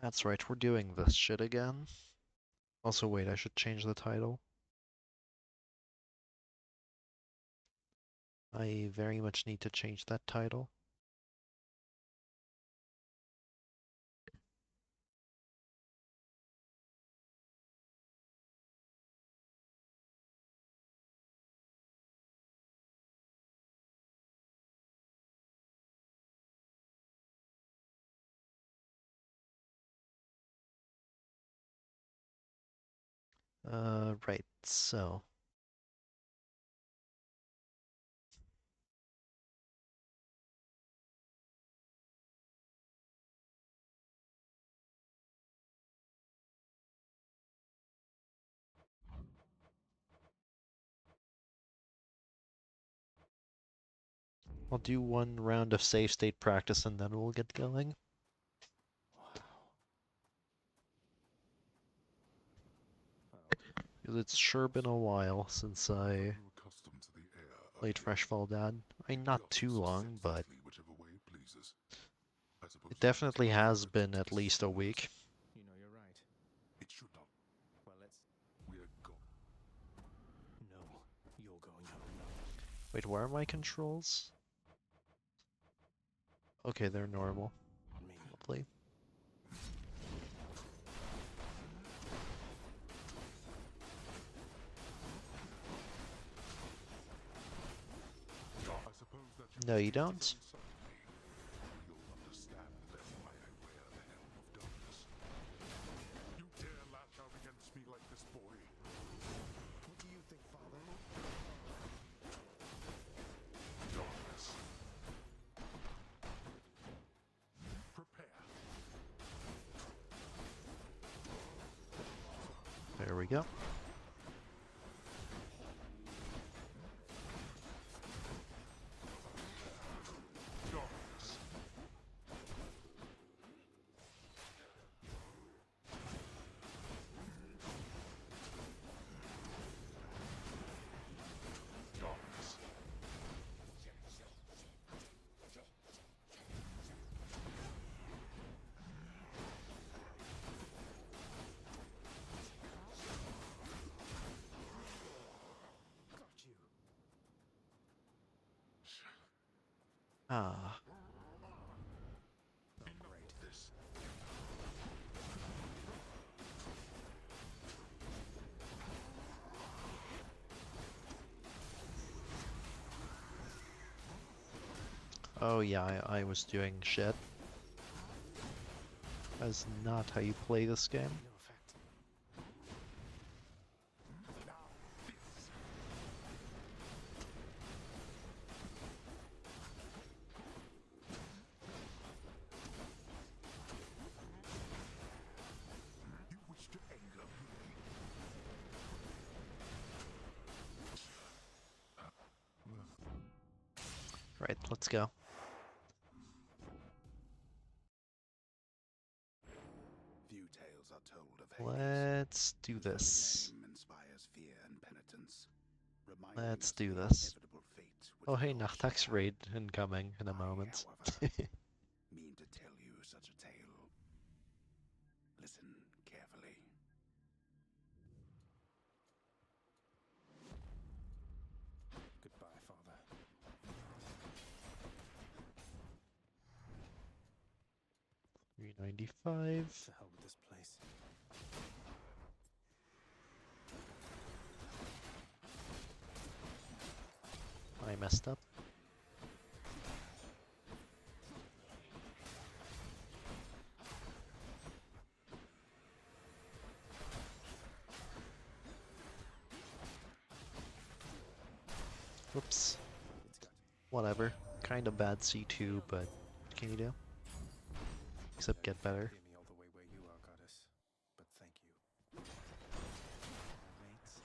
That's right, we're doing this shit again. Also, wait, I should change the title. I very much need to change that title. Right, so. I'll do one round of save state practice and then we'll get going. Because it's sure been a while since I played Freshfall Dad. I mean, not too long, but it definitely has been at least a week. You know, you're right. It should not. Well, let's... We're gone. No, you're going home. Wait, where are my controls? Okay, they're normal. Me. Lovely. I suppose that No, you don't. You'll understand then why I wear the helm of darkness. You dare lash out against me like this, boy? What do you think, Father? Darkness. Prepare. There we go. Darkness. Darkness. Got you. Ah. Great. This. Oh yeah, I was doing shit. That's not how you play this game. No effect. You wish to anger me. Right, let's go. Few tales are told of Hades. Let's do whose very this. name inspires fear and penitence, reminding Let's us do of the this. inevitable fate which Oh we hey, all Nachtak's share. raid incoming in a moment. However, mean to tell you such a tale. Listen carefully. Goodbye, Father. 395. To hell with this place. I messed up. Whoops. It's got Whatever. Kinda bad C2, but what can you do? Except get better. Hear me all the way where you are, goddess. But thank you. Mates.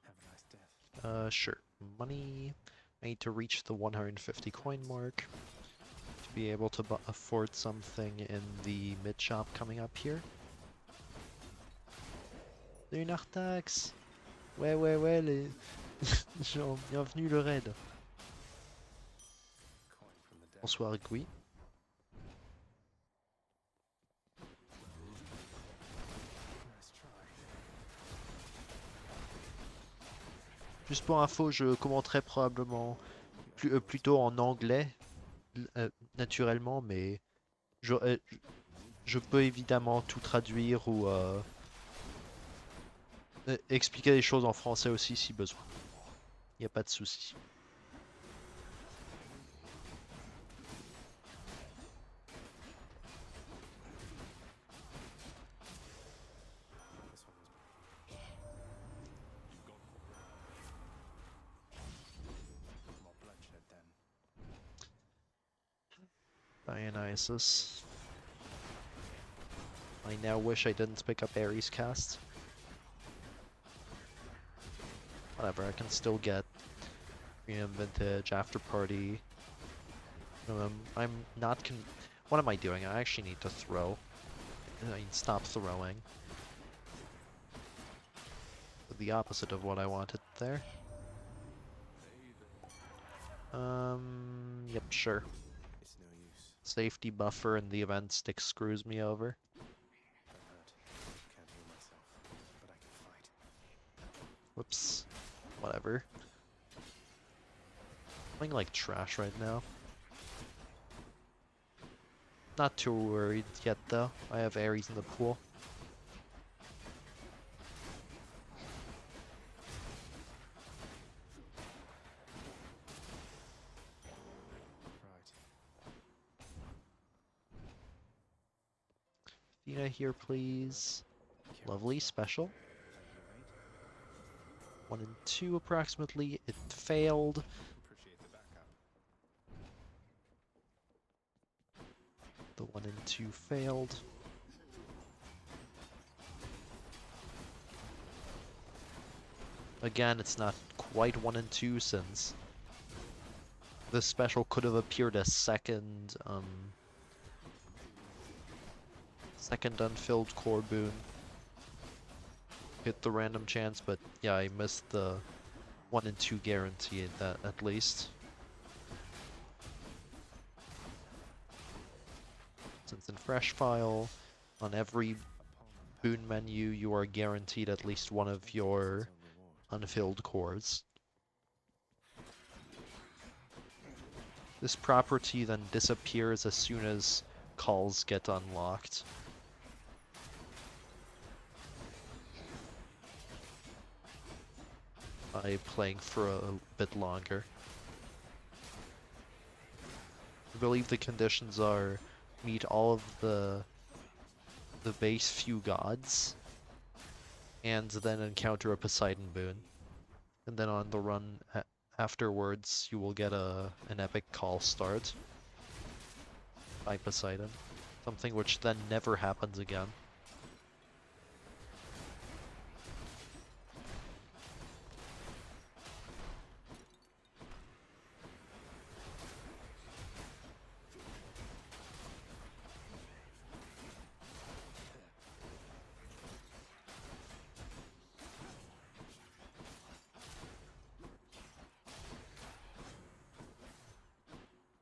Have a nice death. Sure. Money. I need to reach the 150 coin mark to be able to afford something in the mid shop coming up here. Salut Nartax! Ouais, ouais, ouais, les... Bienvenue le raid. Coin from the dead. Bonsoir Gui. Nice try. Juste pour info, je commenterai probablement plutôt en anglais, naturellement, mais je peux évidemment tout traduire ou expliquer les choses en français aussi si besoin. Il n'y a pas de souci. This one was more bloodshed then. Dionysus. I now wish I didn't pick up Ares cast. Whatever, I can still get Premium Vintage, After Party. I'm not what am I doing? I actually need to throw. I mean, stop throwing. The opposite of what I wanted there. Yep, sure. It's no use. Safety buffer in the event stick screws me over. Don't hurt. Can't heal myself, but I can fight. Whoops. Whatever. Playing like trash right now. Not too worried yet though. I have Ares in the pool. Right. Athena here, please. Lovely, special. 1 and 2 approximately. It failed. Appreciate the backup. The 1 and 2 failed. Again, it's not quite 1 and 2 since this special could have appeared as second unfilled core boon. Hit the random chance, but yeah, I missed the 1 and 2 guarantee at least. Since in Fresh File, on every boon menu, you are guaranteed at least one of your unfilled cores. This property then disappears as soon as calls get unlocked. By playing for a bit longer. I believe the conditions are meet all of the base few gods, and then encounter a Poseidon boon. And then on the run afterwards, you will get an epic call start by Poseidon. Something which then never happens again.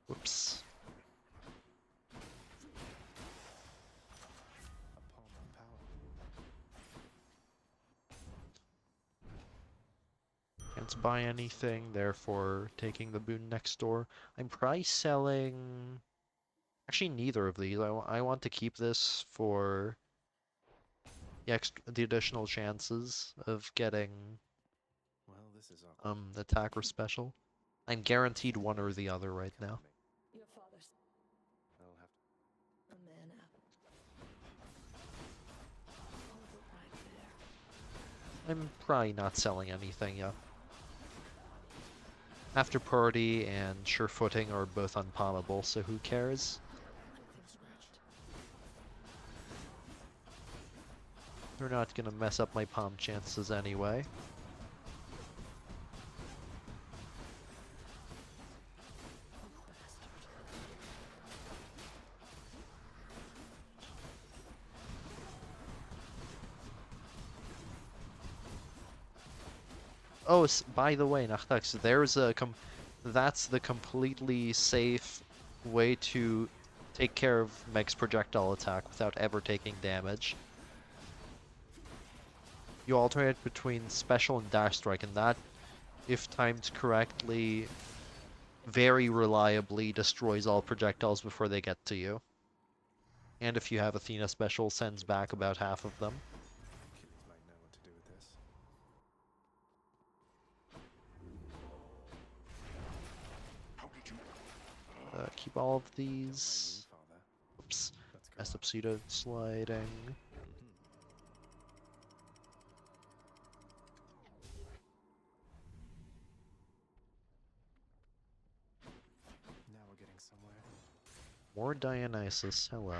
Whoops. A palm of power. Can't buy anything, therefore taking the boon next door. I'm price selling... Actually, neither of these. I want to keep this for the additional chances of getting Well, this is awkward. attacker special. I'm guaranteed one or the other right now. Your father's I'll have to. a man up. Hold it right there. I'm probably not selling anything yet. After Party and Sure Footing are both unpalmable, so who cares? Nothing's left. They're not gonna mess up my palm chances anyway. You bastard. Oh, by the way, Nachtux, that's the completely safe way to take care of Meg's projectile attack without ever taking damage. You alternate between special and dash strike, and that, if timed correctly, very reliably destroys all projectiles before they get to you. And if you have Athena special, sends back about half of them. Achilles might know what to do with this. How did you? Keep all of Don't mind me, these. Father. Oops. Let's go Messed on. up pseudo sliding. Now we're getting somewhere. More Dionysus. Hello.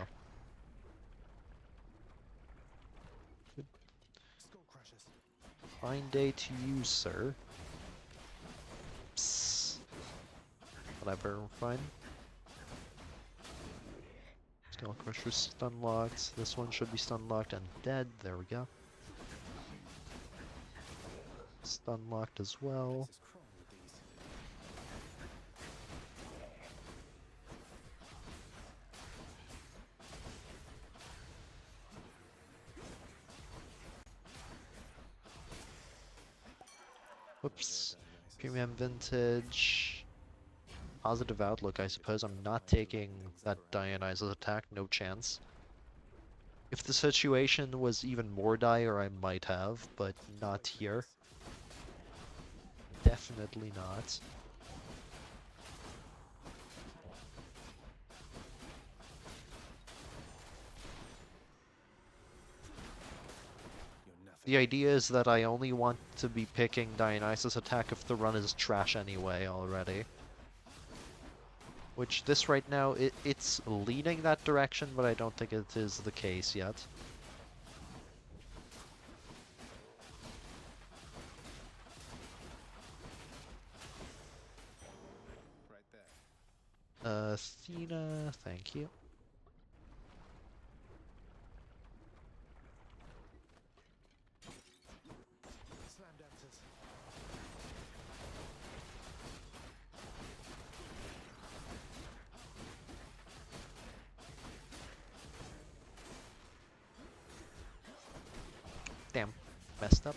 Skull crushes. Fine day to you, sir. Psst. Whatever, fine. Skull Crusher's stun locked. This one should be stun locked and dead. There we go. Stun locked as well. This is crawling with these. Whoops. Dionysus. Premium Vintage. Positive Outlook, I suppose. I'm not taking that Dionysus attack. No chance. If the situation was even more dire, I might have, but not here. Definitely not. You're nothing. The idea is that I only want to be picking Dionysus attack if the run is trash anyway already. Which this right now, it's leaning that direction, but I don't think it is the case yet. Right there. Athena, thank you. Slam dancers. Damn, messed up.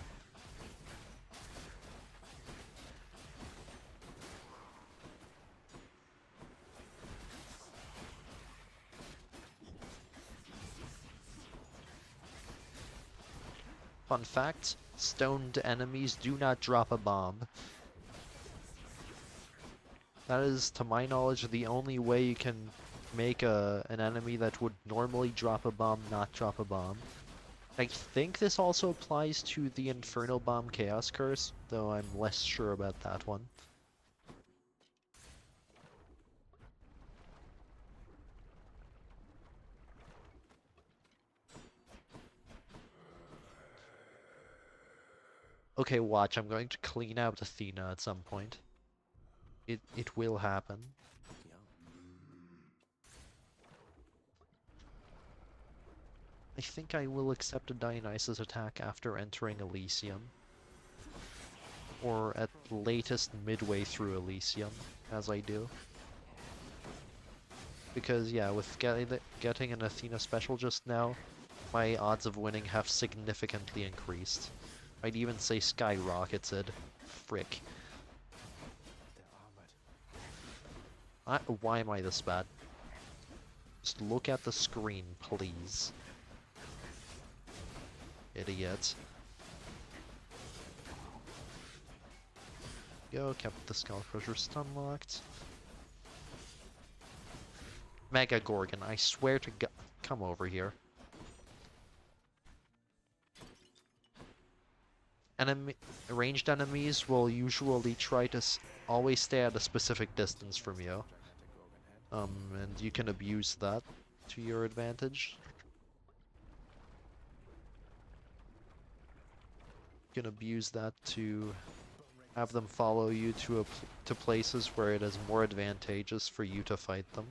Fun fact, stoned enemies do not drop a bomb. That is, to my knowledge, the only way you can make an enemy that would normally drop a bomb not drop a bomb. I think this also applies to the Infernal Bomb Chaos Curse, though I'm less sure about that one. Okay, watch, I'm going to clean out Athena at some point. It will happen. Yum. I think I will accept a Dionysus attack after entering Elysium. Or at latest midway through Elysium, as I do. Because yeah, with getting an Athena special just now, my odds of winning have significantly increased. I'd even say skyrocketed. Frick. They're armored. Why am I this bad? Just look at the screen, please. Idiot. Go, kept the Skull Crusher stun locked. Mega Gorgon, I swear to God. Come over here. Ranged enemies will usually try to always stay at a specific distance from you. Gigantic organ head. And you can abuse that to your advantage. You can abuse that to have them follow you to places where it is more advantageous for you to fight them.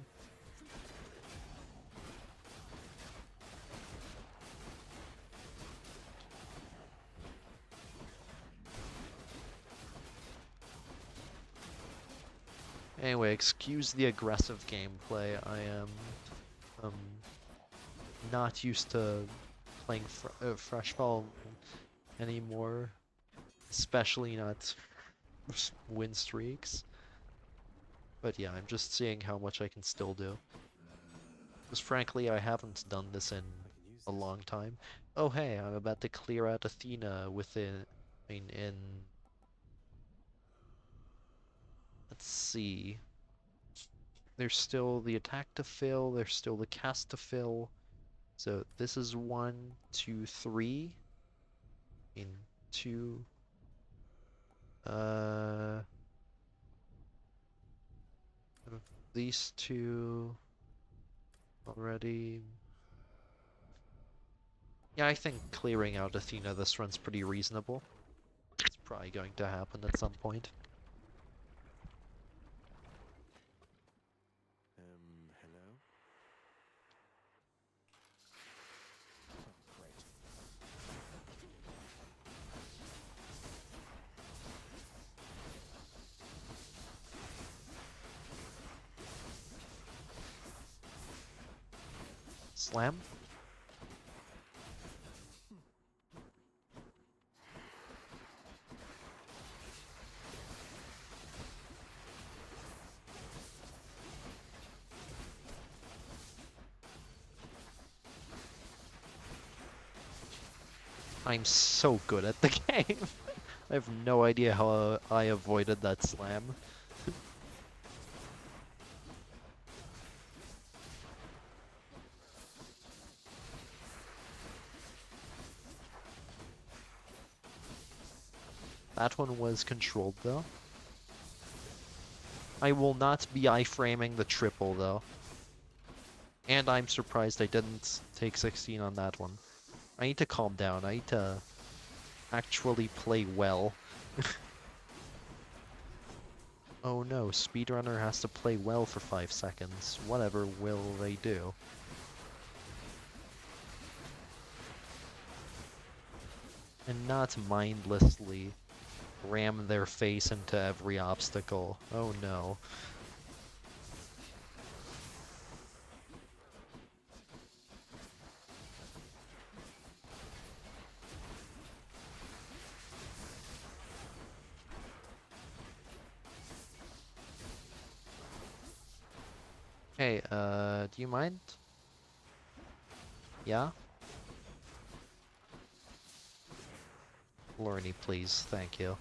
Anyway, excuse the aggressive gameplay. I am um not used to playing Freshfall anymore, especially not win streaks. But yeah, I'm just seeing how much I can still do. Because frankly, I haven't done this in I can use a this. long time. Oh hey, I'm about to clear out Athena within, I mean, let's see. There's still the attack to fill, there's still the cast to fill. So this is 1, 2, 3. In 2, uh, these 2 already. Yeah, I think clearing out Athena this run's pretty reasonable. It's probably going to happen at some point. Hello? Oh, great. Slam? I'm so good at the game. I have no idea how I avoided that slam. That one was controlled though. I will not be iframing the triple though. And I'm surprised I didn't take 16 on that one. I need to calm down. I need to actually play well. Oh no, speedrunner has to play well for 5 seconds. Whatever will they do? And not mindlessly ram their face into every obstacle. Oh no. Hey, do you mind? Yeah? Lorny, please. Thank you.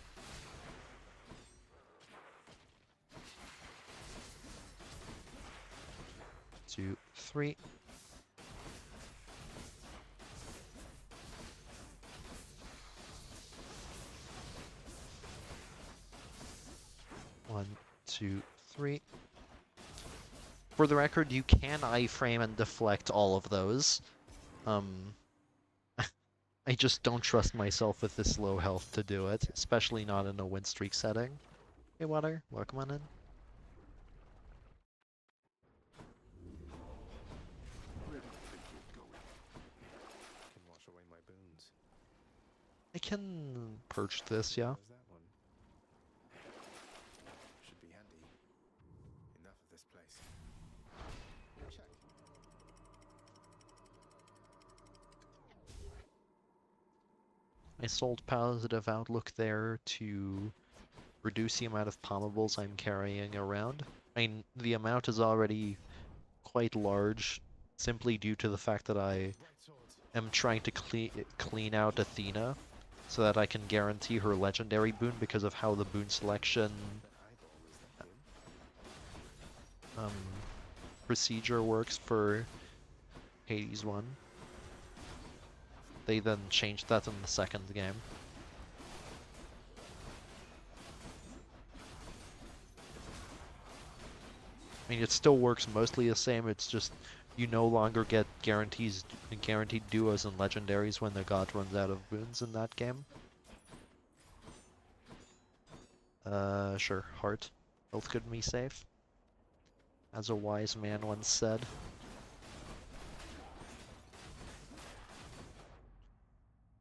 Two, 3. One, 2, 3. For the record, you can iframe and deflect all of those. I just don't trust myself with this low health to do it, especially not in a win streak setting. Hey, Water, welcome on in. Where do you think you're going? Can wash away my boons. I can purge this, yeah. There's that one. Should be handy. Enough of this place. Check. I sold Positive Outlook there to reduce the amount of pommables I'm carrying around. I mean, the amount is already quite large, simply due to the fact that I Right swords. am trying to clean out Athena, so that I can guarantee her legendary boon because of how the boon selection That eyeball, is that him? procedure works for Hades 1. They then changed that in the second game. I mean, it still works mostly the same, it's just you no longer get guaranteed duos and legendaries when the god runs out of boons in that game. Sure, heart. Health good me safe. As a wise man once said.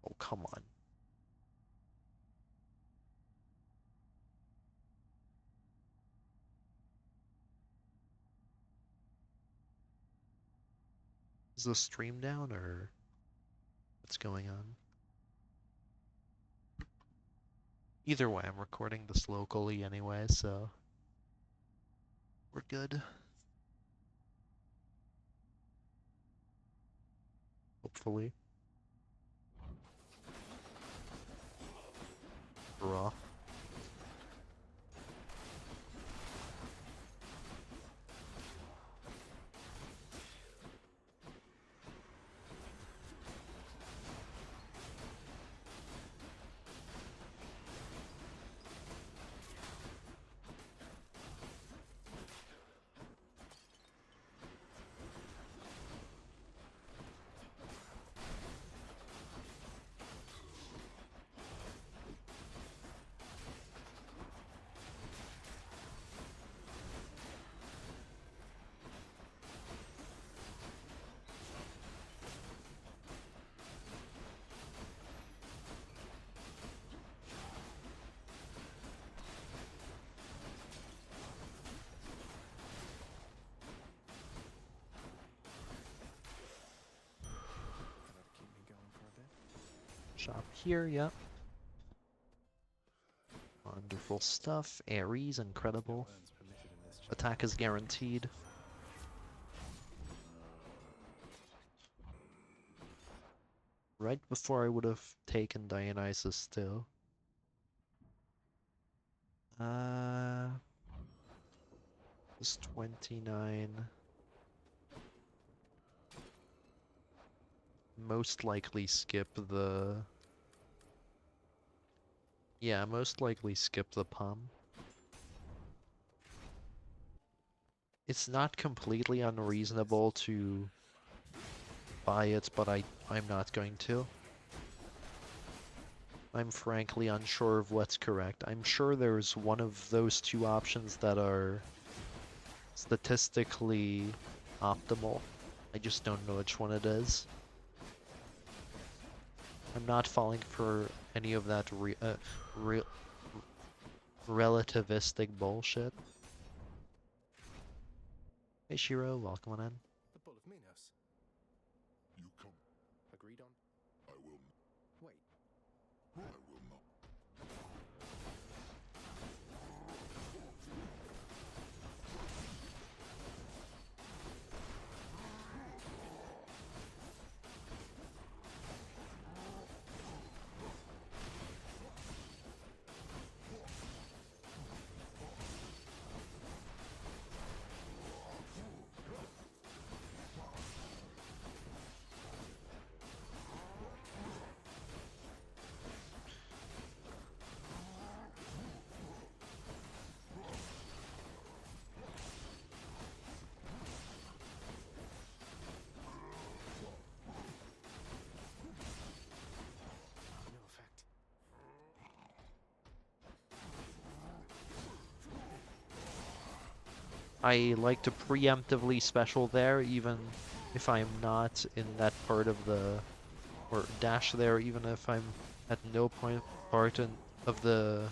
Oh, come on. Is the stream down or what's going on? Either way, I'm recording this locally anyway, so we're good. Hopefully. Raw. That'll keep me going for a bit. Shop here, yep. Wonderful stuff. Ares, incredible. No urns permitted in this chamber. Attack is guaranteed. Right before I would have taken Dionysus too. It's 29. Most likely skip the... Yeah, most likely skip the Pum. It's not completely unreasonable to buy it, but I'm not going to. I'm frankly unsure of what's correct. I'm sure there's one of those two options that are statistically optimal. I just don't know which one it is. I'm not falling for any of that relativistic bullshit. Hey Shiro, welcome on in. The Bull of Minos. You come. Agreed on. I will. Wait. I will not. No effect. I like to preemptively special there, even if I'm not in that part of the... or dash there, even if I'm at no part of the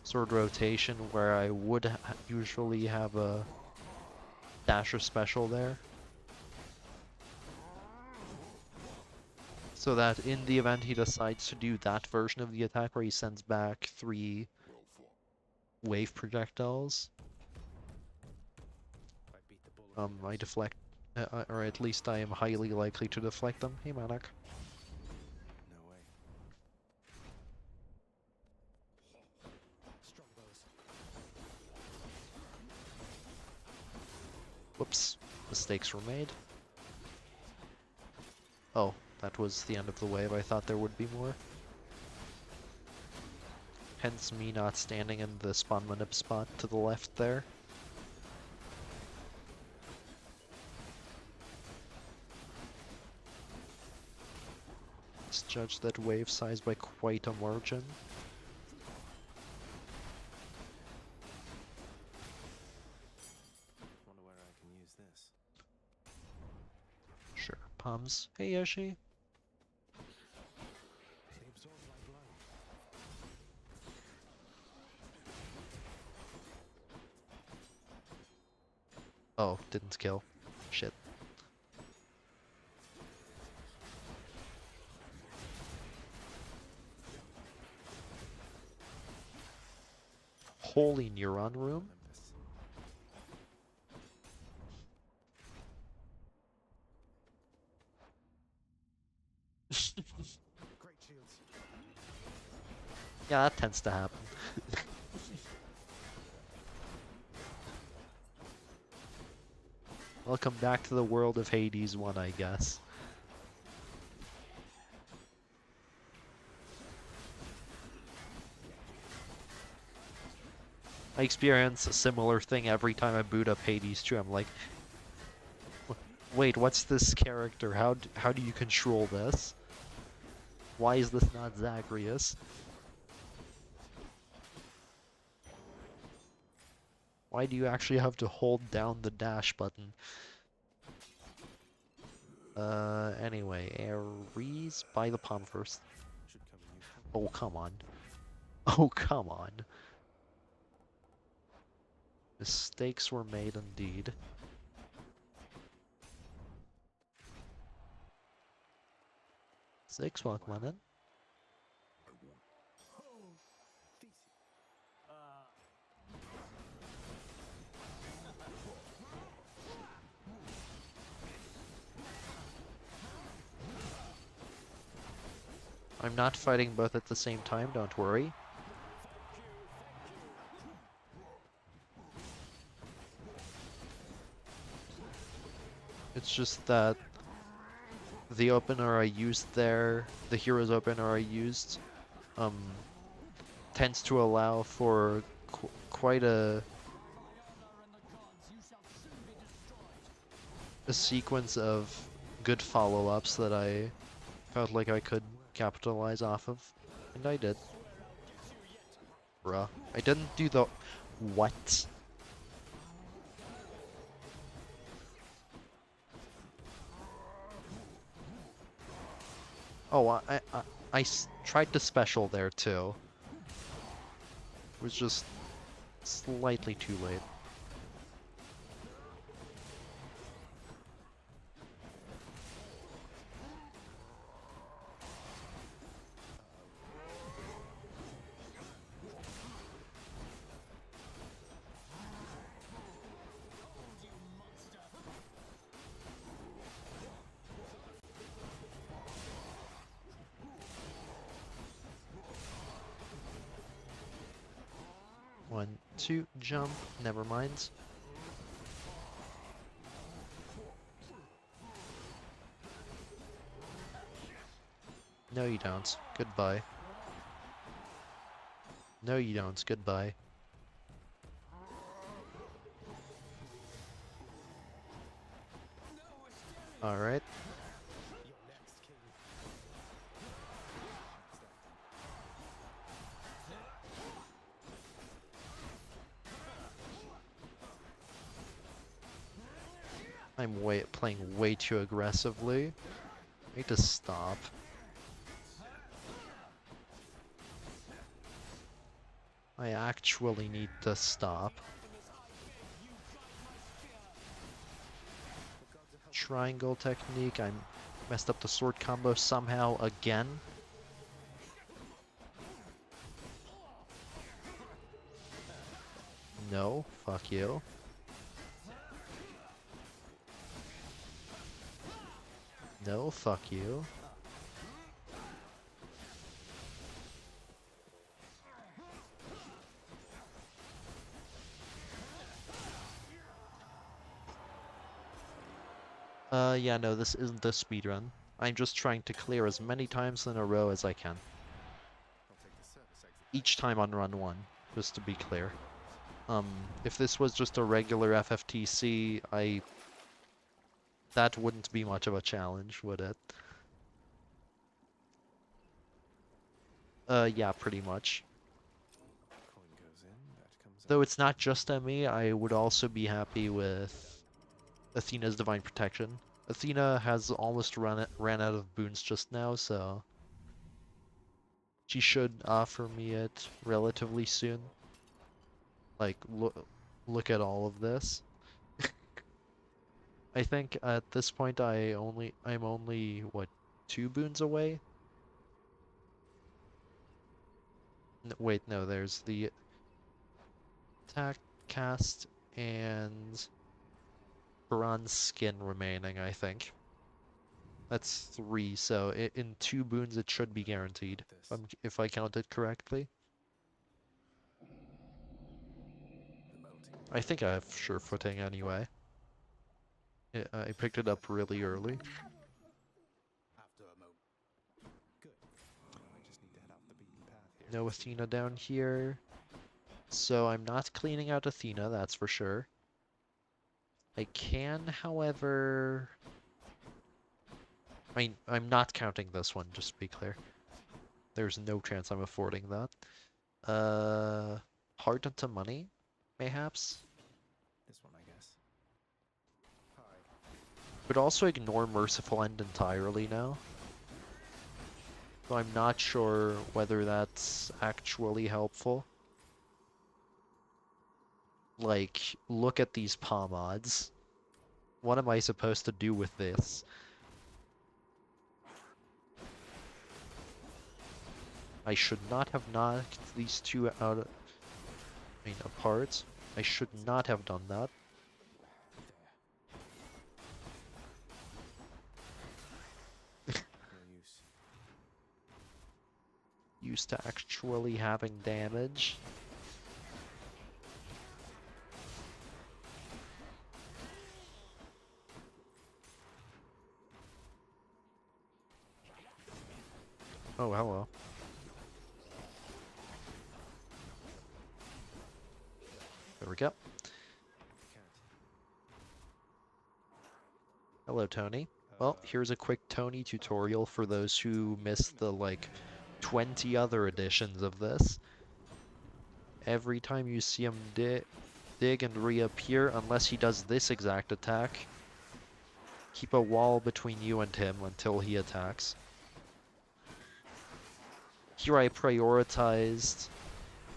sword rotation where I would usually have a dash or special there. So that in the event he decides to do that version of the attack where he sends back 3 Well fought. wave projectiles, I beat the Bull of I Minos. deflect, or at least I am highly likely to deflect them. Hey Manic. No way. Strongbows. Whoops, mistakes were made. Oh, that was the end of the wave. I thought there would be more. Hence me not standing in the spawn manip spot to the left there. Let's judge that wave size by quite a margin. Wonder where I can use this. Sure, Pums. Hey Yoshi. They absorb my blow. Oh, didn't kill. Shit. holy neuron room. Olympus. Great shields. Yeah, that tends to happen. Welcome back to the world of Hades 1, I guess. I experience a similar thing every time I boot up Hades 2. I'm like, wait, what's this character? How do you control this? Why is this not Zagreus? Why do you actually have to hold down the dash button? Anyway, Ares, buy the palm first. Should come in useful. Oh, come on. Oh, come on. Mistakes were made indeed. Six, welcome on in. I'm not fighting both at the same time, don't worry. It's just that the opener I used there, the hero's opener I used, tends to allow for quite a sequence of good follow-ups that I felt like I could capitalize off of, and I did. Bruh. I didn't do the... What? Oh, tried to special there too. It was just slightly too late. One, two, jump. Never mind. No, you don't. Goodbye. No, you don't. Goodbye. Alright. You're next, king. I'm playing way too aggressively. I need to stop. I actually need to stop. Triangle technique. I messed up the sword combo somehow again. No, fuck you. No, fuck you. Yeah, no, this isn't a speedrun. I'm just trying to clear as many times in a row as I can. I'll take the service exit. Each time on run 1, just to be clear. If this was just a regular FFTC, that wouldn't be much of a challenge, would it? Yeah, pretty much. Coin goes in, that comes Though out. it's not just ME, I would also be happy with Athena's Divine Protection. Athena has almost ran out of boons just now, so she should offer me it relatively soon. Like, look at all of this. I think at this point I'm only what, 2 boons away? Wait, no, there's the Attack, cast, and bronze skin remaining, I think. That's 3, so in 2 boons it should be guaranteed, if I counted correctly. The melting I think I have sure pot. footing anyway. I picked it up really early. After a moment. Good. I just need to head off the beaten path here. No Athena down here. So I'm not cleaning out Athena, that's for sure. I can, however... I mean, I'm not counting this one, just to be clear. There's no chance I'm affording that. Heart into money, mayhaps? This one, I guess. Hi. But also ignore Merciful End entirely now. So I'm not sure whether that's actually helpful. Like, look at these palm odds. What am I supposed to do with this? I should not have knocked these two out, apart. I should not have done that. There. No use. Used to actually having damage. Oh, hello. There we go. Can't. Hello, Tony. Well, here's a quick Tony tutorial for those who missed the, 20 other editions of this. Every time you see him dig and reappear, unless he does this exact attack, keep a wall between you and him until he attacks. Here I prioritized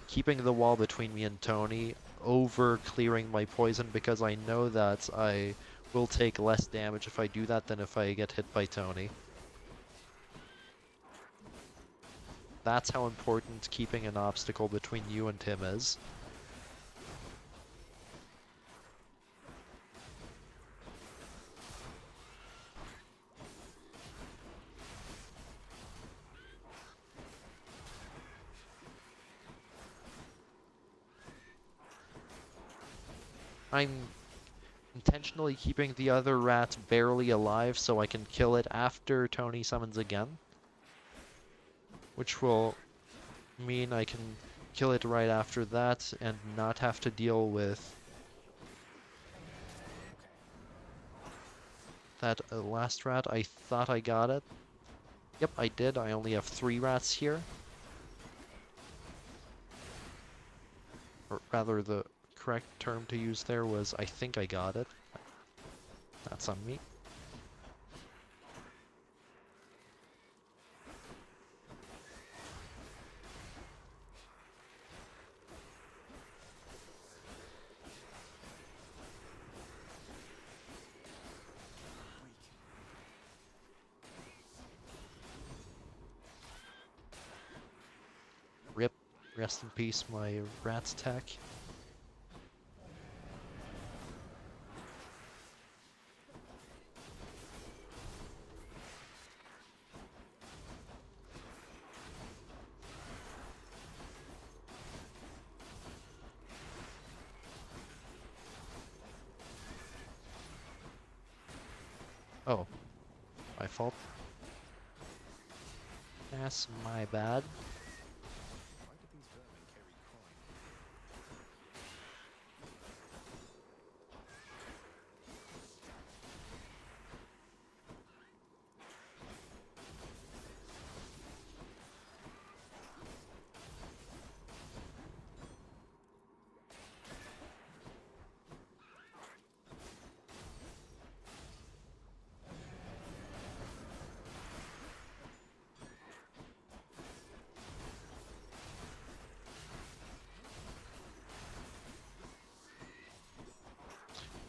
keeping the wall between me and Tony over clearing my poison because I know that I will take less damage if I do that than if I get hit by Tony. That's how important keeping an obstacle between you and him is. I'm intentionally keeping the other rat barely alive so I can kill it after Tony summons again. Which will mean I can kill it right after that and not have to deal with that last rat. I thought I got it. Yep, I did. I only have 3 rats here. Or rather, the correct term to use there was I think I got it. That's on me. Rip. Rest in peace, my rat's tech. Oh, my fault. That's my bad. Why do these vermin carry coin?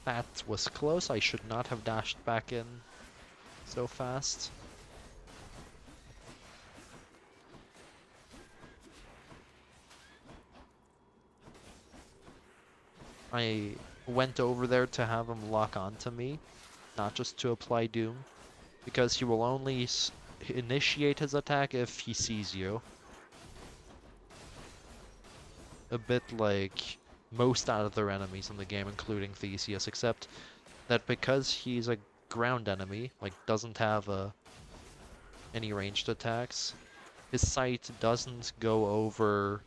That was close. I should not have dashed back in so fast. I went over there to have him lock onto me, not just to apply Doom, because he will only initiate his attack if he sees you. A bit like most out of their enemies in the game, including Theseus, except that because he's a ground enemy, like doesn't have any ranged attacks, his sight doesn't go over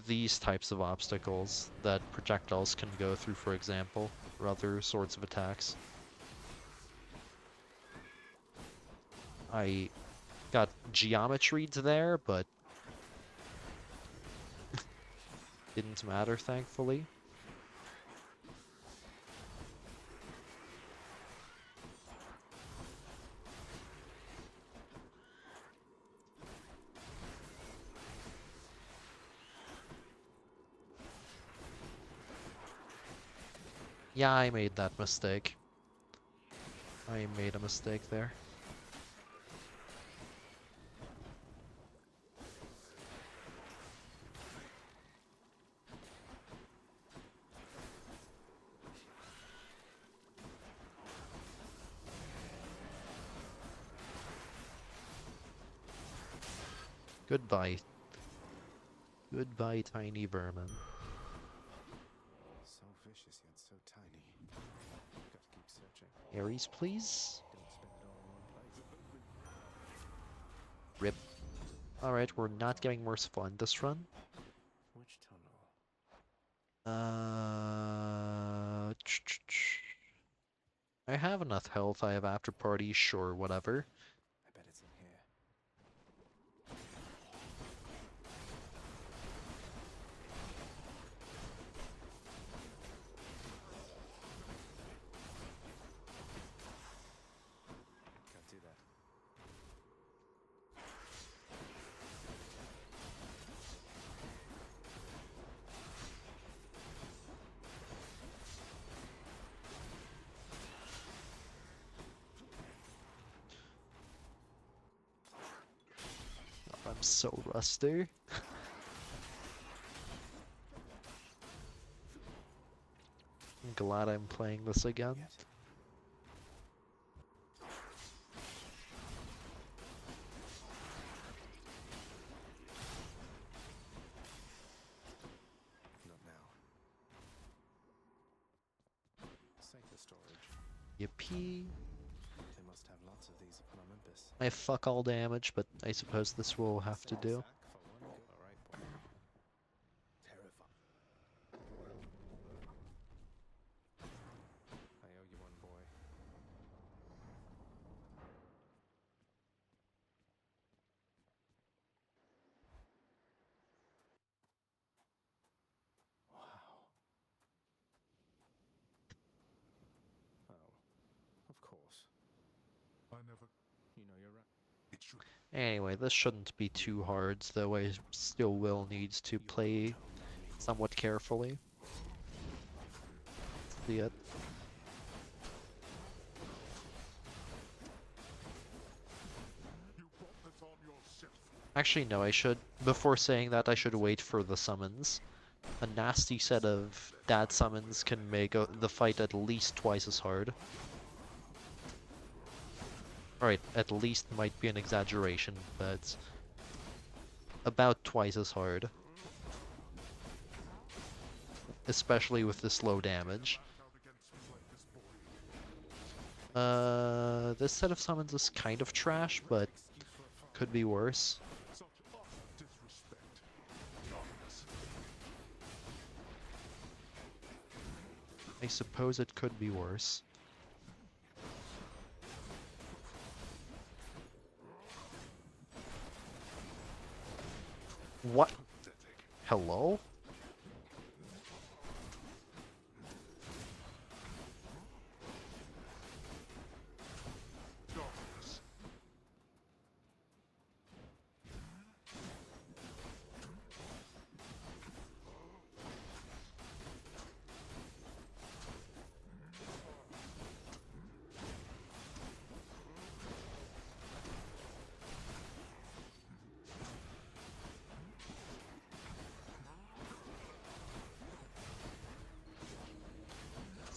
these types of obstacles that projectiles can go through, for example, or other sorts of attacks. I got geometries there, but didn't matter, thankfully. Yeah, I made that mistake. I made a mistake there. Goodbye. Goodbye, tiny vermin. So vicious yet so tiny. Got to keep searching. Ares, please? Don't spend it all in one place. Rip. Alright, we're not getting merciful in this run. Which tunnel? I have enough health, I have after party, sure, whatever. I bet it's in here. Can't do that. I'm so rusty. I'm glad I'm playing this again. Yet. Not now. Safer storage. Yippee. They must have lots of these upon Olympus. I have fuck all damage, but I suppose this will have to do. Sack for one good. All right, boy. Terrifying. I owe you one, boy. Wow. Oh, of course. I never. You know you're right. It should. Anyway, this shouldn't be too hard, though I still will need to play somewhat carefully. See it. You brought this on yourself. Actually, no, I should, before saying that, I should wait for the summons. A nasty set of dad summons can make the fight at least twice as hard. Alright, at least might be an exaggeration, but about twice as hard. Especially with this low damage. Out against me like this, boy. This set of summons is kind of trash, but could be worse. Such utter disrespect. Darkness. I suppose it could be worse. What? Hello? Darkness.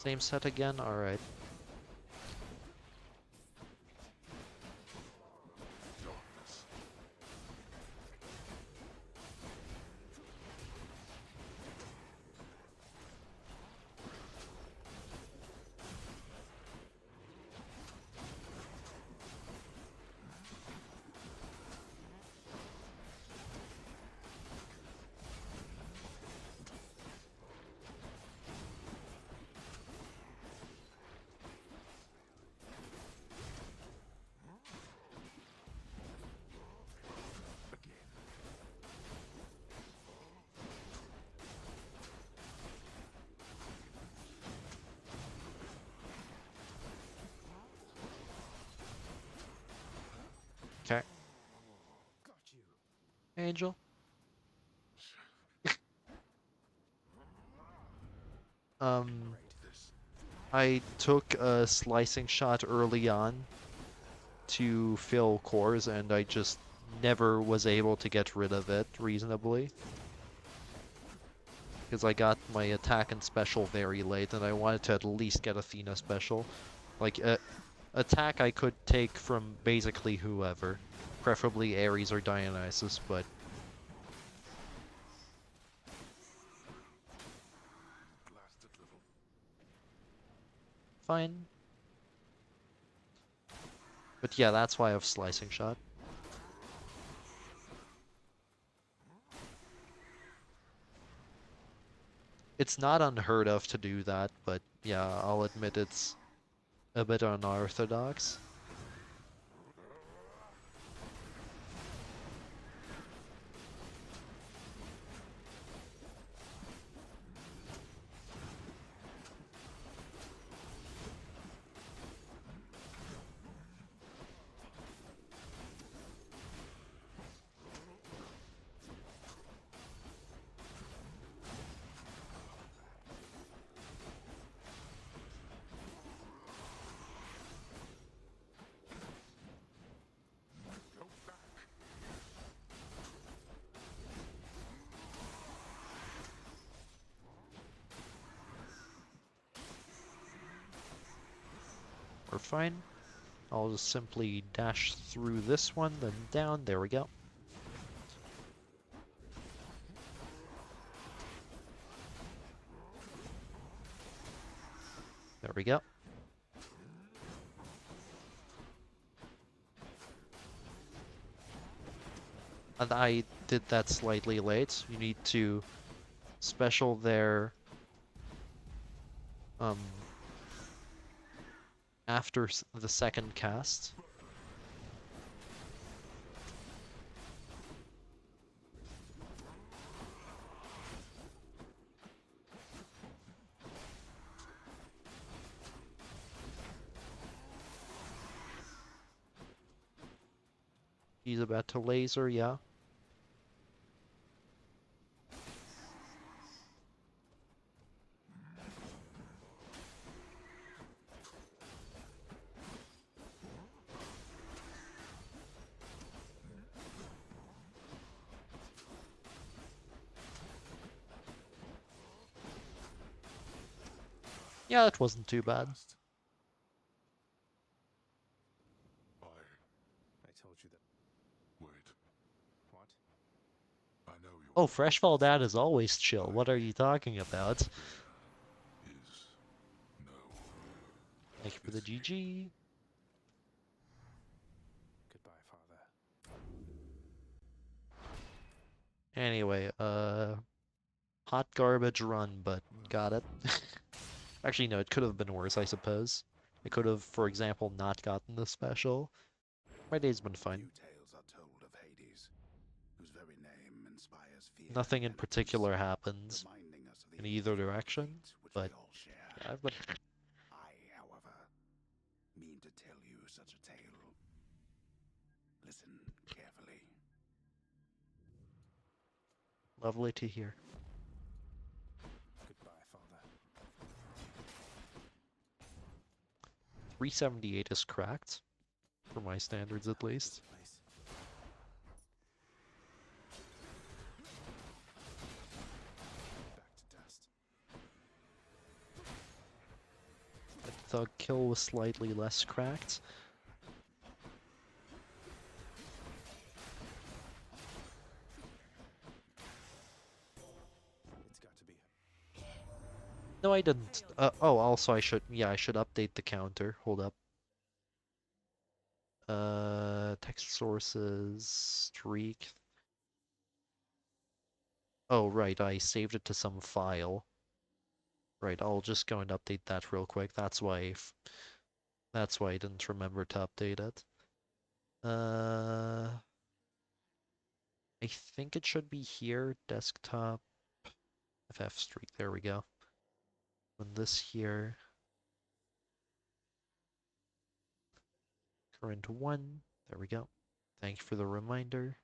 Same set again? Alright. Darkness. Okay. Got you. Angel. Um, This. I took a slicing shot early on to fill cores, and I just never was able to get rid of it reasonably. Because I got my attack and special very late, and I wanted to at least get Athena special. Like, attack I could take from basically whoever. Preferably Ares or Dionysus, but Lasted little. fine. But yeah, that's why I have slicing shot. It's not unheard of to do that, but yeah, I'll admit it's a bit unorthodox. Go back. We're fine. I'll just simply dash through this one, then down. There we go. There we go. And I did that slightly late. You need to special there after the second cast. He's about to laser, yeah. Yeah, it wasn't too bad. Last. I I told you that. wait. What? I know you. Oh, Freshfall Dad is always chill. What are you talking about? Is no. Thank you for the GG. Goodbye, Father. Anyway, hot garbage run, but got it. Actually, no, it could have been worse, I suppose. I could have, for example, not gotten the special. My day's been fine. Few tales are told of Hades, whose very name inspires fear. Nothing in and particular eloquence, happens reminding us of the in either inevitable direction, fate which but we all share. yeah, I've been... I, however, mean to tell you such a tale. Listen carefully. Lovely to hear. Goodbye, Father. 378 is cracked, for my standards at least. This place. Back to dust. thug kill was slightly less cracked. It's got to be. No, I didn't. Oh, also I should update the counter. Hold up. Text sources, streak. Oh, right, I saved it to some file. Right, I'll just go and update that real quick. That's why I didn't remember to update it. I think it should be here, desktop, FF streak, there we go. And this here, current 1, there we go. Thank you for the reminder.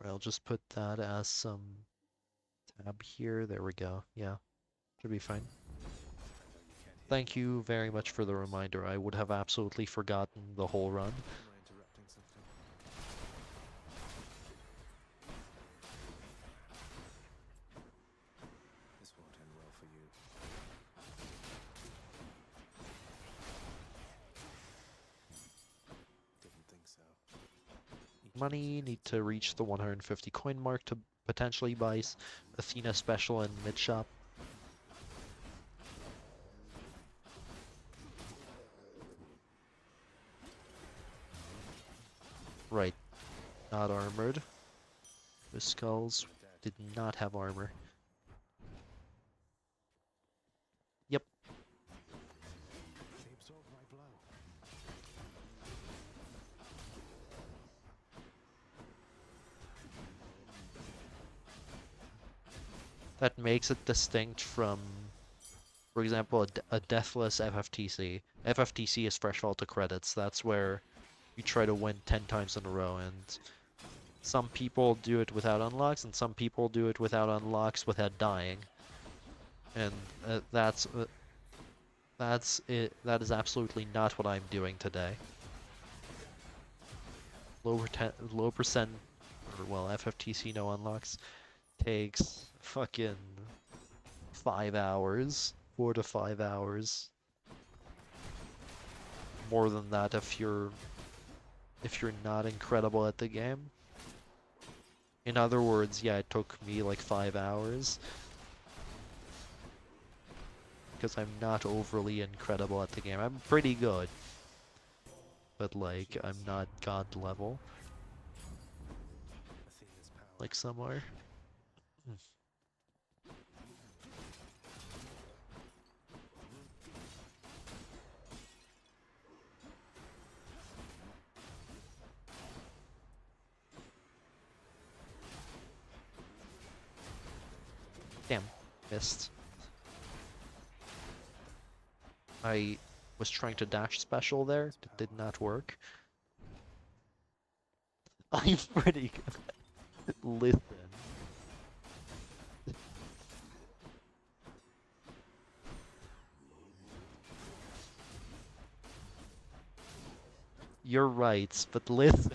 I'll just put that as some tab here, there we go, yeah, should be fine. Thank you very much for the reminder. I would have absolutely forgotten the whole run. Am I interrupting something? This won't end well for you. Didn't think so. Money, need to reach the 150 coin mark to potentially buy Athena special in mid shop. Right, not armored. The skulls did not have armor. Yep. They absorbed my blow. That makes it distinct from, for example, a deathless FFTC. FFTC is fresh vault to credits. That's where you try to win 10 times in a row, and some people do it without unlocks, and some people do it without unlocks without dying. And that's it. That is absolutely not what I'm doing today. Low percent, or well, FFTC no unlocks takes fucking 5 hours, 4 to 5 hours. More than that if you're not incredible at the game. In other words, yeah, it took me like 5 hours. Because I'm not overly incredible at the game. I'm pretty good. But like, I'm not god level. Athena's power. Like some are. Damn, missed. I was trying to dash special there, it did not work. I'm pretty good. Listen. You're right, but listen.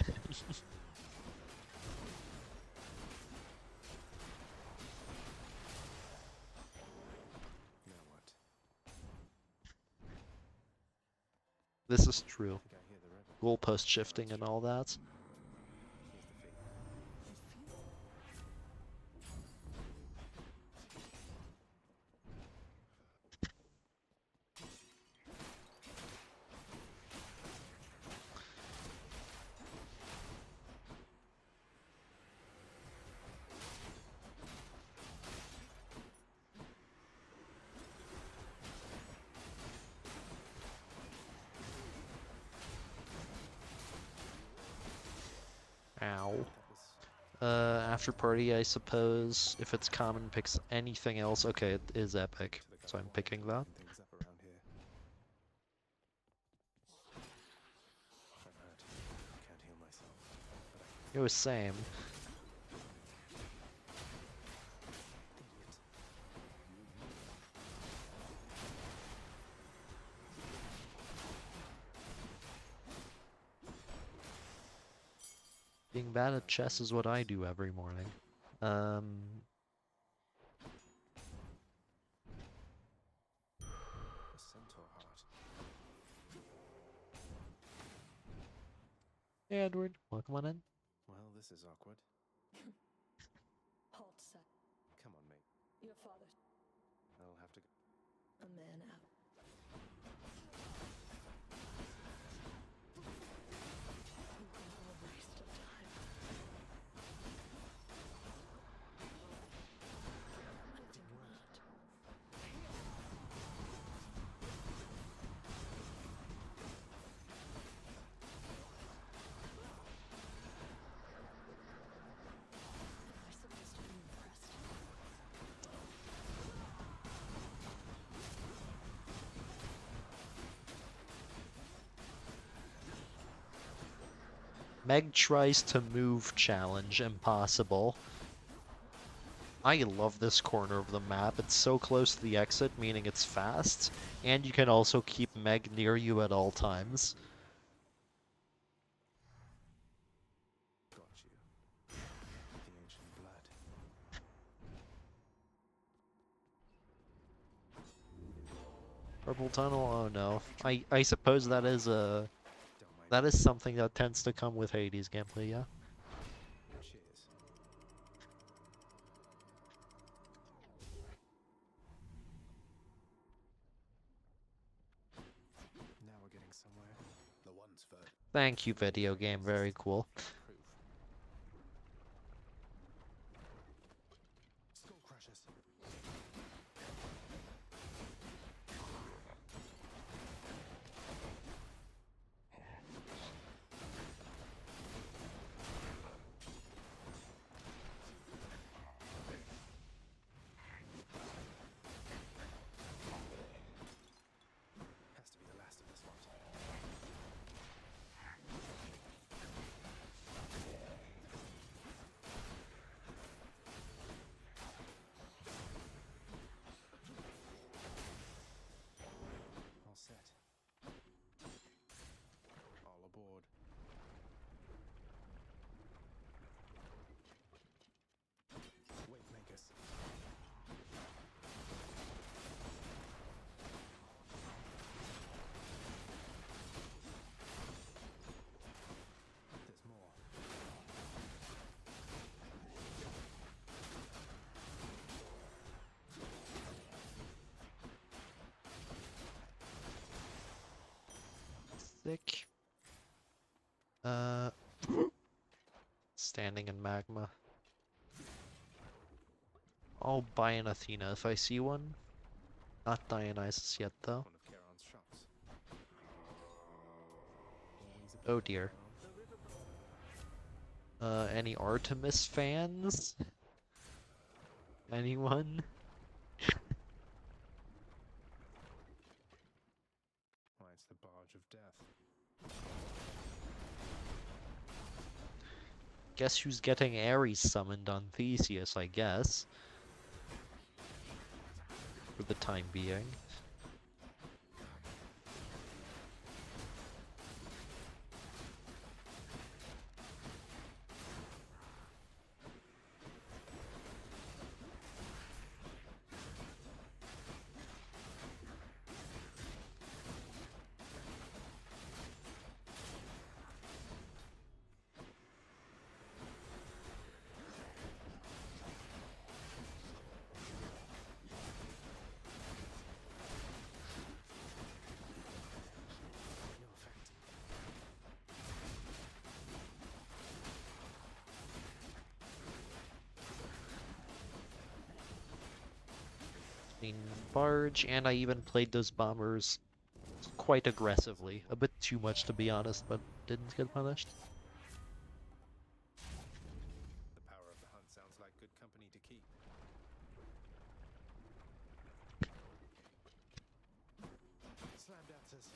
Now what? This is true. I think I hear the rebel. Goalpost shifting and all that. Here's the thing. Ow. That was After party, I suppose. If it's common, picks anything else. Okay, it is epic, to the so I'm cowboy picking that. cleaning things up around here. I'm hurt. Can't heal myself. But It was same. Being bad at chess is what I do every morning. A centaur heart. Hey Edward, welcome on in. Well, this is awkward. Halt, son. Come on, mate. Your father. I'll have to go. A man up. You've been all waste of time. I think not. Am I supposed to be impressed? Meg tries to move challenge, impossible. I love this corner of the map. It's so close to the exit, meaning it's fast, and you can also keep Meg near you at all times. Got you. The ancient blood. Purple tunnel? Oh no. I suppose that is Don't mind. that is something that tends to come with Hades gameplay, yeah? Cheers. Now we're getting somewhere. The one's for Thank you, video game, very cool. Proof. Skull crushers. Has to be the last of this lot. All set. All aboard. Wait, makers. There's more. Sick. Standing in magma. I'll buy an Athena if I see one. Not Dionysus yet, though. One of Charon's shops. Always a Oh bit dear. around. Any Artemis fans? Anyone? Why, it's the barge of death. Guess who's getting Ares summoned on Theseus, I guess. For the time being. No effect. Mean barge, and I even played those bombers quite aggressively. A bit too much to be honest, but didn't get punished. The power of the hunt sounds like good company to keep. Slam dancers.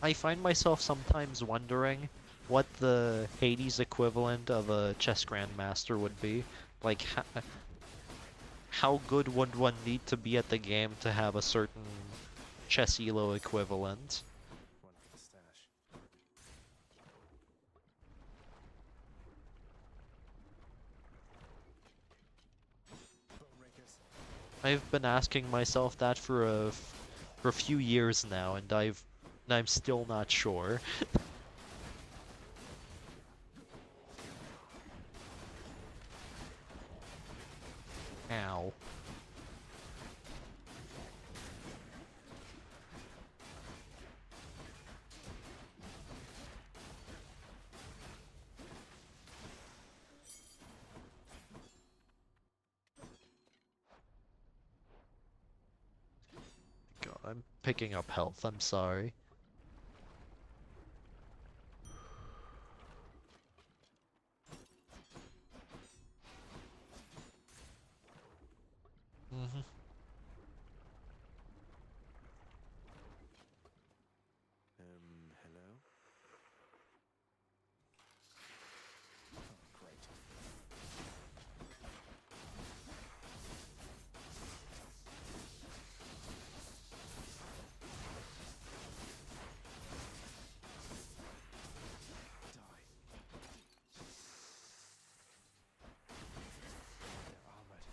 I find myself sometimes wondering what the Hades equivalent of a chess grandmaster would be. Like, how good would one need to be at the game to have a certain chess elo equivalent? One for the stash. Bone rakers. I've been asking myself that for a few years now, and I'm still not sure. Ow. God, I'm picking up health, I'm sorry. Mm-hmm. Hello? Oh, great. Die. They're armored.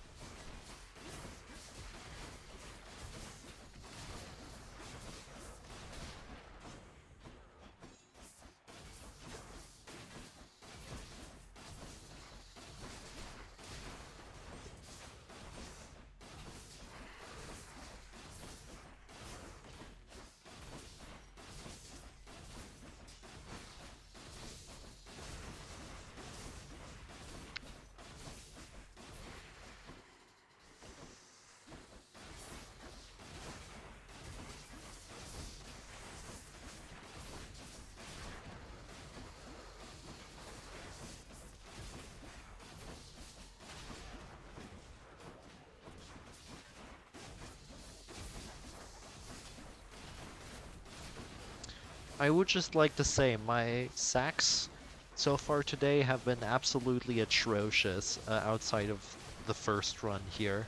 I would just like to say my sacks so far today have been absolutely atrocious outside of the first run here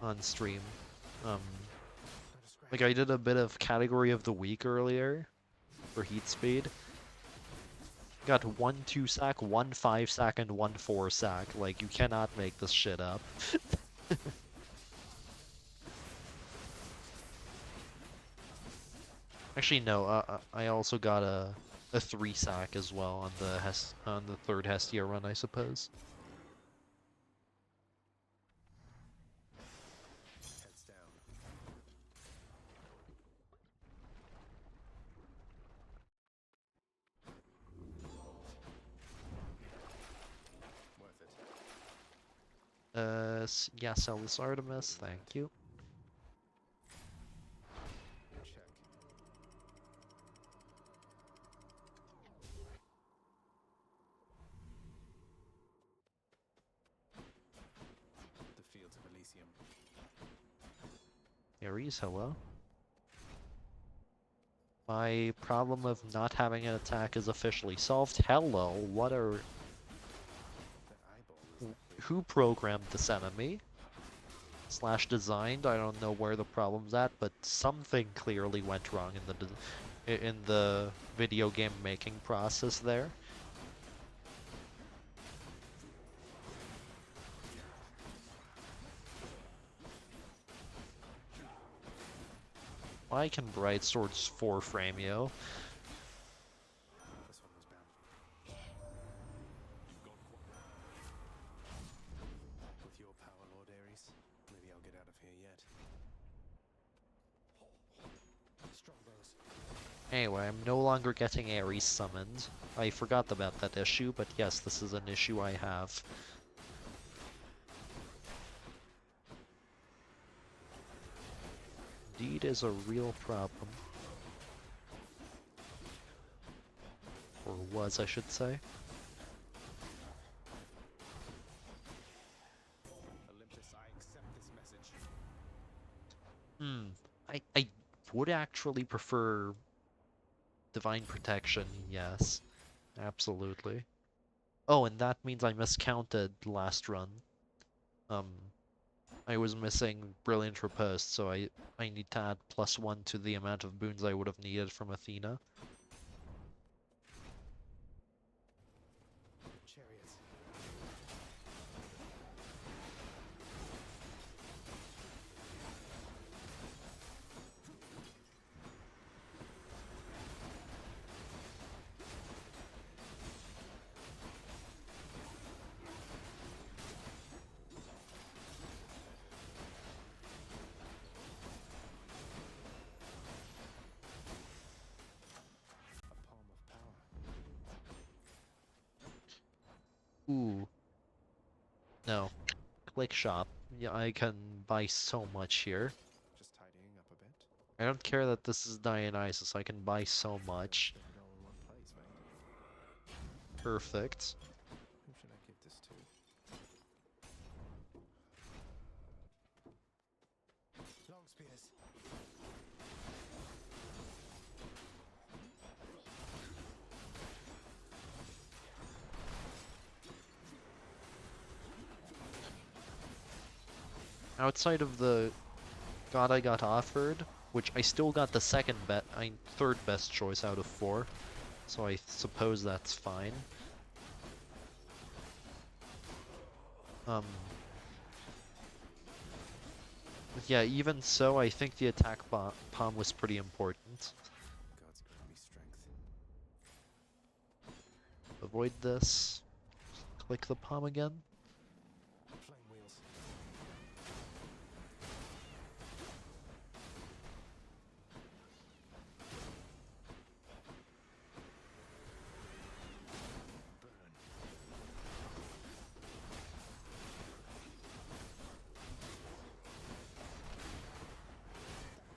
on stream. Um, Not a scratch. like I did a bit of category of the week earlier for heat speed. Got 1 2 sack, 1 5 sack, and 1 4 sack. Like, you cannot make this shit up. Actually, no. I also got a 3 sack as well on the third Hestia run, I suppose. Heads down. Worth it. Yeah, sell this Artemis, thank you. Check. The fields of Elysium. Ares, hello. My problem of not having an attack is officially solved. Hello, what are... The eyeball is the Who programmed this enemy? Slash designed? I don't know where the problem's at, but something clearly went wrong in the video game making process there. Why can Bright Swords 4 frame yo? This one was bound. With your power, Lord Ares, maybe I'll get out of here yet. Strongbows. Anyway, I'm no longer getting Ares summoned. I forgot about that issue, but yes, this is an issue I have. Indeed is a real problem. Or was, I should say. Olympus, I accept this message. I would actually prefer Divine Protection, yes. Absolutely. Oh, and that means I miscounted last run. Um, I was missing Brilliant Riposte, so I need to add +1 to the amount of boons I would have needed from Athena. Chariots. A palm of power. Ooh, no. Click shop. Yeah, I can buy so much here. Just tidying up a bit. I don't care that this is Dionysus, I can buy so much. Spend it all in one place, mate. Perfect. Who should I give this to? Long spears. Outside of the god I got offered, which I still got the third best choice out of 4, so I suppose that's fine. But yeah, even so, I think the attack palm was pretty important. God's given me strength. Avoid this. Click the palm again. Flame wheels. Burn.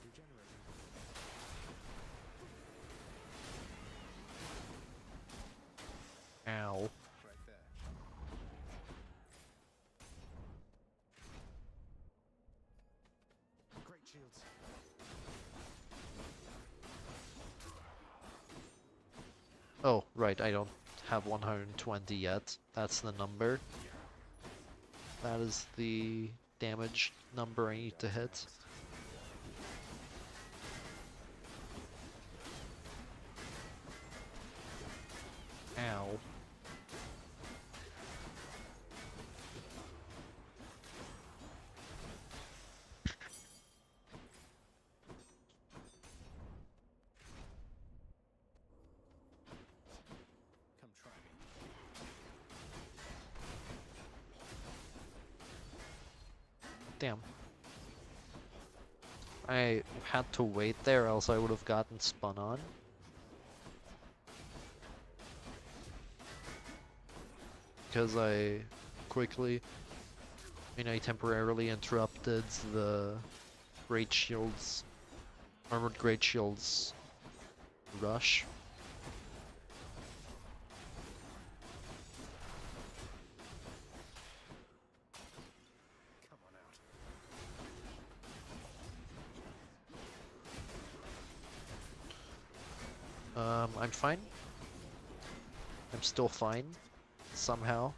Regenerating. Ow. Right there. Great shields. Oh, right, I don't have 120 yet. That's the number. That is the damage number I need to hit. Next. Ow. Come try me. Damn. I had to wait there, else I would have gotten spun on. Because I I temporarily interrupted the Great Shield's, Armored Great Shield's rush. Come on out. I'm fine. I'm still fine. Somehow.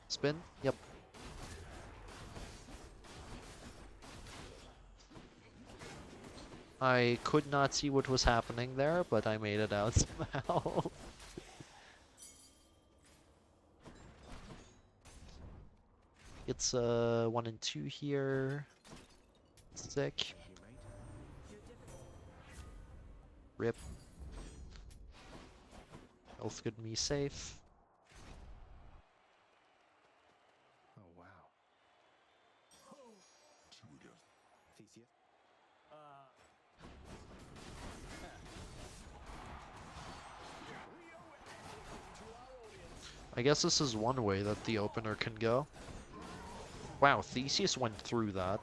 Spin? Yep. I could not see what was happening there, but I made it out somehow. It's 1 and 2 here. Sick. You mate. Rip. Health good me safe. Oh wow. Theseus. I guess this is one way that the opener can go. Wow, Theseus went through that.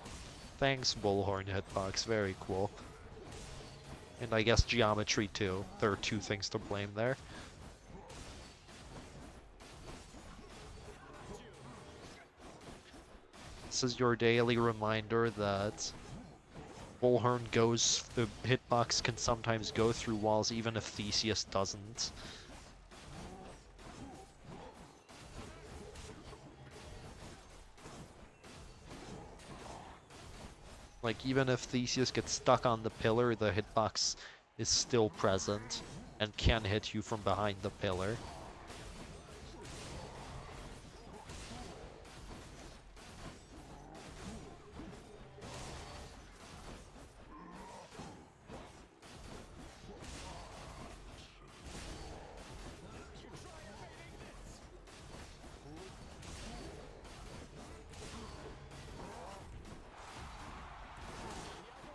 Thanks, Bullhorn Hitbox, very cool. And I guess geometry too. There are 2 things to blame there. This is your daily reminder that the hitbox can sometimes go through walls even if Theseus doesn't. Like, even if Theseus gets stuck on the pillar, the hitbox is still present and can hit you from behind the pillar.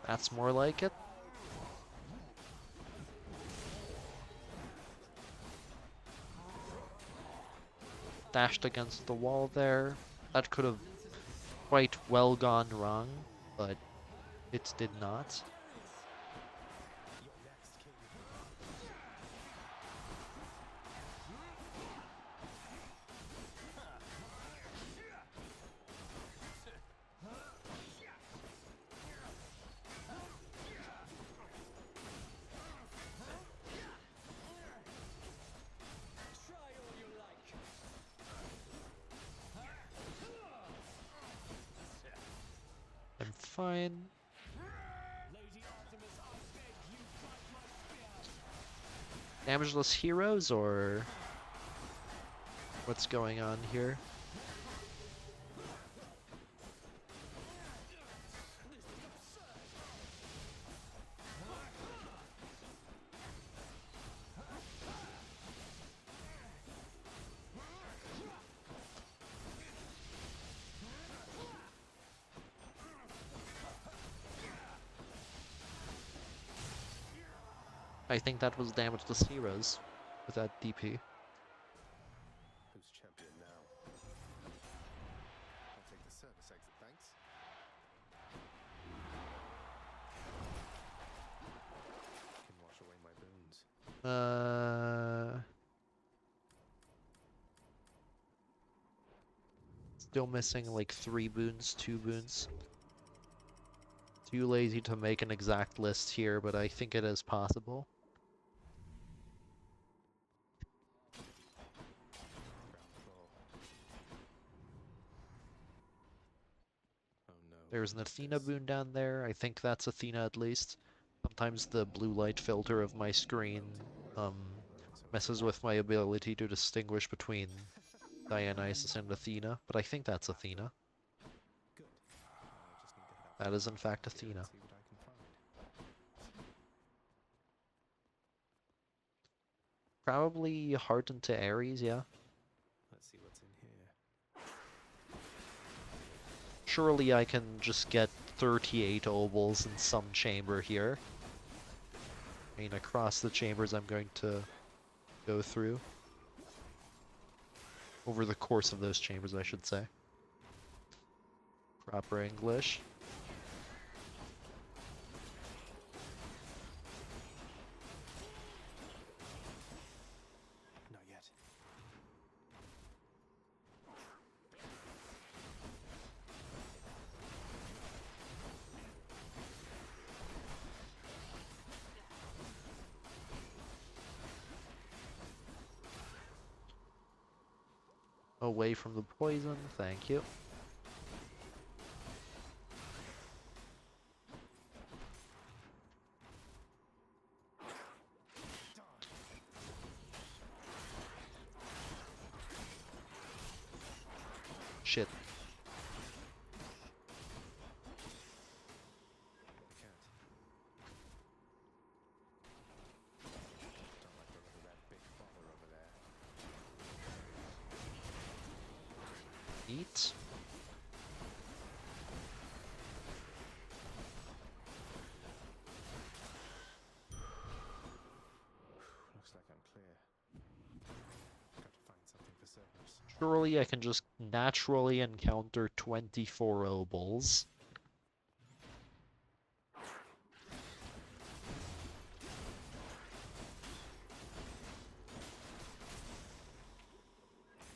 That's more like it. Dashed against the wall there. That could have quite well gone wrong, but it did not. I'm fine. Damageless heroes, or what's going on here? I think that was damageless heroes with that DP. Who's champion now? I'll take the service exit, thanks. Can wash away my boons. Still missing like 3 boons, 2 boons. Too lazy to make an exact list here, but I think it is possible. Oh no. There's an what's Athena this? boon down there. I think that's Athena at least. Sometimes the blue light filter of my screen messes with my ability to distinguish between Dionysus and Athena, but I think that's Athena. Good. I just need to head out That the is in fact Athena. and see what I can find. Probably Heart into Ares, yeah. Let's see what's in here. Surely I can just get 38 obols in some chamber here. I mean, across the chambers I'm going to go through. Over the course of those chambers, I should say. Proper English. Not yet. Away from the poison, thank you. Shit. I can't. Don't like the look of that big father over there. Eat. Looks like I'm clear. Got to find something for Cerberus. Surely I can just naturally encounter 24 obols.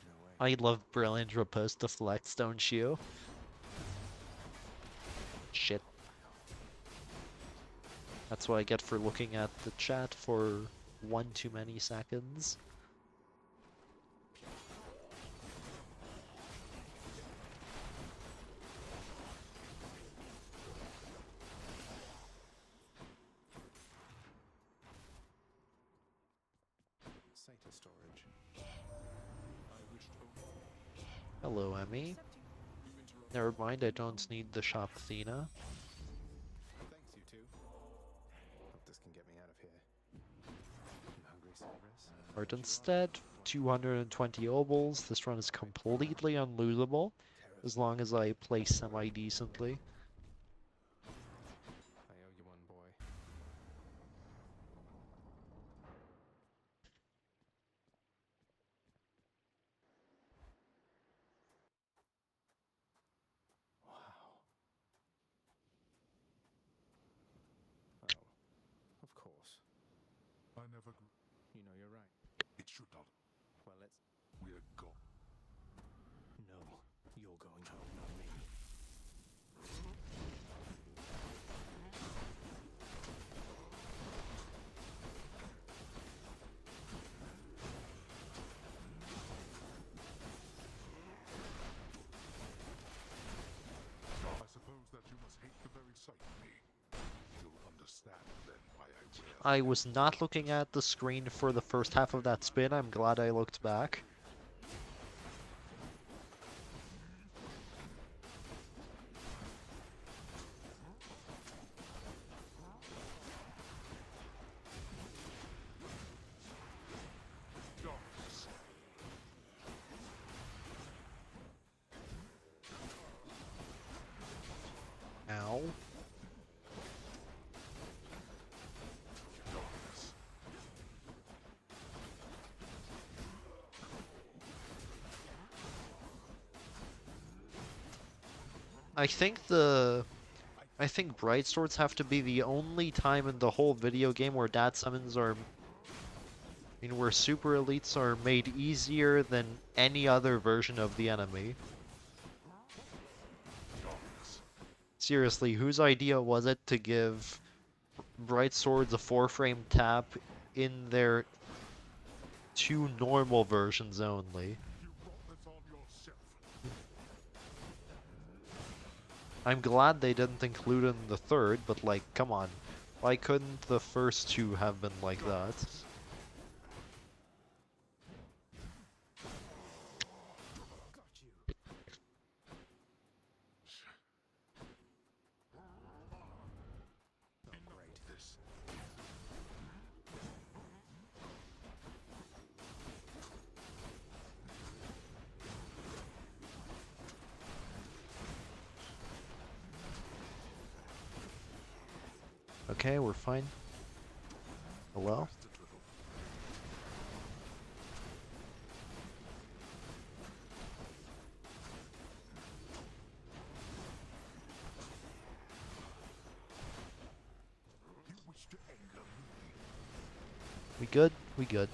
No way. I love Brilliant Riposte Deflects, don't you? Shit. That's what I get for looking at the chat for one too many seconds. lighter storage. I wished only Hello, Emmy. Accept you. you interrupt. Never mind, I don't need the shop Athena. Thanks, you two. Hope this can get me out of here. You hungry, Cerberus? But Bet you are. instead, 220 obols. This run is completely unlosable as long as I play semi-decently. I owe you one, boy. Wow. Oh, of course. I never grew. You know you're right. It should not. Well, let's. We're gone. No, you're going home, not me. I suppose that you must hate the very sight of me. You'll understand then why I wear. I was not looking at the screen for the first half of that spin. I'm glad I looked back. Darkness. Ow. Darkness. I think Bright Swords have to be the only time in the whole video game where dad summons are where super elites are made easier than any other version of the enemy. Darkness. Seriously, whose idea was it to give Bright Swords a 4-frame tap in their 2 normal versions only? You brought this on yourself. I'm glad they didn't include it in the 3rd, but like, come on. Why couldn't the first 2 have been like that? Got you. Oh, great. This. Okay, we're fine. Hello? Just a little. You wish to anger me. We good? We good.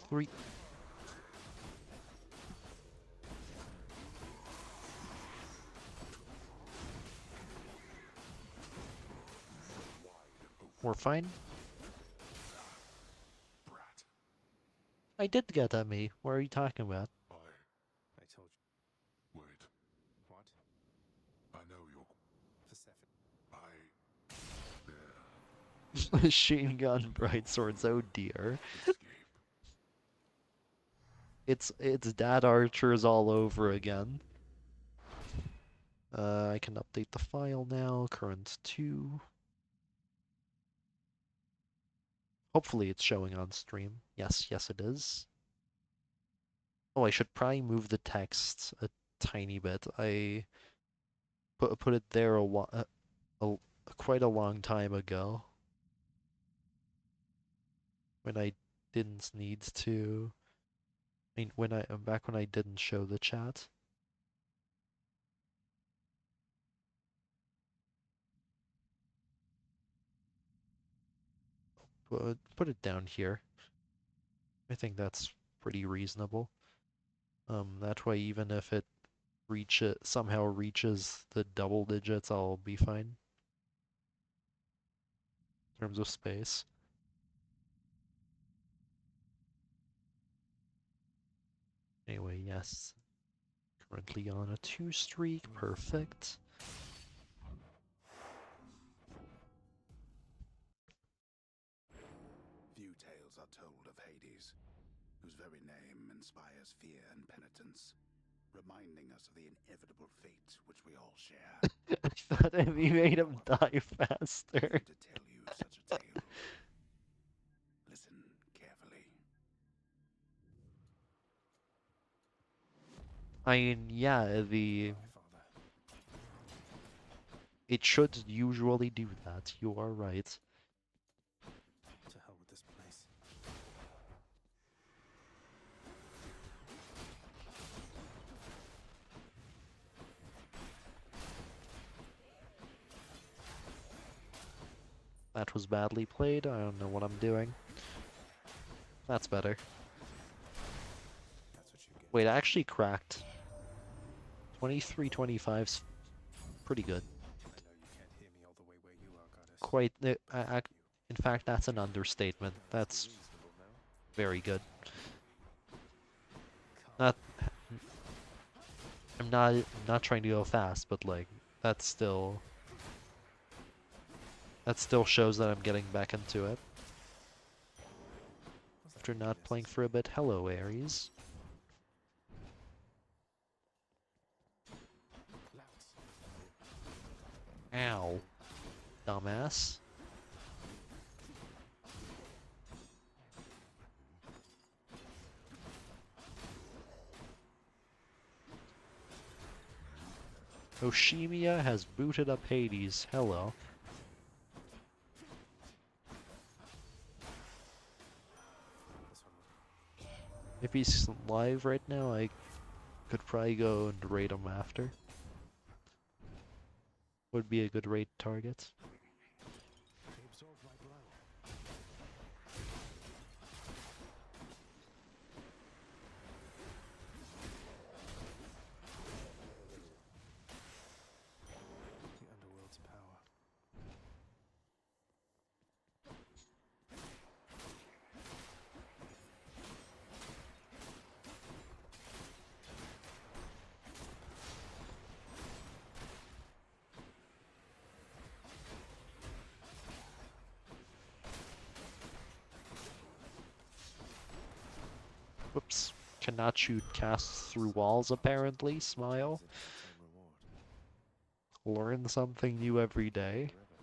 Three. We're fine. Brat. I did get at me. What are you talking about? I told you. Wait. What? I know you're. Persephone. There. Machine gun bright swords, oh dear. Escape. It's dad archers all over again. I can update the file now. Current 2. Hopefully it's showing on stream. Yes, yes it is. Oh, I should probably move the text a tiny bit. I put it there quite a long time ago when I didn't need to. I mean, back when I didn't show the chat. Put it down here. I think that's pretty reasonable. That way, even if it somehow reaches the double digits, I'll be fine in terms of space. Anyway, yes. Currently on a 2 streak, perfect. Few tales are told of Hades, whose very name inspires fear and penitence, reminding us of the inevitable fate which we all share. I thought we made him die faster. Mean to tell you such a tale. Listen carefully. I mean, yeah, My father. it should usually do that. You are right. To hell with this place. That was badly played. I don't know what I'm doing. That's better. That's what you get. Wait, I actually cracked. 23-25's pretty good. I know you can't hear me all the way where you are, goddess. Quite. Thank you. In fact, that's an understatement. Let's That's be reasonable now. very good. Come Not. I'm not trying to go fast, but like that's still. That still shows that I'm getting back into it. Was that After really not playing necessary? for a bit. Hello, Ares. Louts. Ow. Dumbass. Oshimia has booted up Hades. Hello. This one. If he's live right now, I could probably go and raid him after. Would be a good raid target. They absorbed my blow. The underworld's power. Whoops. Cannot shoot casts through walls apparently. Smile. Is it the same reward? Learn something new every day. River.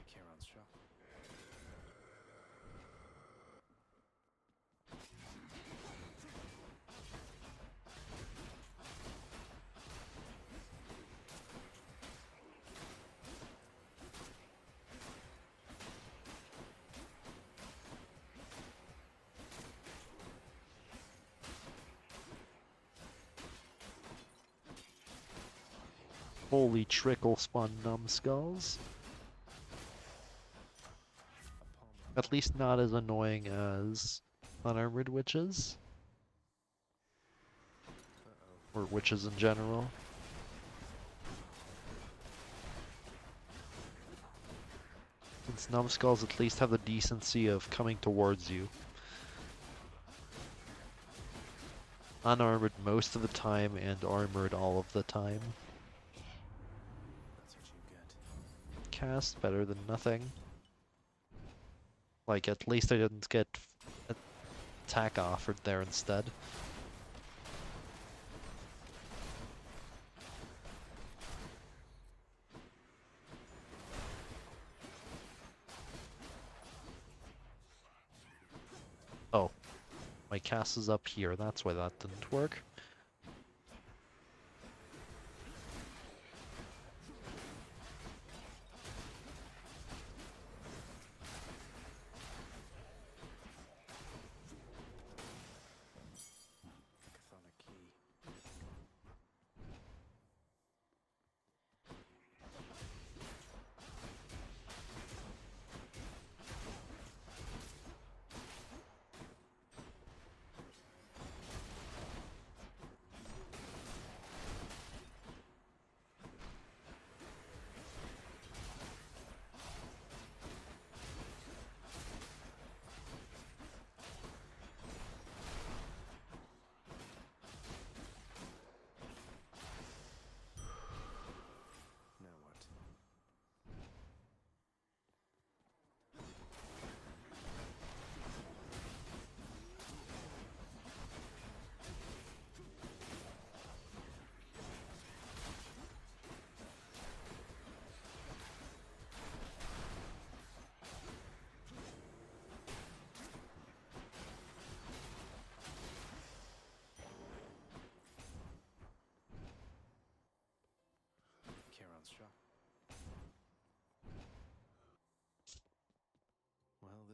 Charon's shop. Holy trickle spawn numbskulls. A palm. At least not as annoying as unarmored witches. Uh-oh. Or witches in general. Since numbskulls at least have the decency of coming towards you. Unarmored most of the time and armored all of the time. That's what you get. Cast better than nothing. Like, at least I didn't get attack offered there instead. Oh. My cast is up here, that's why that didn't work. Chthonic key.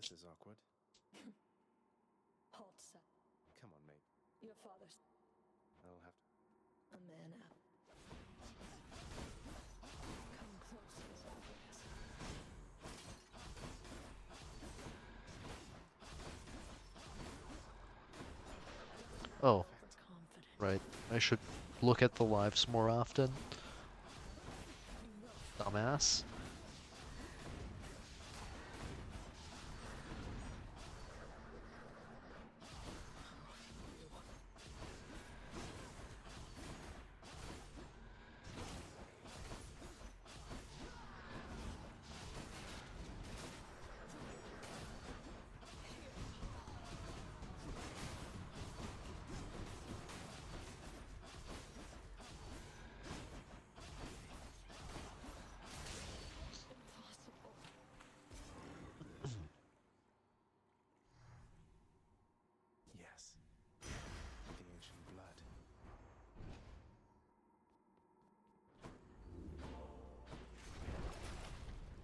this is awkward. Halt, son. Come on, mate. Your father's I'll have to. a man up. Come closer, Zagreus. Oh, Overconfident. right. I should look at the lives more often. Dumbass. Impossible. Yes. The ancient blood.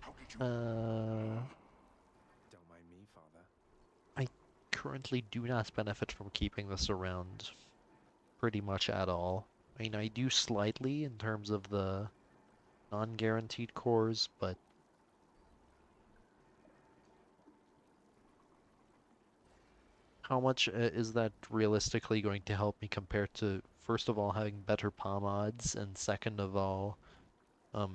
How did you? Don't mind me, father. I currently do not benefit from keeping this around pretty much at all. I mean, I do slightly in terms of the non-guaranteed cores, but how much is that realistically going to help me compared to, first of all, having better palm odds, and second of all,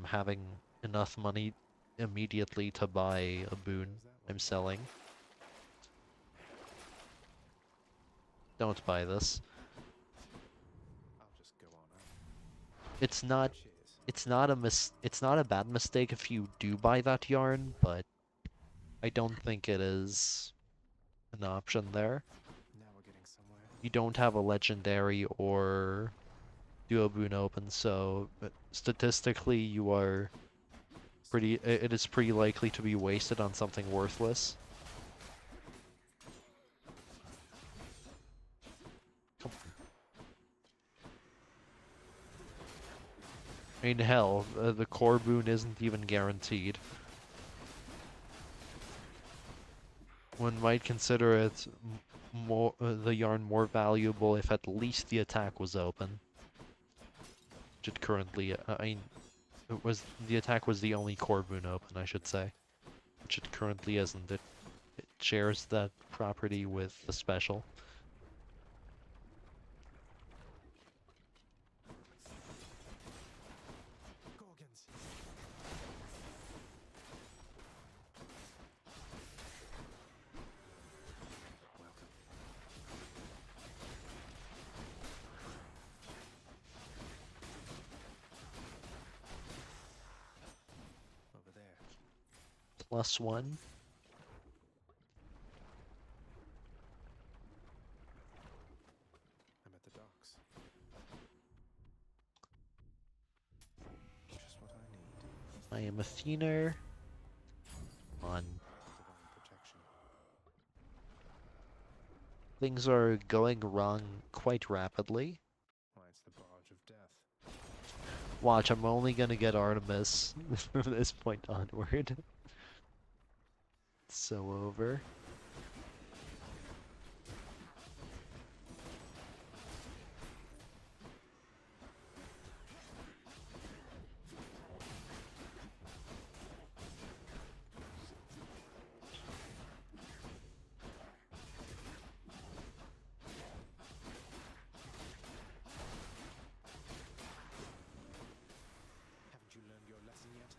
having enough money immediately to buy a boon Goes that I'm way. selling? Don't buy this. I'll just go on up. It's not Cheers. it's not a bad mistake if you do buy that yarn, but I don't think it is an option there. Now we're getting somewhere. You don't have a legendary or duo boon open, so statistically you are it is pretty likely to be wasted on something worthless. I mean, hell, the core boon isn't even guaranteed. One might consider it more the yarn more valuable if at least the attack was open. Which it currently, I mean, the attack was the only core boon open, I should say, which it currently isn't. It shares that property with the special. Gorgons. Welcome. Over there. +1. I'm at the docks. Just what I need. I am a Athener. On. Divine protection. Things are going wrong quite rapidly. Why, it's the barge of death. Watch, I'm only gonna get Artemis from this point onward. It's so over. Haven't you learned your lesson yet?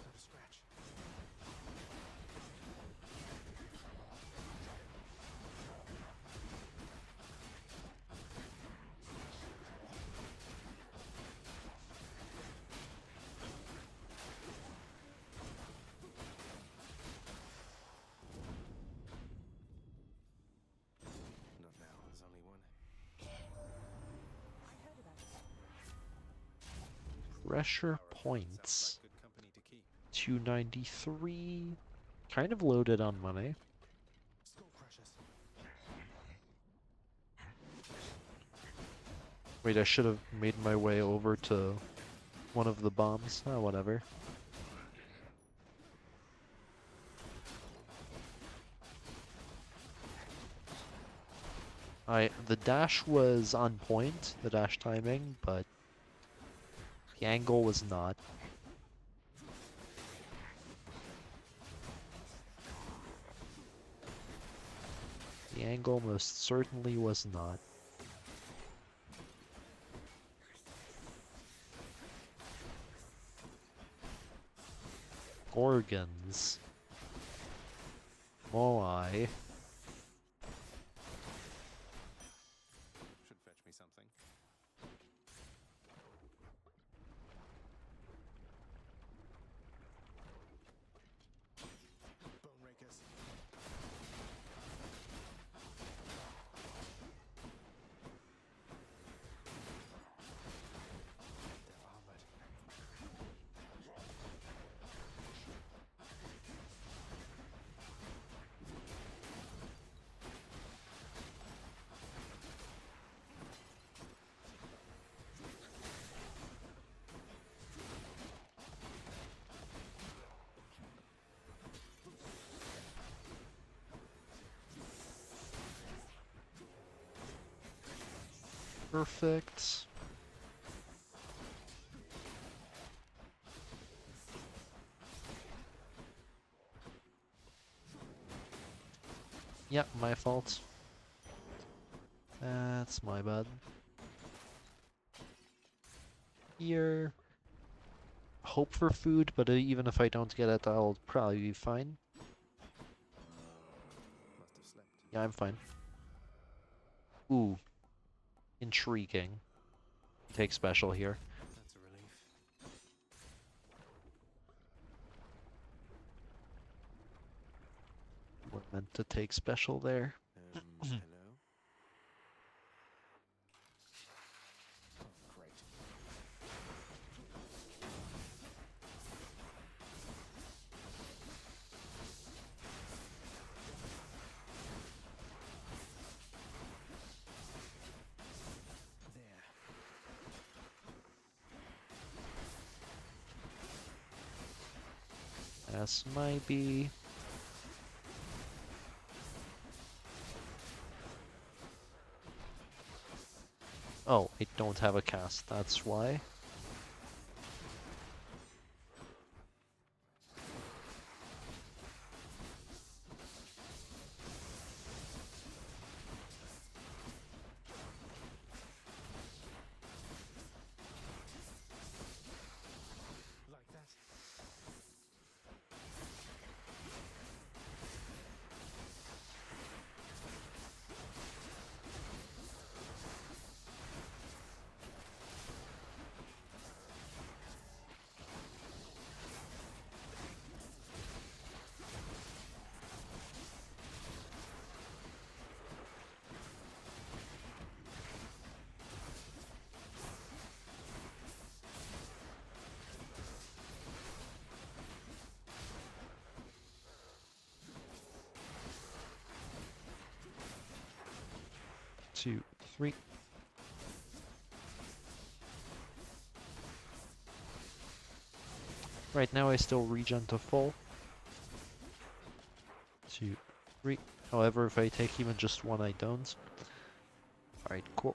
Not a scratch. Not now, there's only one. I heard about it. Pressure Power of one points. sounds like good company to keep. 293. Kind of loaded on money. Skull crushers. Wait, I should have made my way over to one of the bombs. Oh, whatever. The dash was on point, the dash timing, but the angle was not. The angle most certainly was not. Organs. Moai. Should fetch me something. Bone rakers. They're armored. Perfect. Yep, my fault. That's my bad. Here. Hope for food, but even if I don't get it, I'll probably be fine. Must have slept. Yeah, I'm fine. Ooh. Intriguing. Take special here. That's a relief. We're meant to take special there. Hello? Oh, great. There. As might be. Oh, I don't have a cast, that's why. Like that. Two, three. Right now I still regen to full. Two, three. However, if I take even just one, I don't. Alright, cool.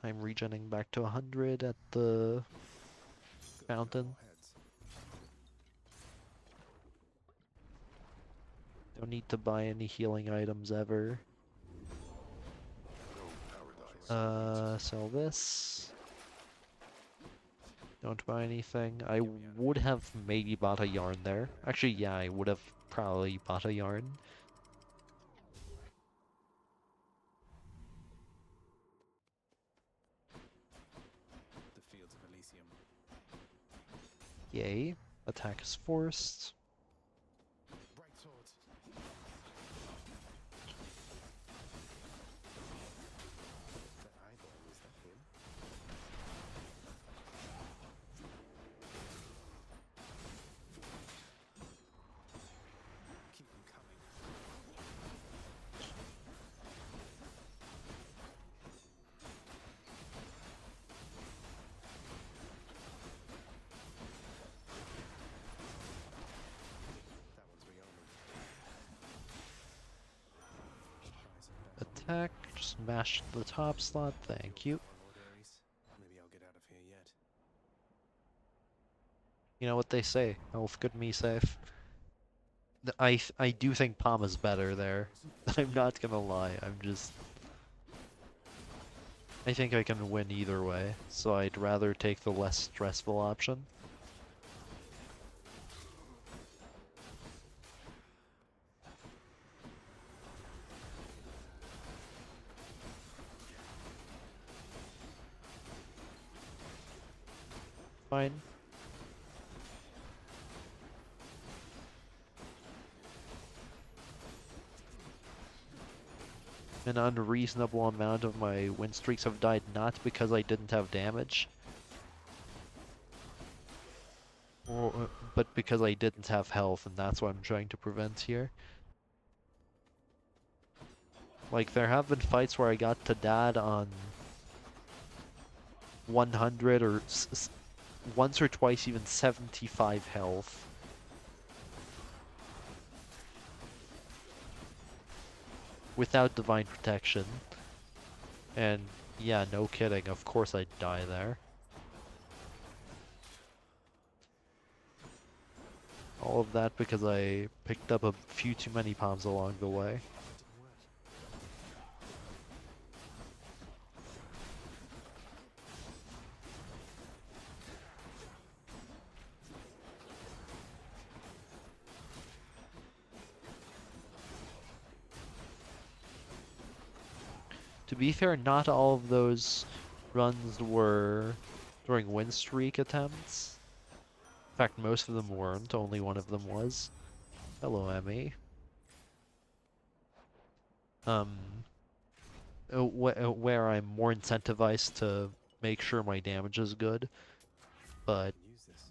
I'm regenning back to 100 at the Good fountain. for all heads. Don't need to buy any healing items ever. Sell this. Don't buy anything. I would have maybe bought a yarn there. Actually, yeah, I would have probably bought a yarn. The fields of Elysium. Yay. Attack is forced. Bright swords. That eyeball, was that him? Keep them coming. That one's rearming. Surprise and battle. Attacked. Just mash the top slot, thank you. One more, dearies. Maybe I'll get out of here yet. You know what they say, health good me safe. I do think Palm is better there. I'm not gonna lie, I think I can win either way, so I'd rather take the less stressful option. Fine. An unreasonable amount of my win streaks have died not because I didn't have damage, but because I didn't have health, and that's what I'm trying to prevent here. Like, there have been fights where I got to dad on 100 or once or twice even 75 health. Without divine protection. And yeah, no kidding, of course I'd die there. All of that because I picked up a few too many palms along the way. To be fair, not all of those runs were during win streak attempts. In fact, most of them weren't, only one of them was. Hello, Emmy. Where I'm more incentivized to make sure my damage is good, but Use this.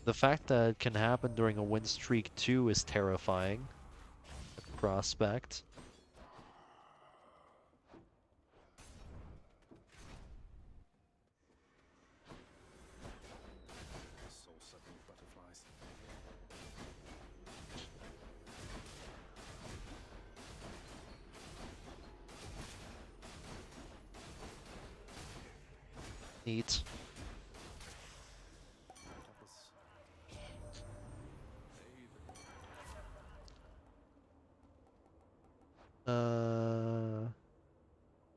the fact that it can happen during a win streak too is terrifying. Prospect. Soul-sucking butterflies. Neat. Uh,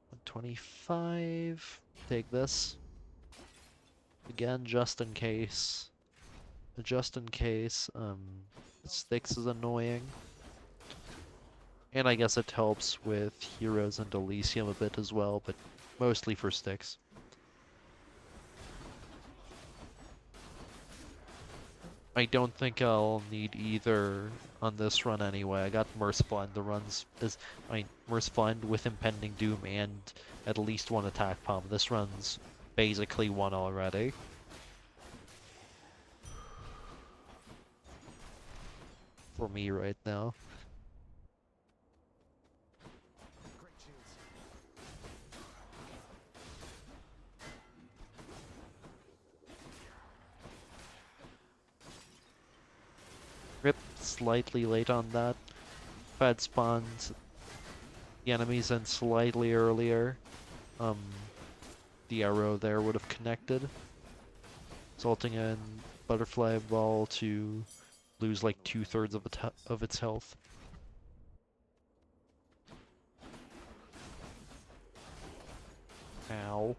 125. Take this. Again, just in case. Just in case, Styx is annoying. And I guess it helps with Heroes and Elysium a bit as well, but mostly for Styx. I don't think I'll need either on this run anyway. I got Merciful End. The runs is Merciful End with Impending Doom and at least one attack palm. This run's basically one already. For me right now. Great shields. Rip slightly late on that. If I had spawned the enemies in slightly earlier, the arrow there would have connected, resulting in Butterfly Ball to lose like 2/3 of its health. Ow.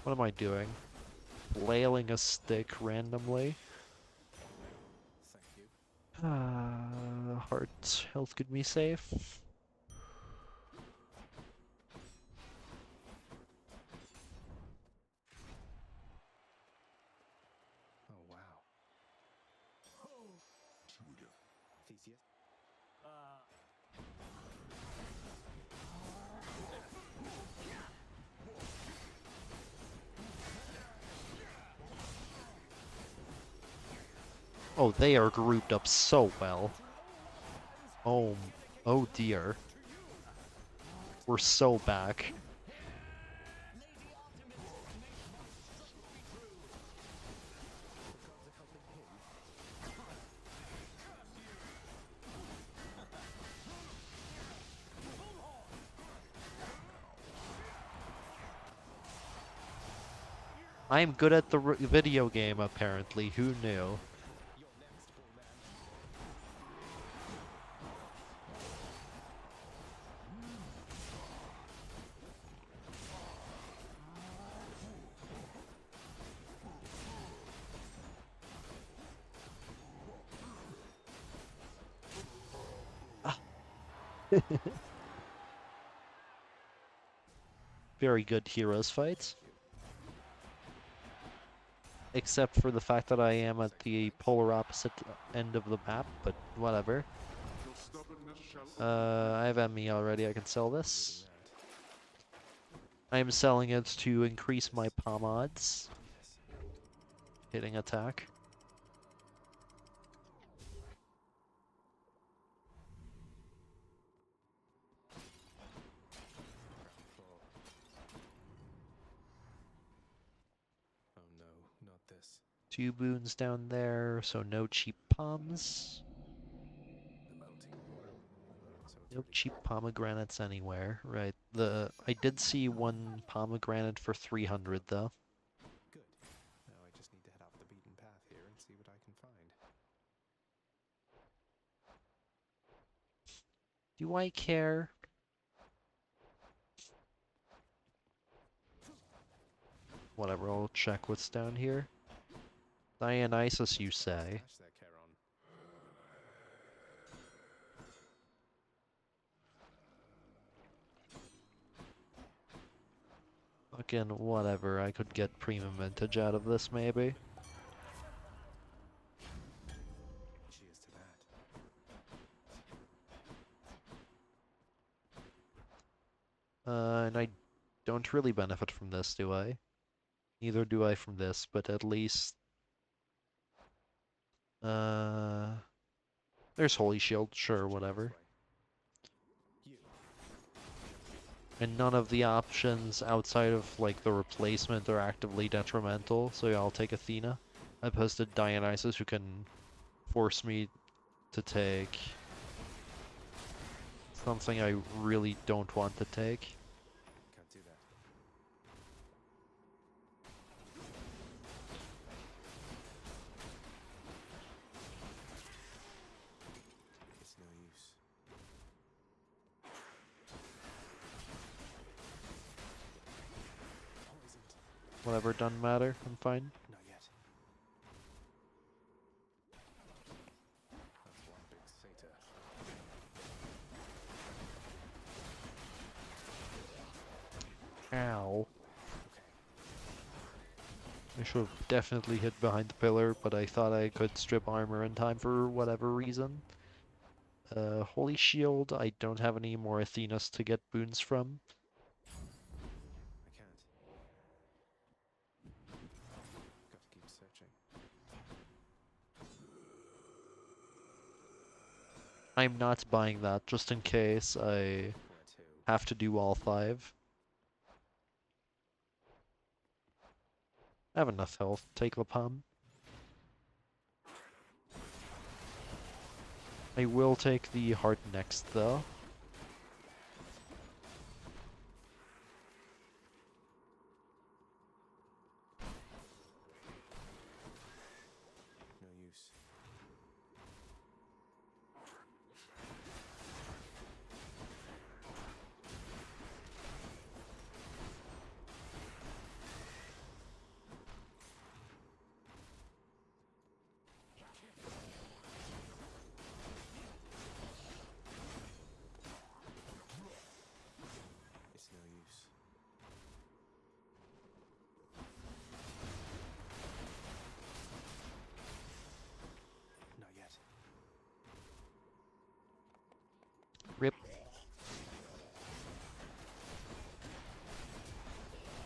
What am I doing? Flailing a stick randomly? Thank you. Heart health could be safe. Oh, wow. easiest. Oh, they are grouped up so well. Oh, oh dear. We're so back. I'm good at the video game, apparently. Who knew? Ah. Very good heroes fights. Except for the fact that I am at the polar opposite end of the map, but whatever. Your stubbornness shall I have ME already, I can sell this. That. I am selling it to increase my palm odds. Hitting attack. Oh no, not this. 2 boons down there, so no cheap palms. The melting. So it's No already cheap pomegranates anywhere. Right. I did see one pomegranate for 300 though. good. Now I just need to head off the beaten path here and see what I can find. Do I care? Whatever, I'll check what's down here. Dionysus, you say? Dash that Charon. Fucking whatever, I could get premium vintage out of this, maybe. Cheers to that. And I don't really benefit from this, do I? Neither do I from this, but at least... There's Holy Shield, sure, whatever. You. And none of the options outside of, like, the replacement are actively detrimental, so yeah, I'll take Athena. I posted Dionysus, who can force me to take something I really don't want to take. Can't do that. It's no use. Poisoned. Whatever, doesn't matter, I'm fine. Not yet. That's one big satyr. Ow. Okay. I should have definitely hid behind the pillar, but I thought I could strip armor in time for whatever reason. Holy Shield, I don't have any more Athenas to get boons from. I can't. Got to keep searching. I'm not buying that, just in case I Where to? have to do all 5. I have enough health, take the palm. I will take the heart next, though. No use.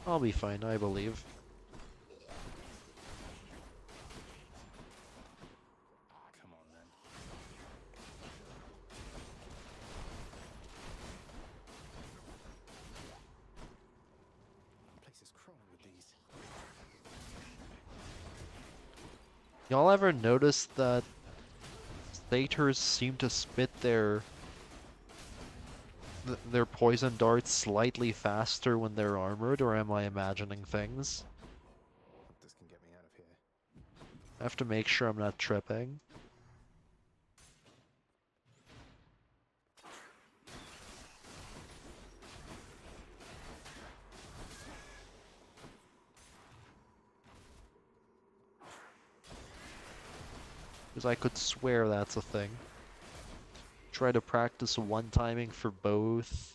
I'll be fine, I believe. Come on then. The place is crawling with these. Y'all ever notice that satyrs seem to spit their poison darts slightly faster when they're armored, or am I imagining things? Hope this can get me out of here. I have to make sure I'm not tripping. Because I could swear that's a thing. Try to practice one timing for both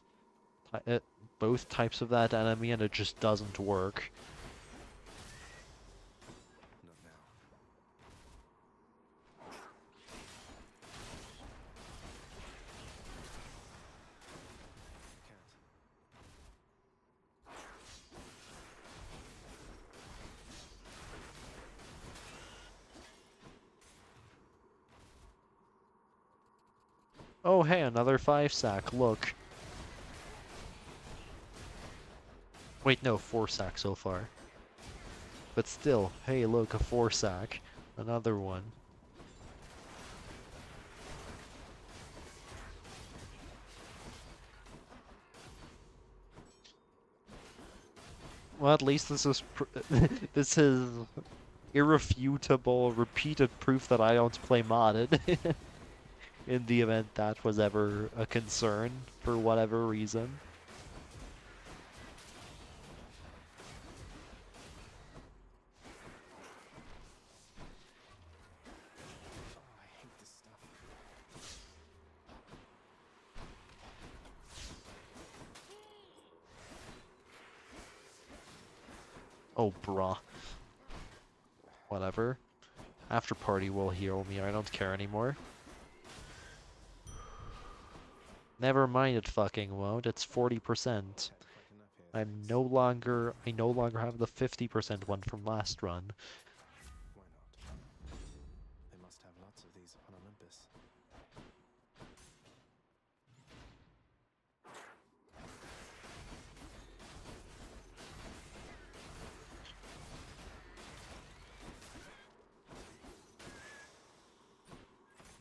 types of that enemy, and it just doesn't work. Not now. Can't. Oh hey, another 5-sack, look. Wait, no, 4-sack so far. But still, hey look, a 4-sack. Another one. Well, at least this is this is irrefutable, repeated proof that I don't play modded. In the event that was ever a concern for whatever reason. Oh, I hate this stuff. Oh, bruh. Whatever. After party will heal me, I don't care anymore. Never mind, it fucking won't, it's 40%. Can't quite enough here, I thanks. no longer have the 50% one from last run. Why not? They must have lots of these upon Olympus.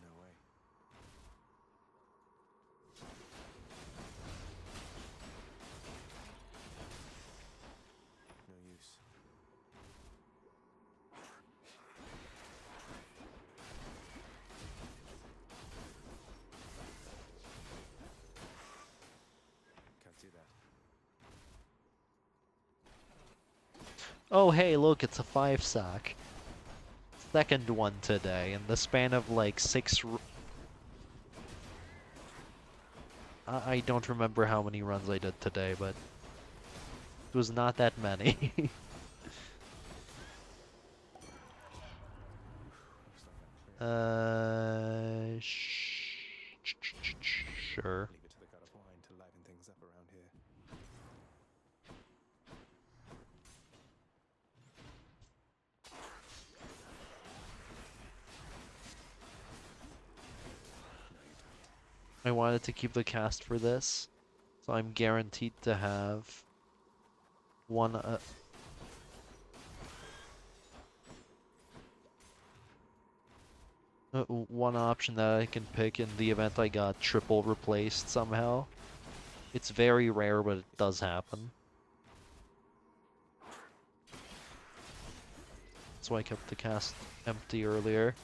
No way. No use. Can't do that. Oh hey, look, it's a 5-sack. Second one today, in the span of like 6 I don't remember how many runs I did today, but it was not that many. Looks like I'm clear. Sure. Leave it to the god of wine to liven things up around here. No, you don't. I wanted to keep the cast for this, so I'm guaranteed to have one one option that I can pick in the event I got triple replaced somehow. It's very rare, but it does happen. That's why I kept the cast empty earlier.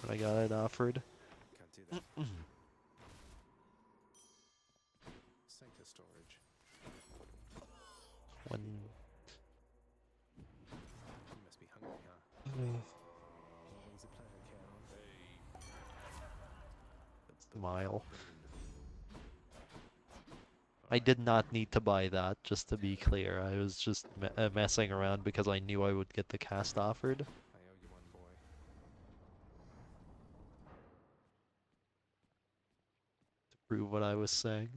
When I got it offered. Can't do that. Sanctus storage. When You must be hungry, huh? Always a pleasure, Carol. That's the Mile. rune. I did not need to buy that, just to be clear. I was just messing around because I knew I would get the cast offered. To I owe you one, boy. prove what I was saying.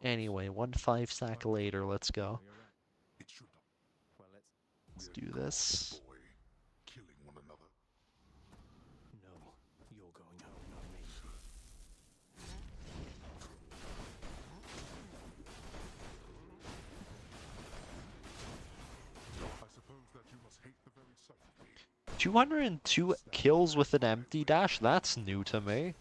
Anyway, 1 5 sack later, let's go. You're right. It should not. Well, Let's We're do gods, this. boy, killing one another. no. You're going home, not me. I suppose that you must hate the very sight of me. 202 kills with an empty dash? That's new to me.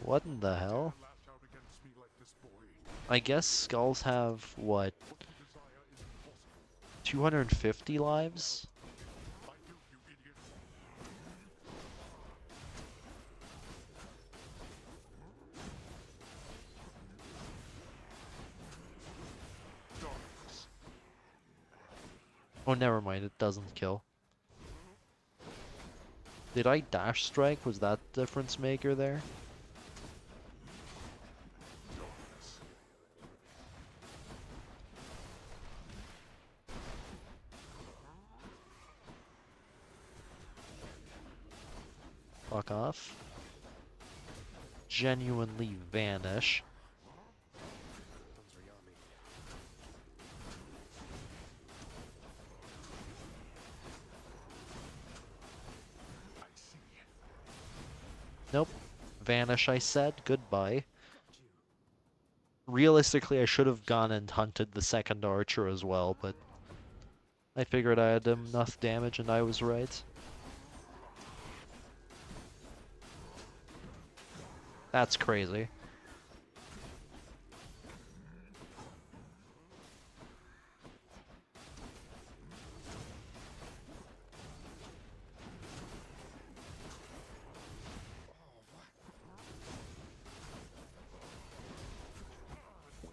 What in the hell? Dare lash out against me like this, boy. I guess skulls have, what, What you desire is impossible. 250 lives? I do, you idiot. Darkness. Oh, never mind, it doesn't kill. Did I dash strike? Was that difference maker there? Darkness. Fuck off. Genuinely vanish. Yami. I see. Nope. Vanish, I said. Goodbye. Got you. Realistically, I should have gone and hunted the second archer as well, but I figured I had enough damage and I was right. That's crazy.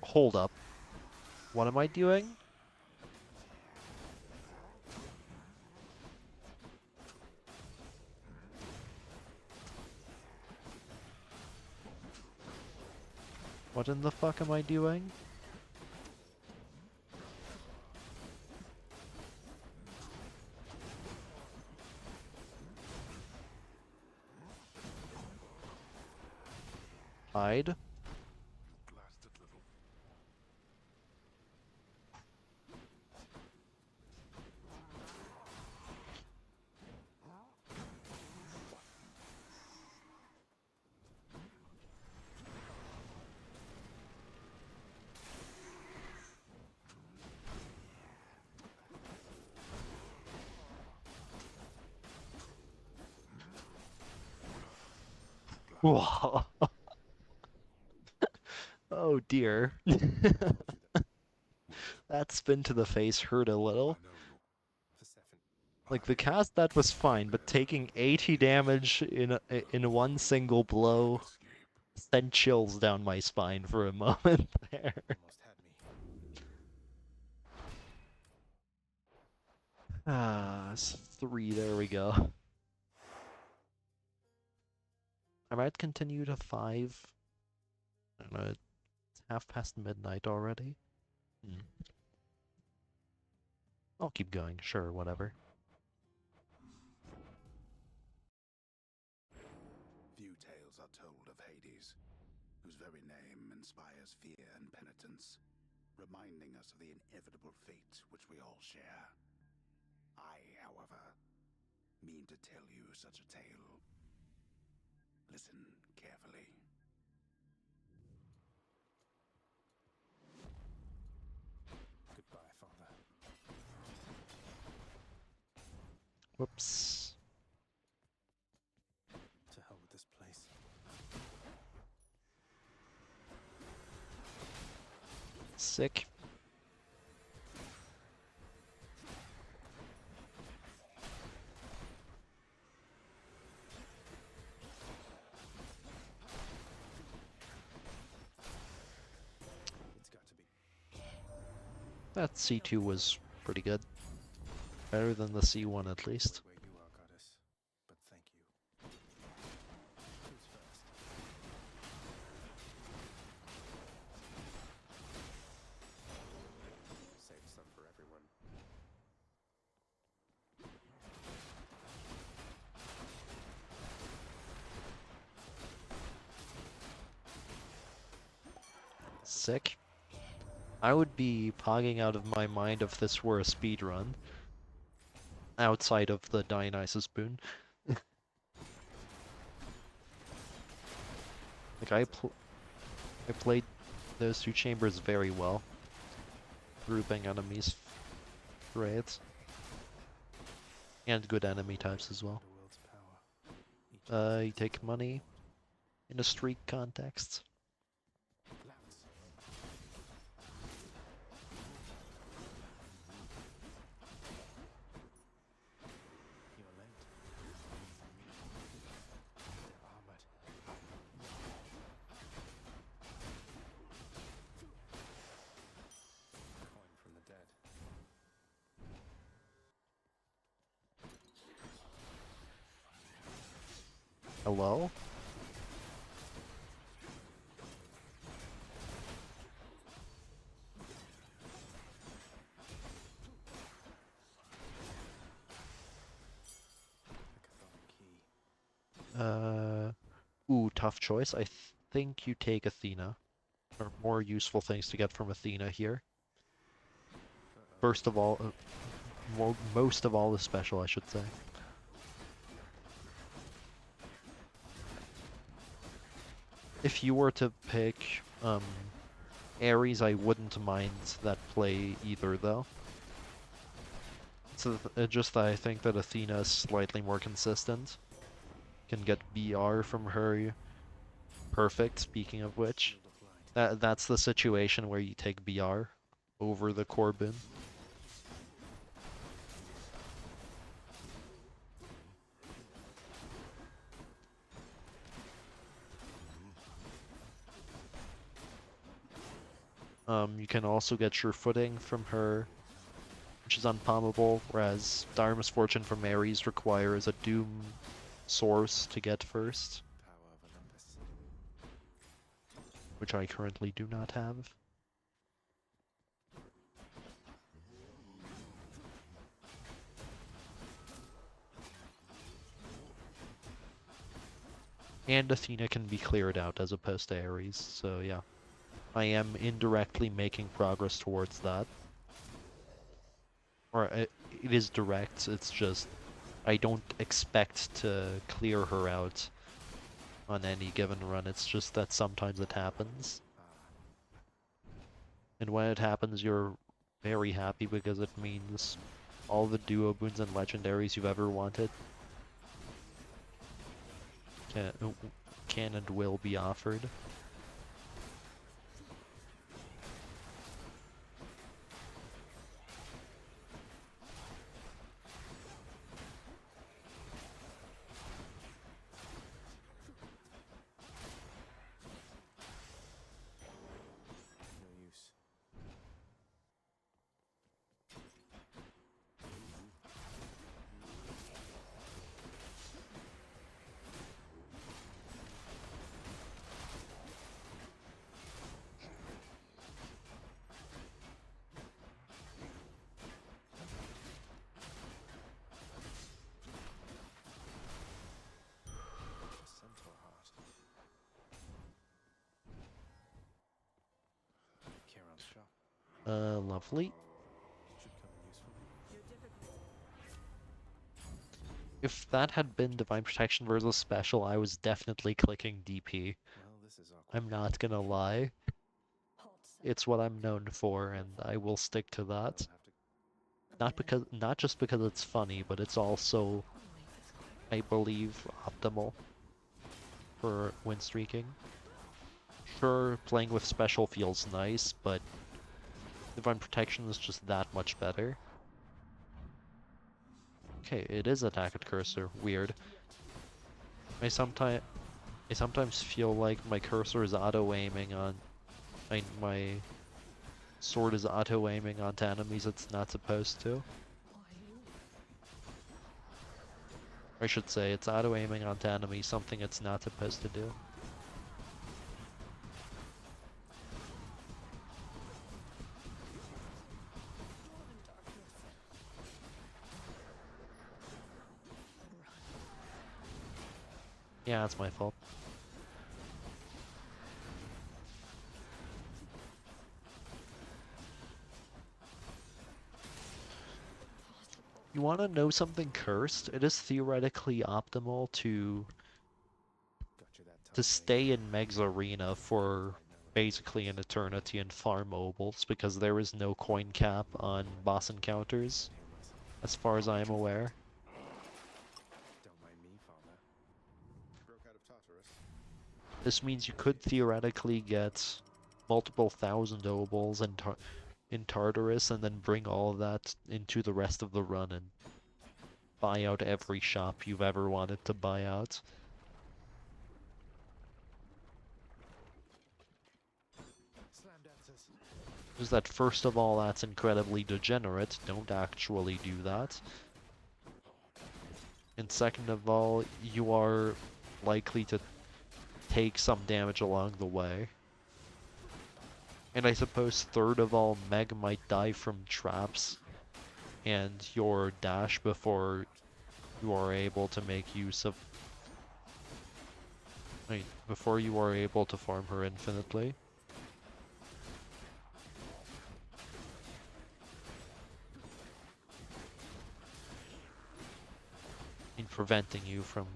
Hold up. What am I doing? What in the fuck am I doing? Hide? You blasted little. Whoa. Oh dear. That spin to the face hurt a I little. know. Persephone. Like the cast that was fine, but taking 80 damage in one single blow Escape. sent chills down my spine for a moment there. Almost had me. Ah, it's 3, there we go. I might continue to 5. I don't know, it's midnight already. I'll keep going, sure, whatever. Few tales are told of Hades, whose very name inspires fear and penitence, reminding us of the inevitable fate which we all share. I, however, mean to tell you such a tale. Listen carefully. Goodbye, Father. Whoops. To hell with this place. Sick. It's got to be. That C2 was pretty good. Better than the C1 at least. Where you are, goddess. But thank you. Who's first? Save some for everyone. sick. I would be pogging out of my mind if this were a speed run. Outside of the Dionysus boon. Like I played those two chambers very well. Grouping enemies raids. And good enemy types as well. The world's power. Each You take money in a streak context. Lance. You're late. They're armored. Coin from the dead. Hello? Hackathon key. Ooh, tough choice. I think you take Athena. There are more useful things to get from Athena here. First of all, most of all is special, I should say. If you were to pick Ares, I wouldn't mind that play either, though. So just that I think that Athena is slightly more consistent. Can get BR from her. Perfect, speaking of which. Shield of light. That's the situation where you take BR over the core boon. You can also get sure footing from her, which is unpalmable, whereas Dire Misfortune from Ares requires a Doom source to get first, Power of Olympus. which I currently do not have. And Athena can be cleared out as opposed to Ares, so yeah. I am indirectly making progress towards that. Or it is direct, it's just I don't expect to clear her out on any given run, it's just that sometimes it happens. And when it happens, you're very happy because it means all the duo boons and legendaries you've ever wanted can and will be offered. No use. Centaur heart. Kieran's shop. Lovely. Should come in useful. If that had been Divine Protection versus Special, I was definitely clicking DP. Well, this is awkward. I'm not gonna lie. Halt, It's what I'm known for, and I will stick to I'll that. have to Not just because it's funny, but it's also, Holy physical. I believe, optimal for win streaking. Sure, playing with Special feels nice, but Divine Protection is just that much better. Okay, it is attack at cursor. Weird. I sometimes feel like my cursor is auto-aiming on... my sword is auto-aiming onto enemies it's not supposed to. Why you? I should say, it's auto-aiming onto enemies, something it's not supposed to do. Dwarven darkness. Run. Yeah, it's my fault. you want to know something cursed? It is theoretically optimal to Gotcha that time, mate. stay in Meg's arena for I know what basically it an is. eternity and farm mobiles because there is no coin cap on boss encounters, Heal myself. as far as I am aware. Don't mind me, father. Broke out of Tartarus. This means you could theoretically get multiple thousand obols in Tartarus and then bring all of that into the rest of the run and buy out every shop you've ever wanted to buy out. Slam dancers. Is that first of all, that's incredibly degenerate. Don't actually do that. And second of all, you are likely to take some damage along the way. And I suppose third of all, Meg might die from traps and your dash before you are able to make use of... Wait, before you are able to farm her infinitely. In preventing you from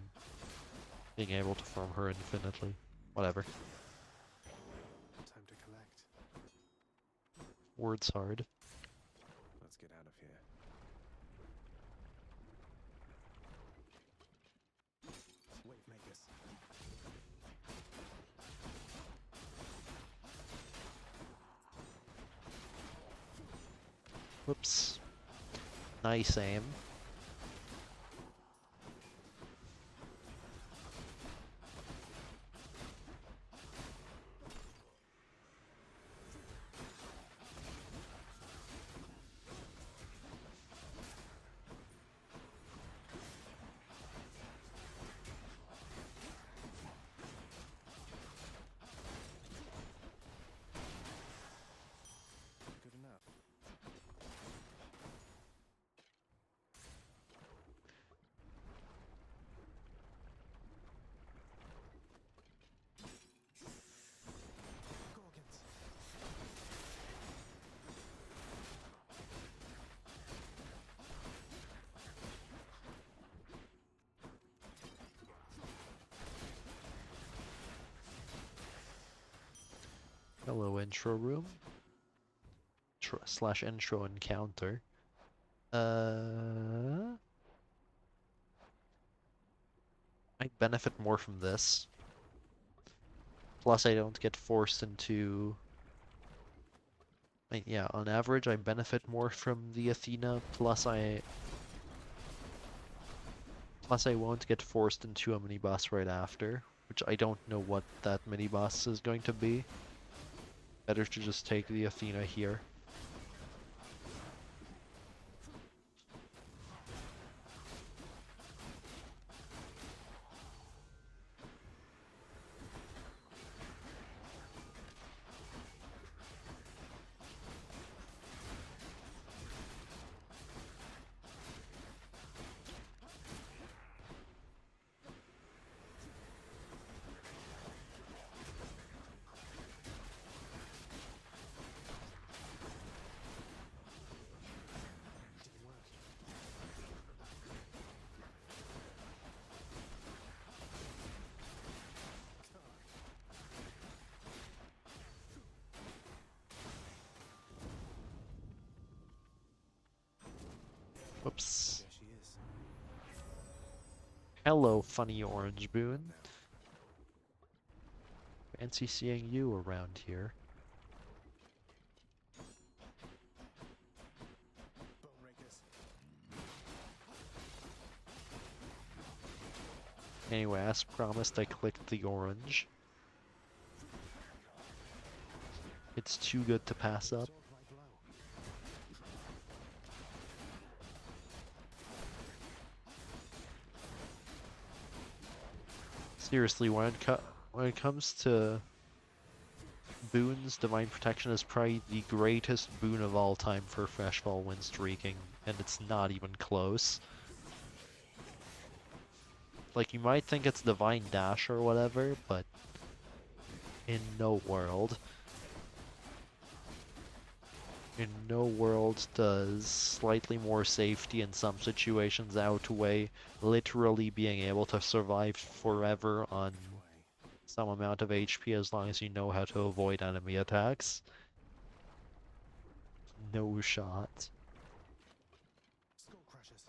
being able to farm her infinitely. Whatever. Time to collect. Words hard. Let's get out of here. Wave makers. Whoops. Nice aim. Good enough. Gorgons. Hello, intro room. Slash intro encounter. I benefit more from this. Plus, I don't get forced into... yeah, on average, I benefit more from the Athena, plus I won't get forced into a mini-boss right after, which I don't know what that mini-boss is going to be. Better to just take the Athena here. Didn't work. Whoops. There she is. Hello, funny orange boon. Now. Fancy seeing you around here. Bone rakers. Anyway, as promised, I clicked the orange. It's too good to pass up. Absorb my blow. Seriously, when it comes to boons, Divine Protection is probably the greatest boon of all time for Freshfall win streaking, and it's not even close. Like, you might think it's Divine Dash or whatever, but in no world. In no world does slightly more safety in some situations outweigh literally being able to survive forever on some amount of HP as long as you know how to avoid enemy attacks. No shot. Skull crushes.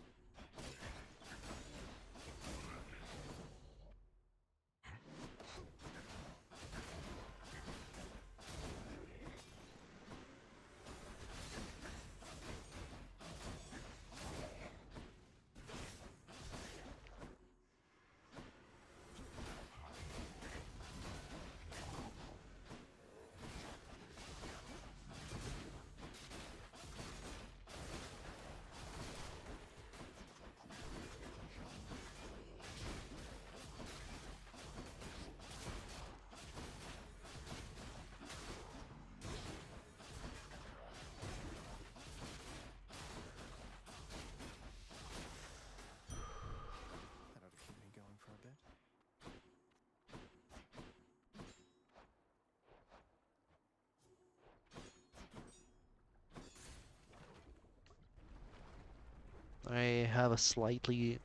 That ought to keep me going for a bit. I have slightly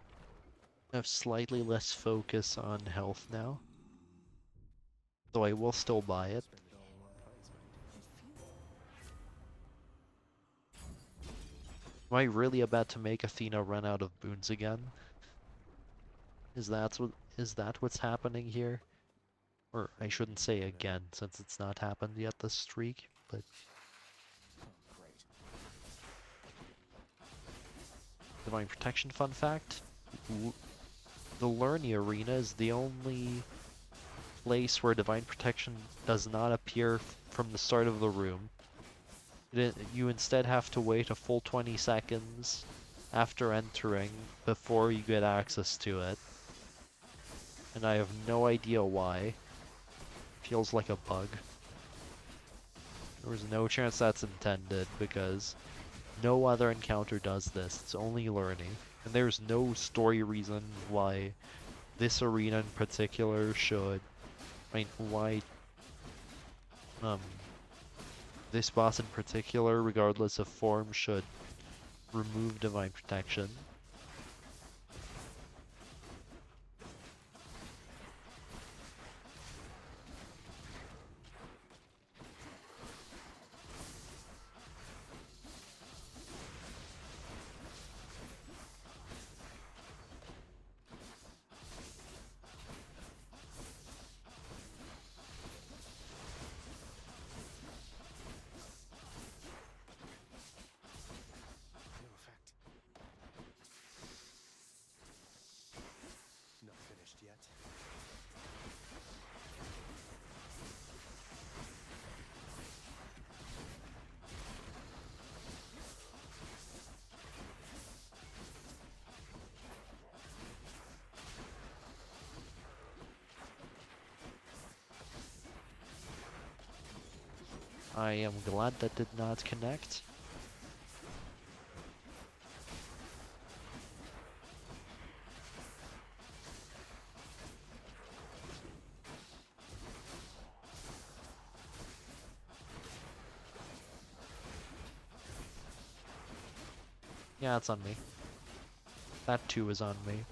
less focus on health now, though I will still buy it. Spend it all in one place, Am I really about to make Athena run out of boons again? Is that what's happening here? Or I shouldn't say again, since it's not happened yet this streak, but Oh, great. Divine Protection fun fact. The Lerny Arena is the only place where Divine Protection does not appear from the start of the room. You instead have to wait a full 20 seconds after entering before you get access to it. And I have no idea why. Feels like a bug. There was no chance that's intended because no other encounter does this. It's only learning. And there's no story reason why this arena in particular should... why this boss in particular, regardless of form, should remove Divine Protection. No effect. Not finished yet. I am glad that did not connect. Yeah, it's on me. That too is on me.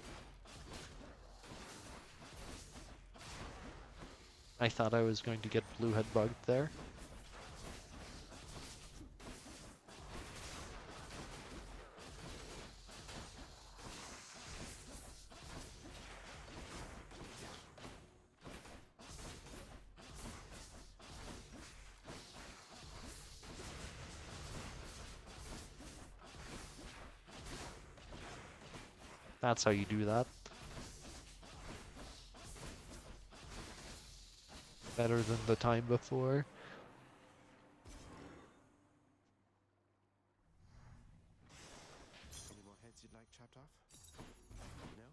I thought I was going to get blue head bugged there. That's how you do that. Better than the time before. Any more heads you'd like chopped off? No?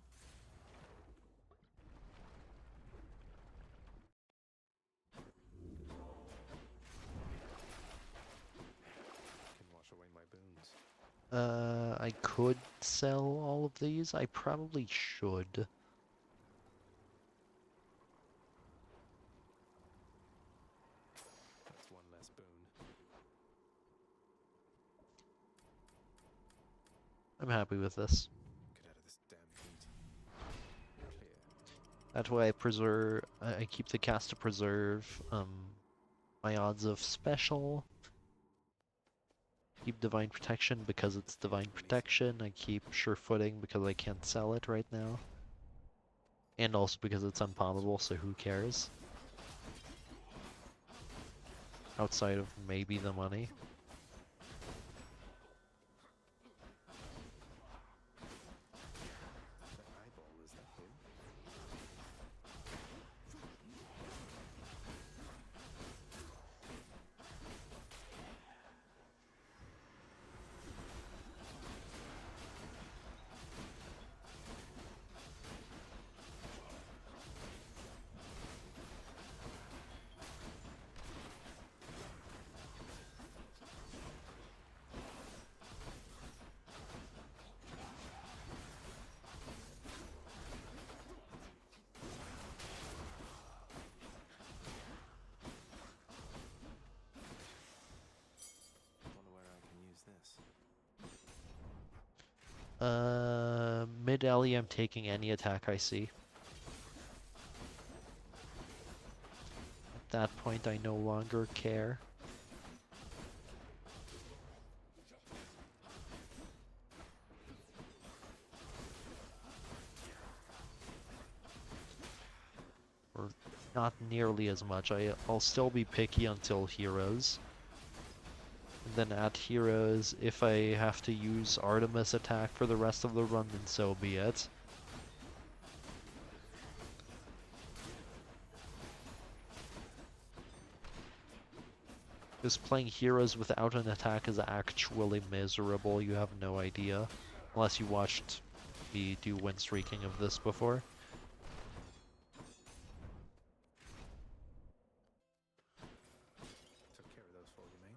Can wash away my boons. I could sell all of these. I probably should. That's one less boon. I'm happy with this. Get out of this damn heat. Clear. That way I keep the cast to preserve my odds of special. Keep Divine Protection because it's Divine Protection. I keep Sure Footing because I can't sell it right now. And also because it's unpoppable, so who cares? Outside of maybe the money. That eyeball, is that him? Wonder where I can use this. Mid alley, I'm taking any attack I see. At that point, I no longer care. Or not nearly as much. I'll still be picky until heroes. And then at heroes, if I have to use Artemis attack for the rest of the run, then so be it. Because playing heroes without an attack is actually miserable, you have no idea. Unless you watched me do win streaking of this before. Took care of those for you, mate.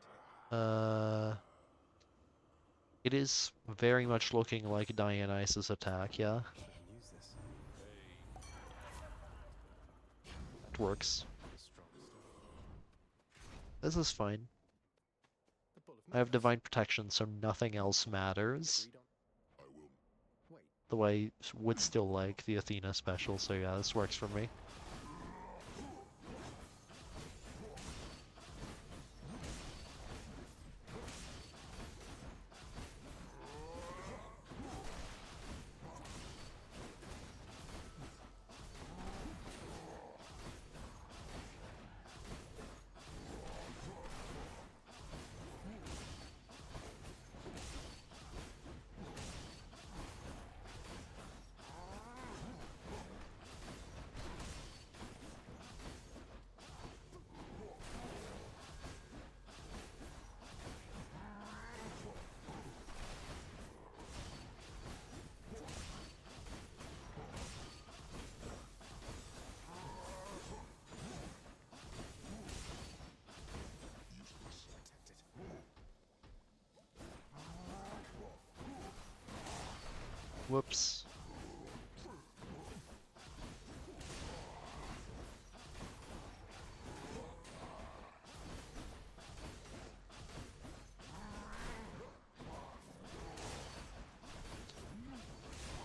It is very much looking like Dionysus' attack, yeah? I can use this. That works. Strong stuff. This is fine. The Bull of I have Minos. Divine Protection, so nothing else matters. Agreed on. I will. Wait. Though I would still like the Athena special, so yeah, this works for me. Whoops.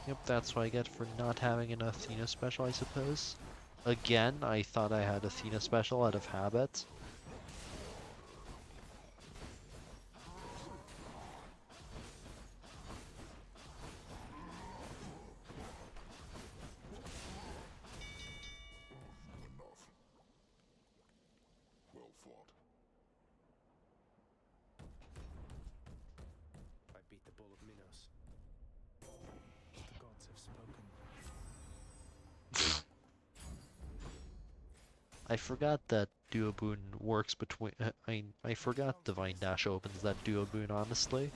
Yep, that's what I get for not having an Athena special, I suppose. Again, I thought I had Athena special out of habit. Enough. Well fought. I beat the Bull of Minos. The gods have spoken. I forgot that Duoboon works between. I forgot Divine Dash opens that Duoboon, honestly.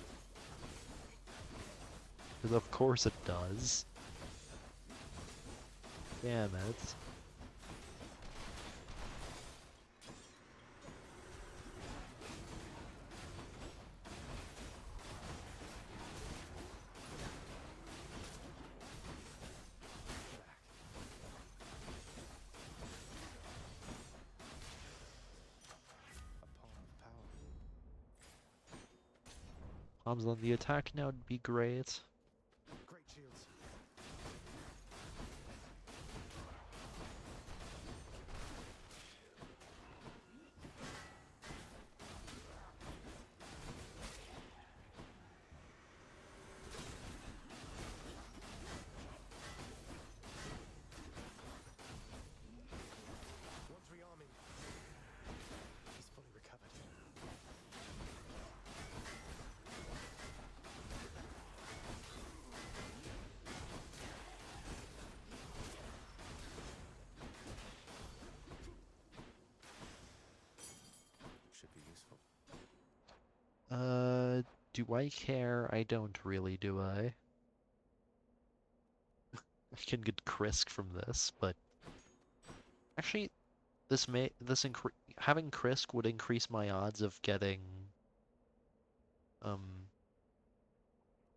Because of course it does. Damn it. A palm of power. Bombs on the attack now would be great. Great shields. One's rearming. He's fully recovered. Should be useful. Do I care? I don't really, do I? I can get Krisk from this, but actually, having Krisk would increase my odds of getting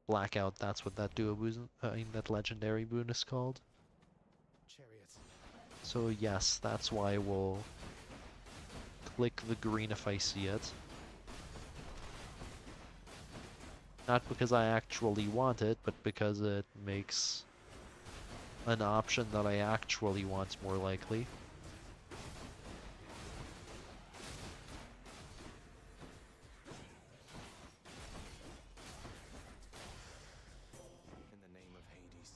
Blackout. That's what that duo boon, that legendary boon is called. Chariots. So yes, that's why we'll click the green if I see it. Not because I actually want it, but because it makes an option that I actually want more likely. In the name of Hades.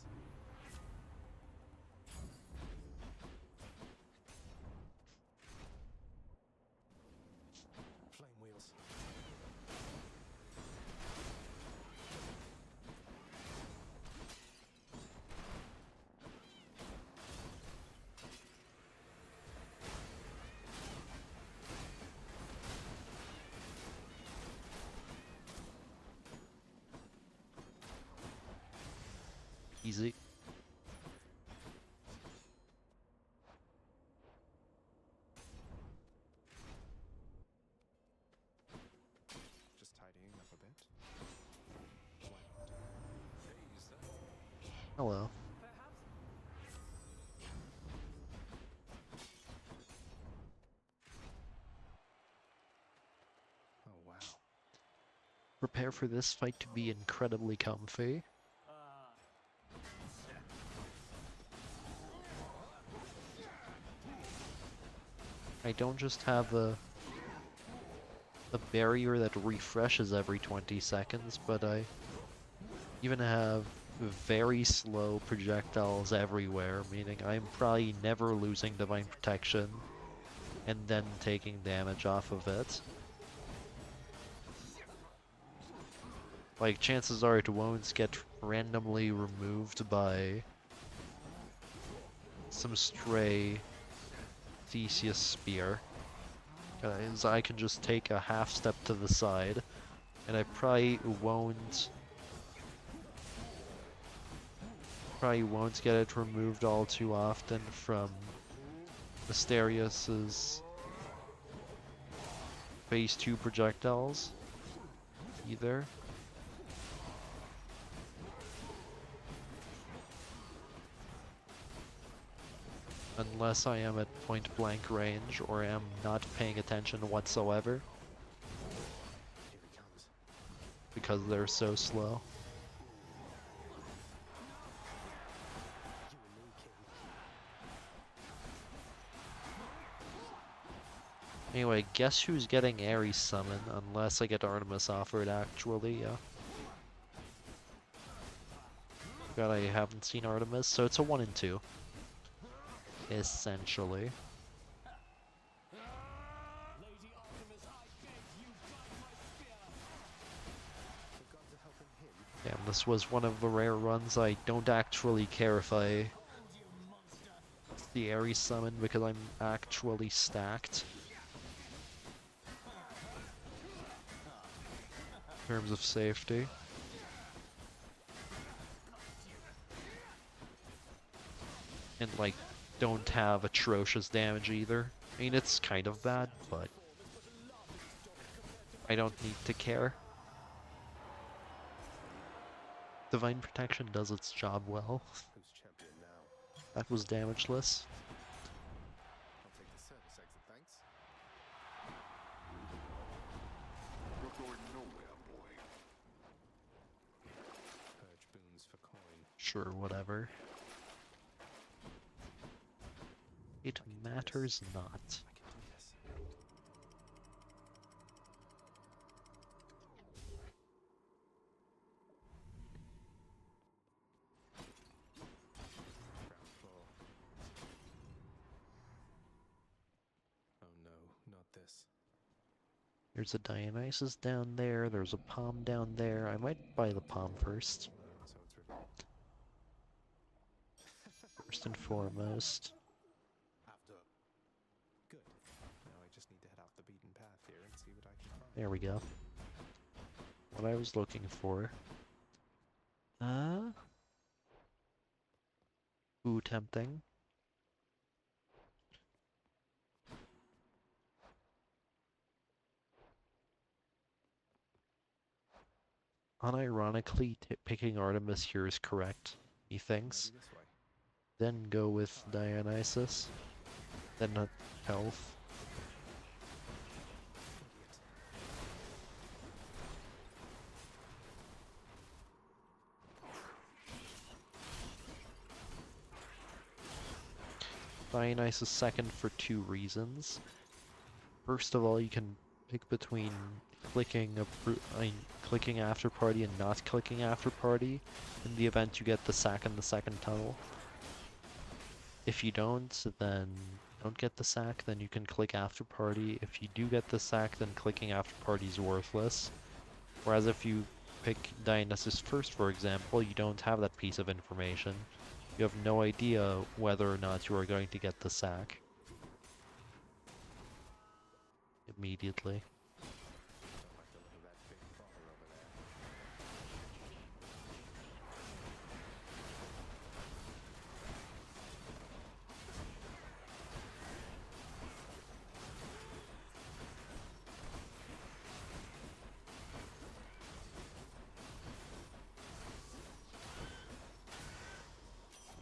Flame wheels. Easy. Just tidying up a bit. Why not? Hello. Oh wow. Prepare for this fight to be incredibly comfy. I don't just have a barrier that refreshes every 20 seconds, but I even have very slow projectiles everywhere, meaning I'm probably never losing Divine Protection and then taking damage off of it. Like, chances are it won't get randomly removed by some stray Theseus spear. Because I can just take a half step to the side, and I probably won't get it removed all too often from Asterius's phase 2 projectiles either. Unless I am at point blank range or am not paying attention whatsoever, Here he comes. because they're so slow. You and me, King. Anyway, guess who's getting Ares summon, unless I get Artemis offered actually, yeah. God, I haven't seen Artemis, so it's a 1 and 2. Essentially. The gods are helping him. Damn, this was one of the rare runs I don't actually care if I the Ares summon because I'm actually stacked. In terms of safety. And like, don't have atrocious damage either. I mean, it's kind of bad, but I don't need to care. Divine Protection does its job well. Who's champion now? That was damageless. I'll take the service exit, thanks. You're going nowhere, boy. Sure, whatever. It I can do matters this. not. I can do this. Ground floor. Oh no, not this. There's a Dionysus down there, there's a palm down there. I might buy the palm first. So it's revealed. First and foremost. After Good. Now I just need to head off the beaten path here and see what I can find. There we go. What I was looking for. Ooh, tempting. Unironically, picking Artemis here is correct, he thinks. Maybe this way. Then go with Dionysus. Then Health. Idiot. Dionysus second for two reasons. First of all, you can pick between clicking after party and not clicking after party in the event you get the sack in the second tunnel. If you don't, then don't get the sack, then you can click after party. If you do get the sack, then clicking after party is worthless. Whereas if you pick Dionysus first, for example, you don't have that piece of information. You have no idea whether or not you are going to get the sack immediately. Don't like the look of that big crawler over there.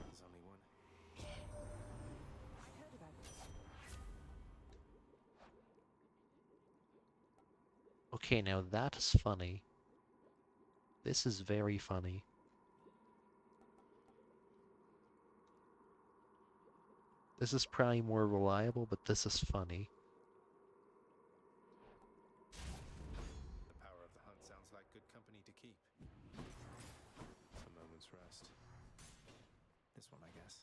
There's only one. I heard about this. Okay, now that is funny. This is very funny. This is probably more reliable, but this is funny. The power of the hunt sounds like good company to keep. A moment's rest. This one, I guess.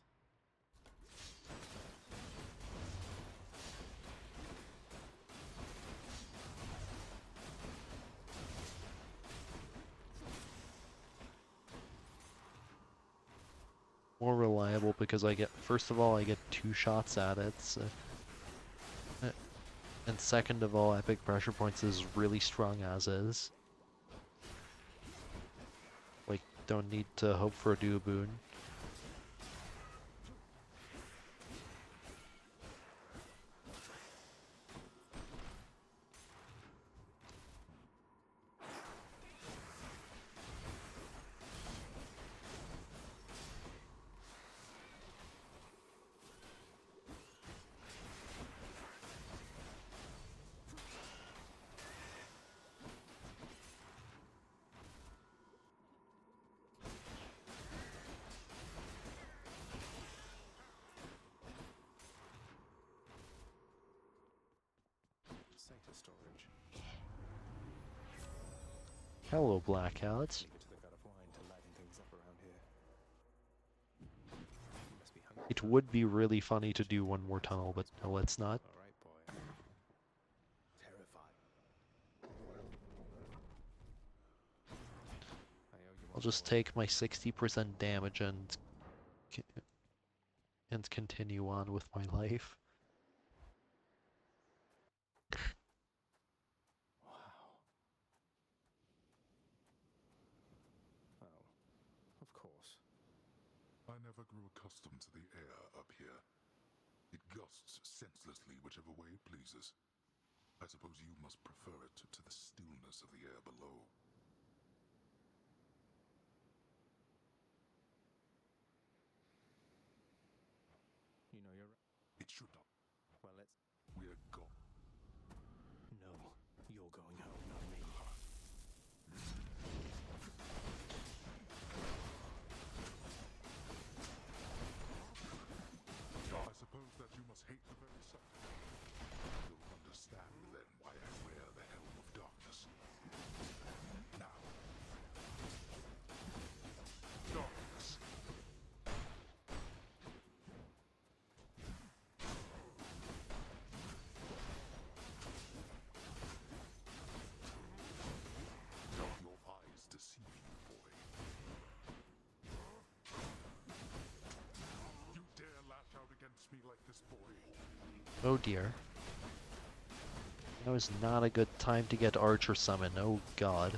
More reliable because first of all, I get 2 shots at it, so, and second of all, Epic Pressure Points is really strong as is. Like, don't need to hope for a do boon. Sanctus storage. Hello, Blackouts. Leave it to the god of wine to lighten things up around here. You must be hungry. It would be really funny to do one more tunnel, but no, let's not. All right, boy. terrified. I owe you I'll one just more. take my 60% damage and continue on with my life. Wow. Oh, of course. I never grew accustomed to the air up here. It gusts senselessly whichever way it pleases. I suppose you must prefer it to the stillness of the air below. You know you're right. It should not. Well, let's. We're gone. No, you're going home, not me. Oh dear. That was not a good time to get Archer Summon, oh god.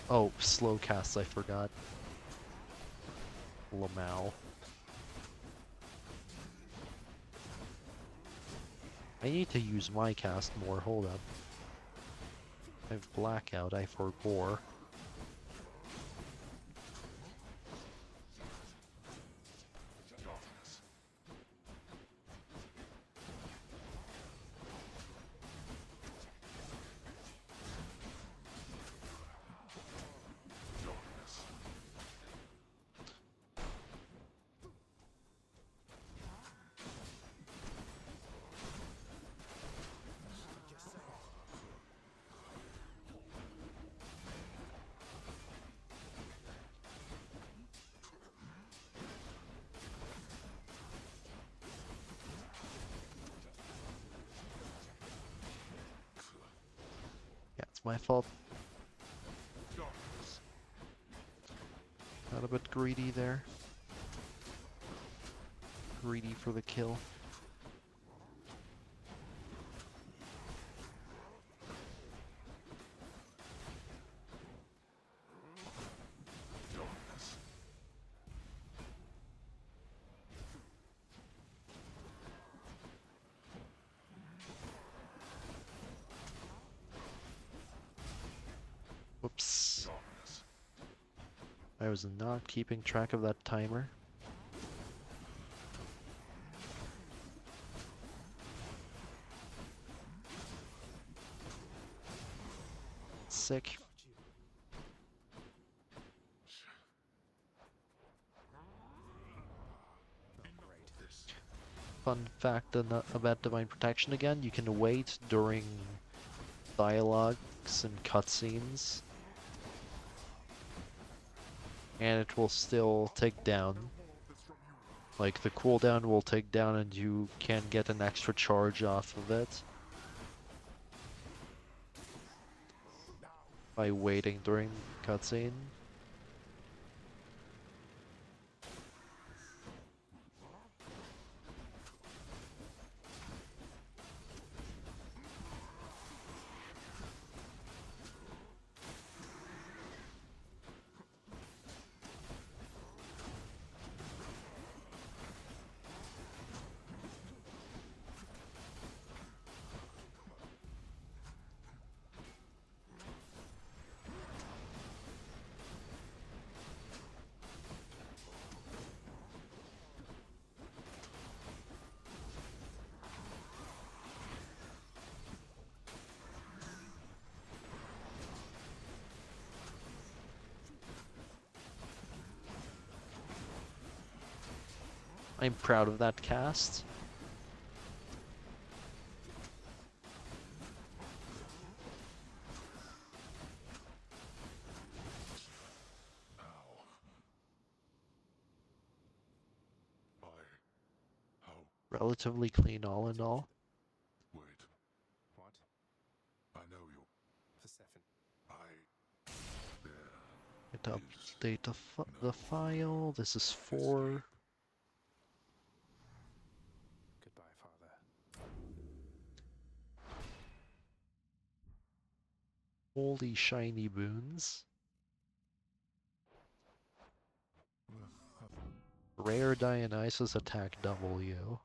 Oh, slow cast, I forgot. Lamau. I need to use my cast more, hold up. I have Blackout, I forbore. Yeah, it's my fault. Got a bit greedy there. Greedy for the kill. Whoops. I was not keeping track of that timer. Sick. Fun fact about Divine Protection again, you can wait during dialogues and cutscenes, and it will still take down. Like, the cooldown will take down and you can get an extra charge off of it by waiting during cutscene. I'm proud of that cast. How? Relatively clean all in all. Wait, What? I know you. Persephone. I. There Get to is update the file. This is 4. escape. Goodbye, Father. Holy shiny boons. Rare Dionysus attack W.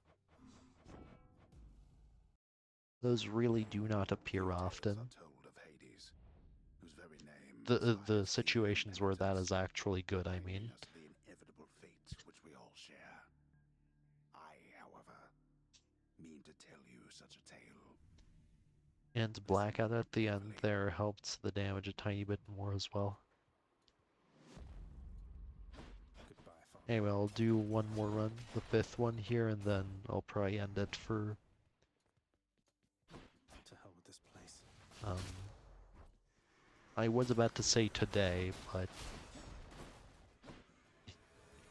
Those really do not appear often. Tales are told of Hades, whose very name The inspires fear situations and where that penitence, is actually good, I reminding mean. us of the inevitable fate which we all share. I, however, mean to tell you such a tale. And Blackout at the end there helped the damage a tiny bit more as well. Goodbye, Father. Anyway, I'll do one more run, the 5th one here, and then I'll probably end it for To hell with this place. I was about to say today, but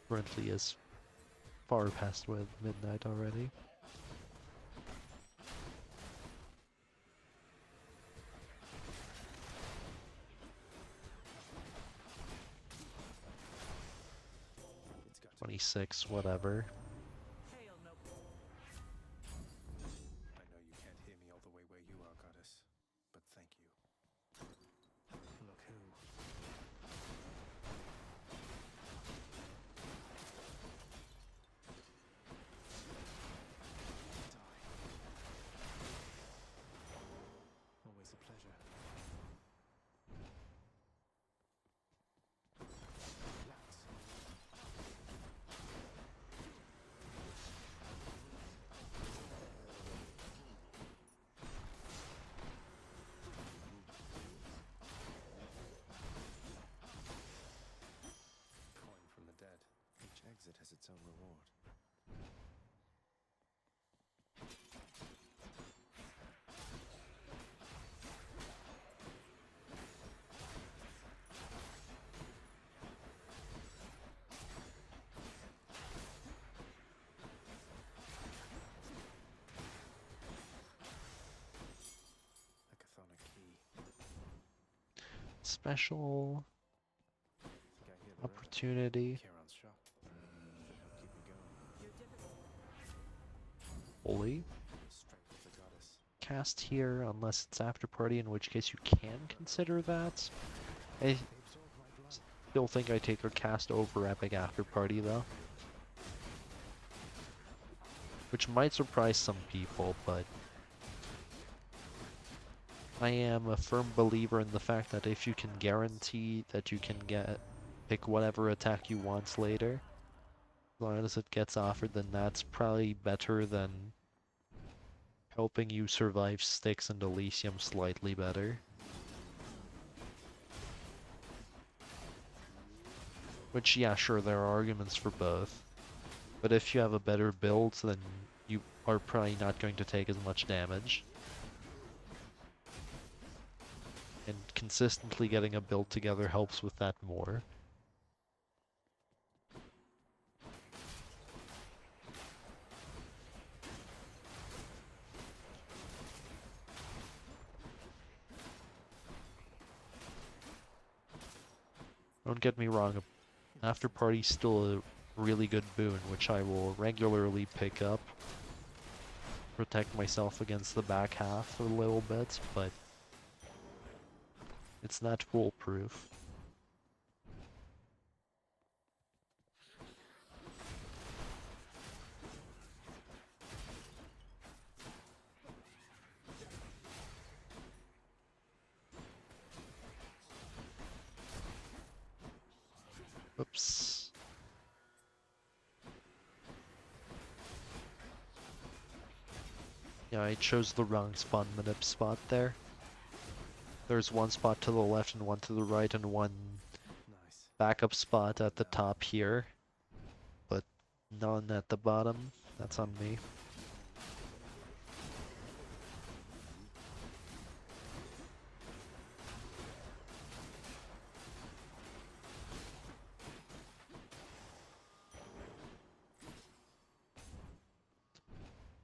currently is far past midnight already. It's got to 26, whatever. Hail, noble. it has its own reward. A chthonic key. Special Think I hear the river. opportunity. Charon's shop. Should help keep me going. Holy. Strength of the goddess. Cast here unless it's after party, in which case you can consider that. I They absorb my blood. still think I take a cast over epic after party though. Which might surprise some people, but I am a firm believer in the fact that if you can guarantee that you can pick whatever attack you want later, as long as it gets offered, then that's probably better than helping you survive Styx and Elysium slightly better. Which, yeah, sure, there are arguments for both. But if you have a better build, then you are probably not going to take as much damage. And consistently getting a build together helps with that more. Don't get me wrong, After Party's still a really good boon, which I will regularly pick up. Protect myself against the back half a little bit, but it's not foolproof. Oops. Yeah, I chose the wrong spawn manip spot there. There's one spot to the left and one to the right and one Nice. backup spot at the top here, but none at the bottom. That's on me.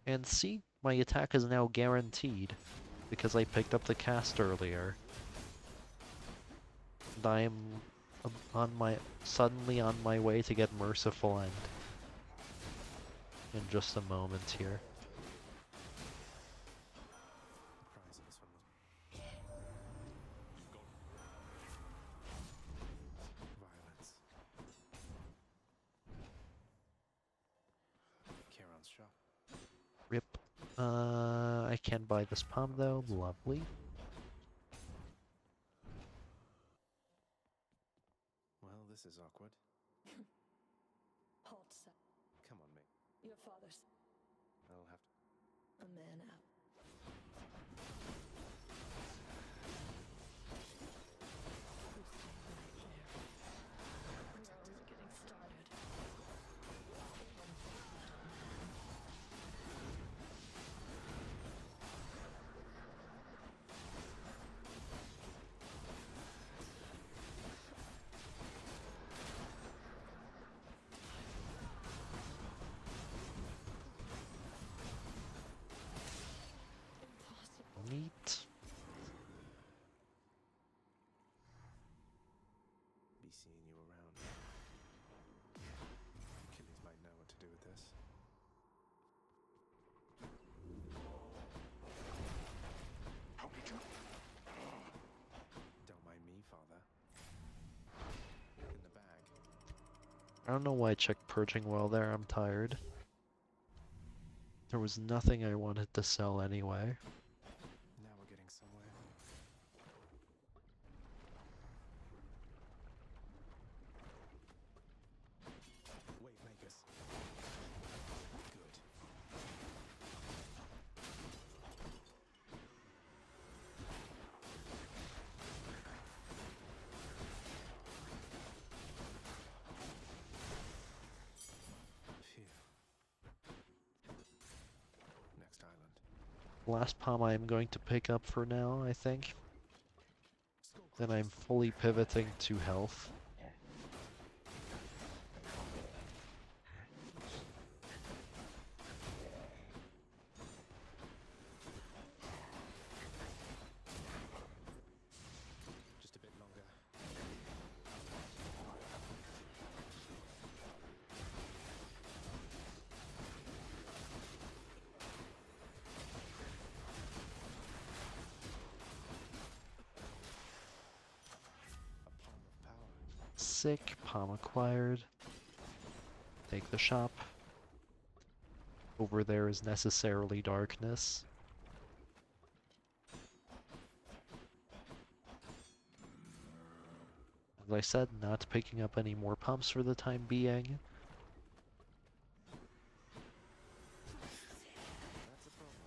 And see, my attack is now guaranteed, because I picked up the cast earlier. And I am suddenly on my way to get Merciful End. In just a moment here. The prize of this one was violence. Charon's shop. Rip. I can buy this palm though, lovely. Well, this is awkward. Halt, sir. Come on, mate. Your father's I'll have to. a man out. We're only getting started. Impossible. Neat. Be seeing you around. Achilles might know what to do with this. How did you? Don't mind me, father. In the bag. I don't know why I checked purging well there, I'm tired. There was nothing I wanted to sell anyway. Now we're getting somewhere. Wave makers. Good. Last palm I am going to pick up for now, I think. Then I'm fully pivoting to health. Just a bit longer. A palm of power. Sick, palm acquired. Take the shop. Over there is necessarily darkness. As I said, not picking up any more pumps for the time being. That's a problem.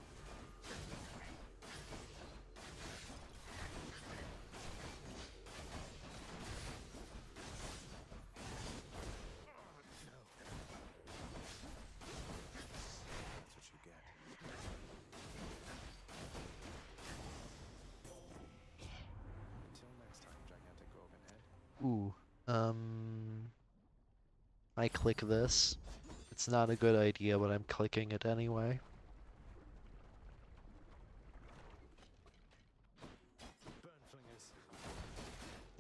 That's what you get. Until next time, gigantic organ head. Ooh, I click this. It's not a good idea, but I'm clicking it anyway. Burn flingers.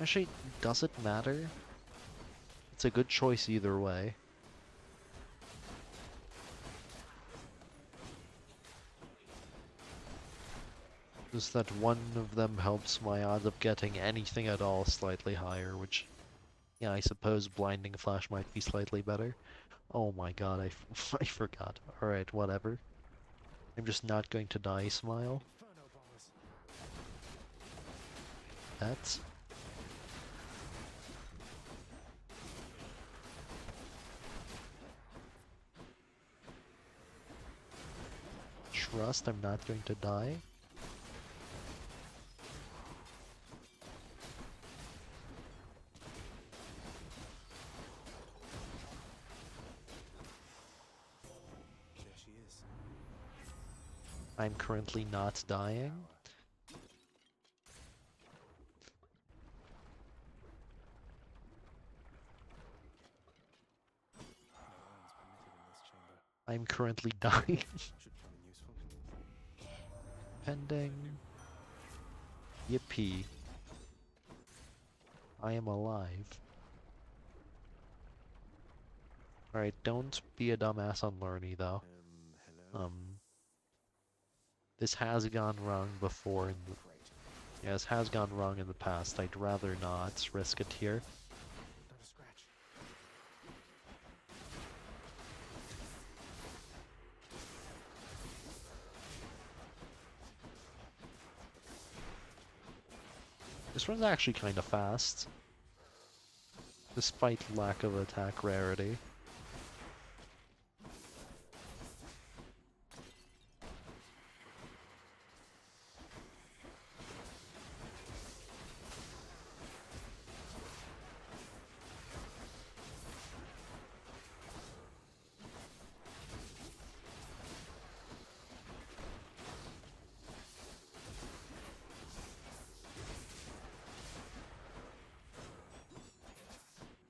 Actually, does it matter? It's a good choice either way. Just that one of them helps my odds of getting anything at all slightly higher, which, yeah, I suppose blinding flash might be slightly better. Oh my god, I forgot. Alright, whatever. I'm just not going to die, smile. Inferno bombers. That's... Trust I'm not going to die. There she is. I'm currently not dying. No urns permitted in this chamber. I'm currently dying. Should come in useful. Pending. Yippee. I am alive. Alright, don't be a dumbass on Learny, though. Hello? This has gone wrong before. Yeah, this has gone wrong in the past. I'd rather not risk it here. Not a scratch. This one's actually kind of fast. Despite lack of attack rarity.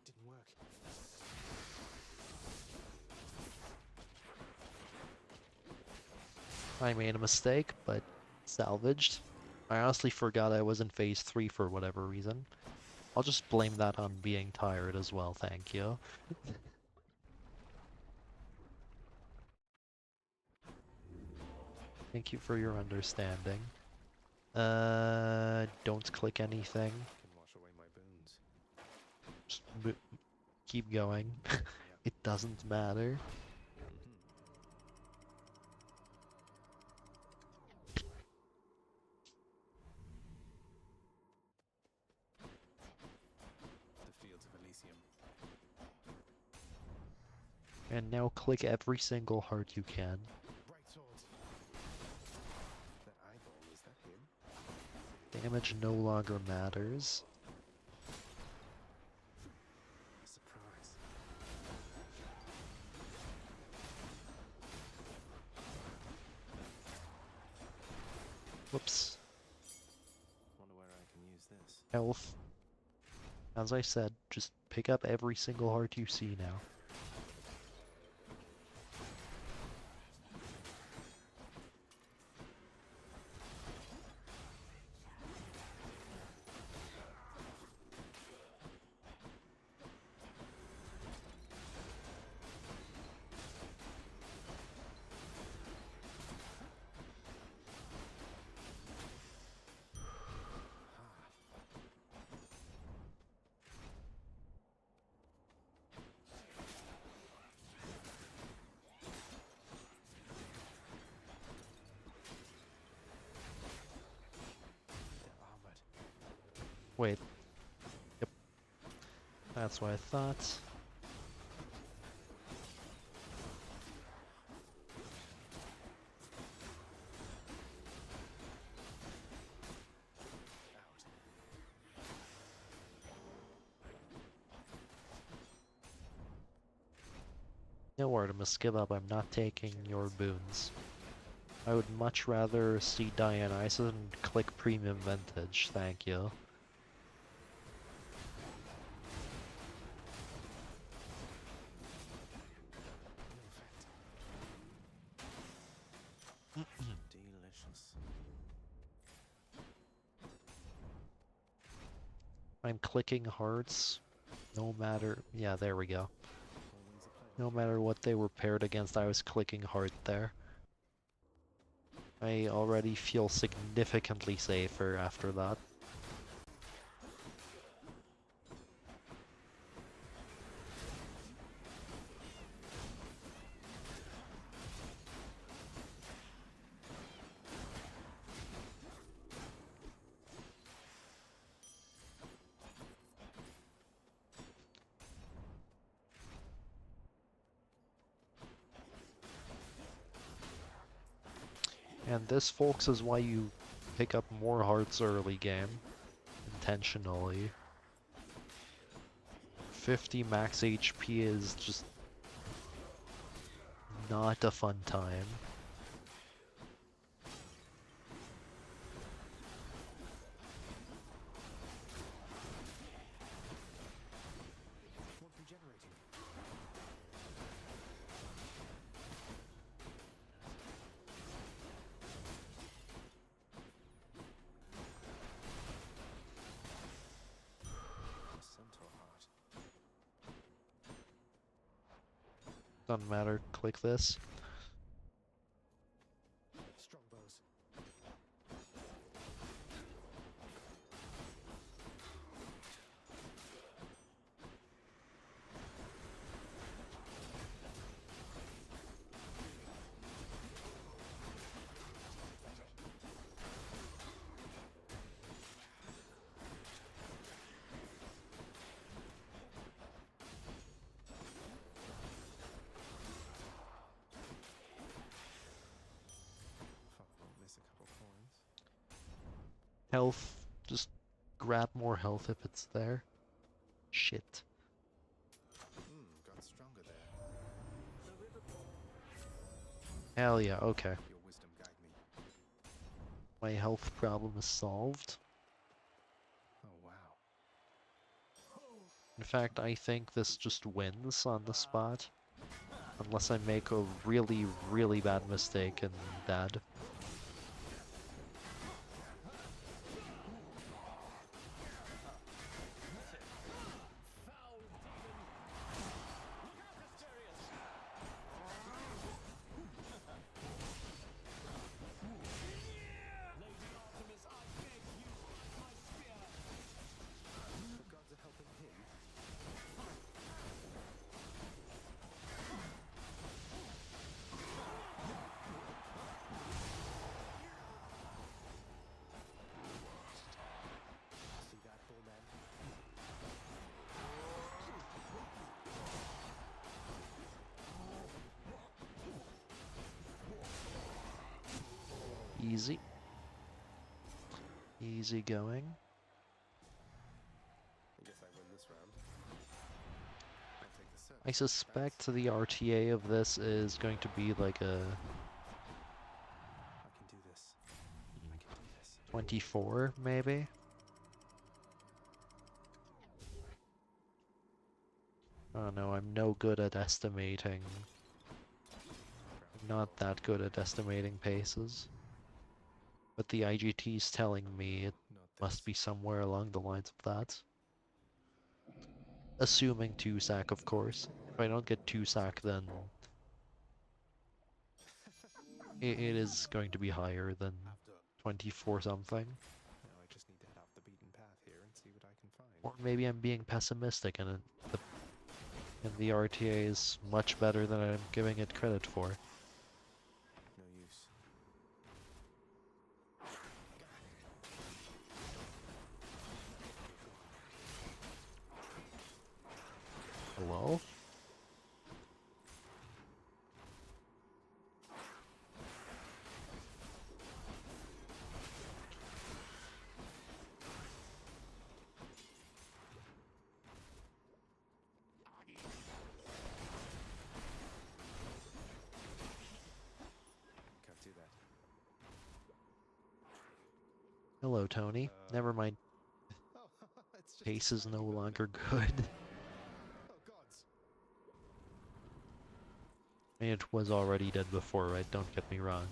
Didn't work. I made a mistake, but salvaged. I honestly forgot I was in phase 3 for whatever reason. I'll just blame that on being tired as well, thank you. Thank you for your understanding. Don't click anything. Can wash away my boons. Just keep going. It doesn't matter. The fields of Elysium. And now click every single heart you can. Bright swords. That eyeball, is that him? Damage no longer matters. A surprise. Whoops. Wonder where I can use this. Health. As I said, just pick up every single heart you see now. They're armored. Wait. Yep. That's what I thought. Out. No, Artemis, give up. I'm not taking your boons. I would much rather see Dionysus and click premium vintage, thank you. No effect. Delicious. I'm clicking hearts, no matter... Yeah, there we go. Always a pleasure. No matter what they were paired against, I was clicking heart there. I already feel significantly safer after that. And this, folks, is why you pick up more hearts early game. Intentionally. 50 max HP is just not a fun time. What's regenerating? A centaur heart. Doesn't matter, click this. Strongbows. Thought I won't miss a couple coins. Health, just grab more health if it's there. Shit. Got stronger there. Hell yeah, okay. Your wisdom guide me. My health problem is solved. Oh wow. In fact, I think this just wins on the spot. Unless I make a really, really bad mistake and dead. The gods are helping him. See that, bullman? Easy. Easy going. I guess I win this round. I take the service. I suspect the RTA of this is going to be like a... I can do this. I can do 24, maybe? Oh no, I'm no good at estimating. I'm not that good at estimating paces. But the IGT's telling me it Not must this. be somewhere along the lines of that. Assuming 2 sack, of course. If I don't get 2 sack, then it is going to be higher than Have to 24 something. Now I just need to head off the beaten path here and see what I can find. Or maybe I'm being pessimistic and the RTA is much better than I'm giving it credit for. No use. Hello? Can't do that. Hello, Tony. Never mind. Oh, it's just Pace a is no tiny bit. longer good. Oh gods. It was already dead before, right? Don't get me wrong.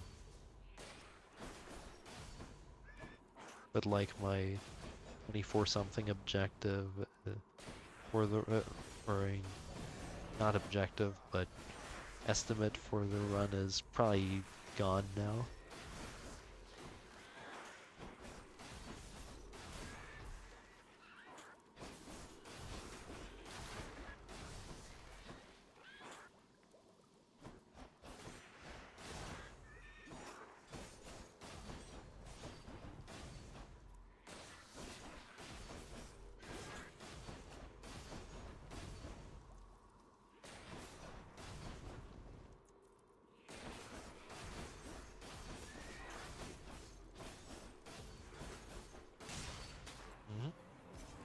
But like my 24 something objective for the or a not objective, but estimate for the run is probably gone now.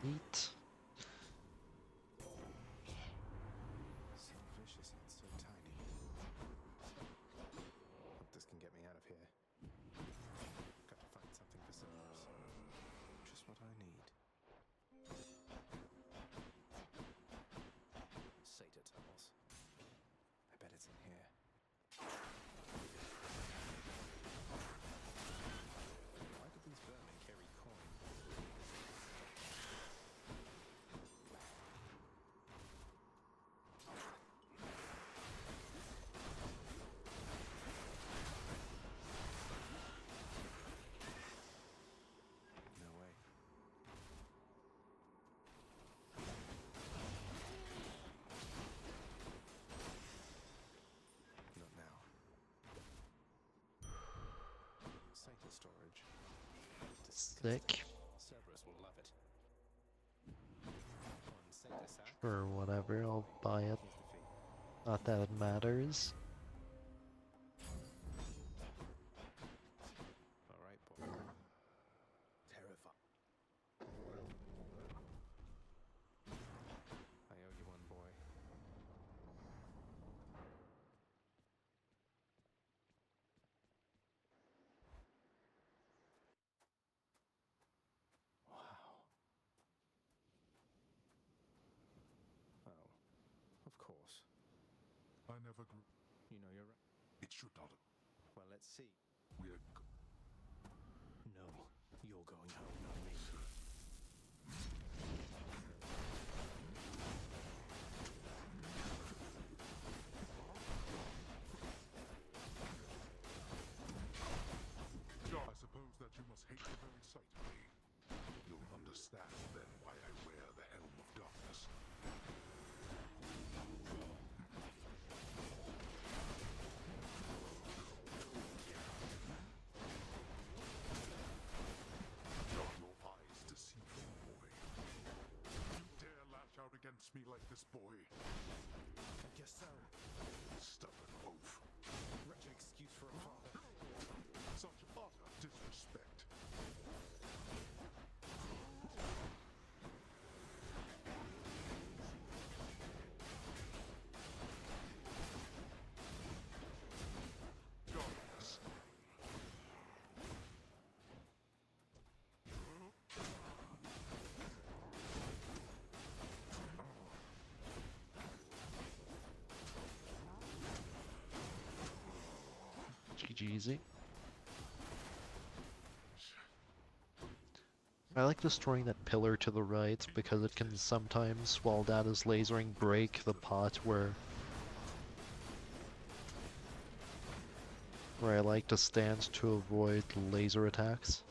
Eat. So vicious yet so tiny. Hope this can get me out of here. Got to find something for Cerberus. Just what I need. Satyr tunnels. I bet it's in here. Why do these vermin carry coin? No way. Not now. Satyr storage. Sick. Cerberus will love it. One Satyr sack. Or whatever, I'll buy it. Here's the fee. Not that it matters. All right, boy. Terrified. I owe you one, boy. Wow. Oh, of course. I never grew. You know you're right. It should not have. Well, let's see. We're. No, you're going home, not me. I suppose that you must hate the very sight of me. You'll understand then why I wear the helm of darkness. Are your eyes deceitful, boy? You dare lash out against me like this, boy? I guess so. Stubborn oaf. Wretched excuse for a father. Such utter disrespect. Darkness. GGZ. I like destroying that pillar to the right because it can sometimes, while that is lasering, break the pot where I like to stand to avoid laser attacks.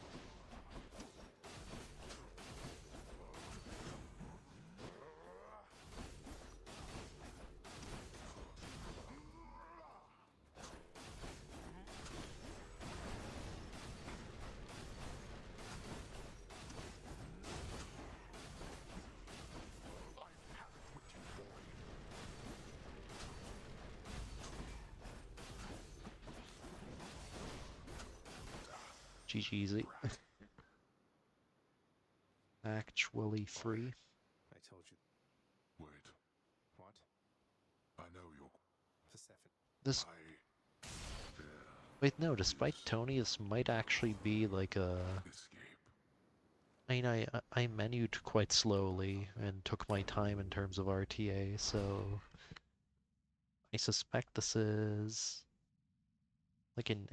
GGZ. Actually free. I told you. Wait, What? I know you're. Persephone. This I. Wait, no, despite Tony, this might actually be like a... Escape. I mean, I menued quite slowly and took my time in terms of RTA, so I suspect this is like an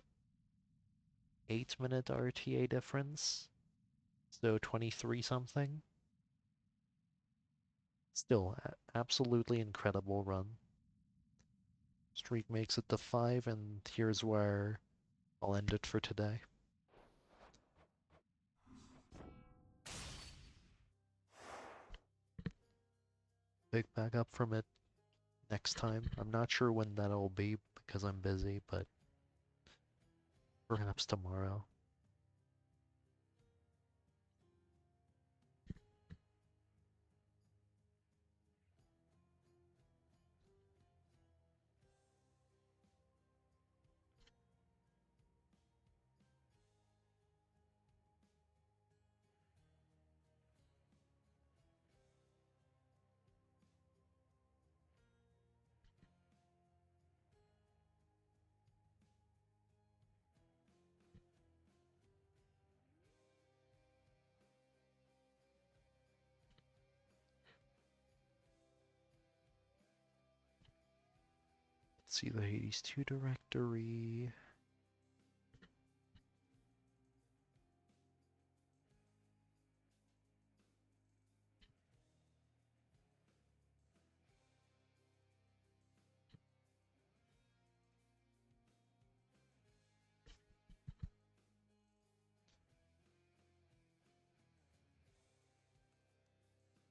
8-minute RTA difference, so 23 something. Still, absolutely incredible run. Streak makes it to 5, and here's where I'll end it for today. Pick back up from it next time. I'm not sure when that'll be because I'm busy, but perhaps tomorrow. Let's see the Hades 2 directory.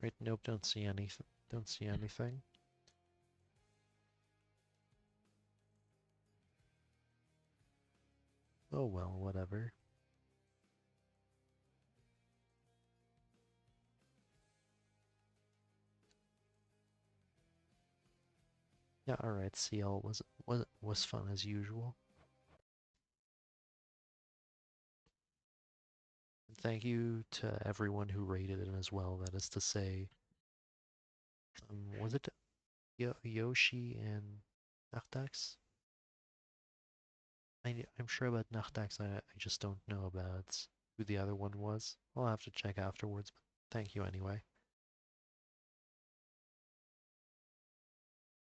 Right, nope, don't see anything. Don't see anything. Oh well, whatever. Yeah, alright, CL was fun as usual. And thank you to everyone who rated it as well, that is to say, was it Yoshi and Nachtax? I'm sure about Nachtax, I just don't know about who the other one was. I'll have to check afterwards, but thank you anyway.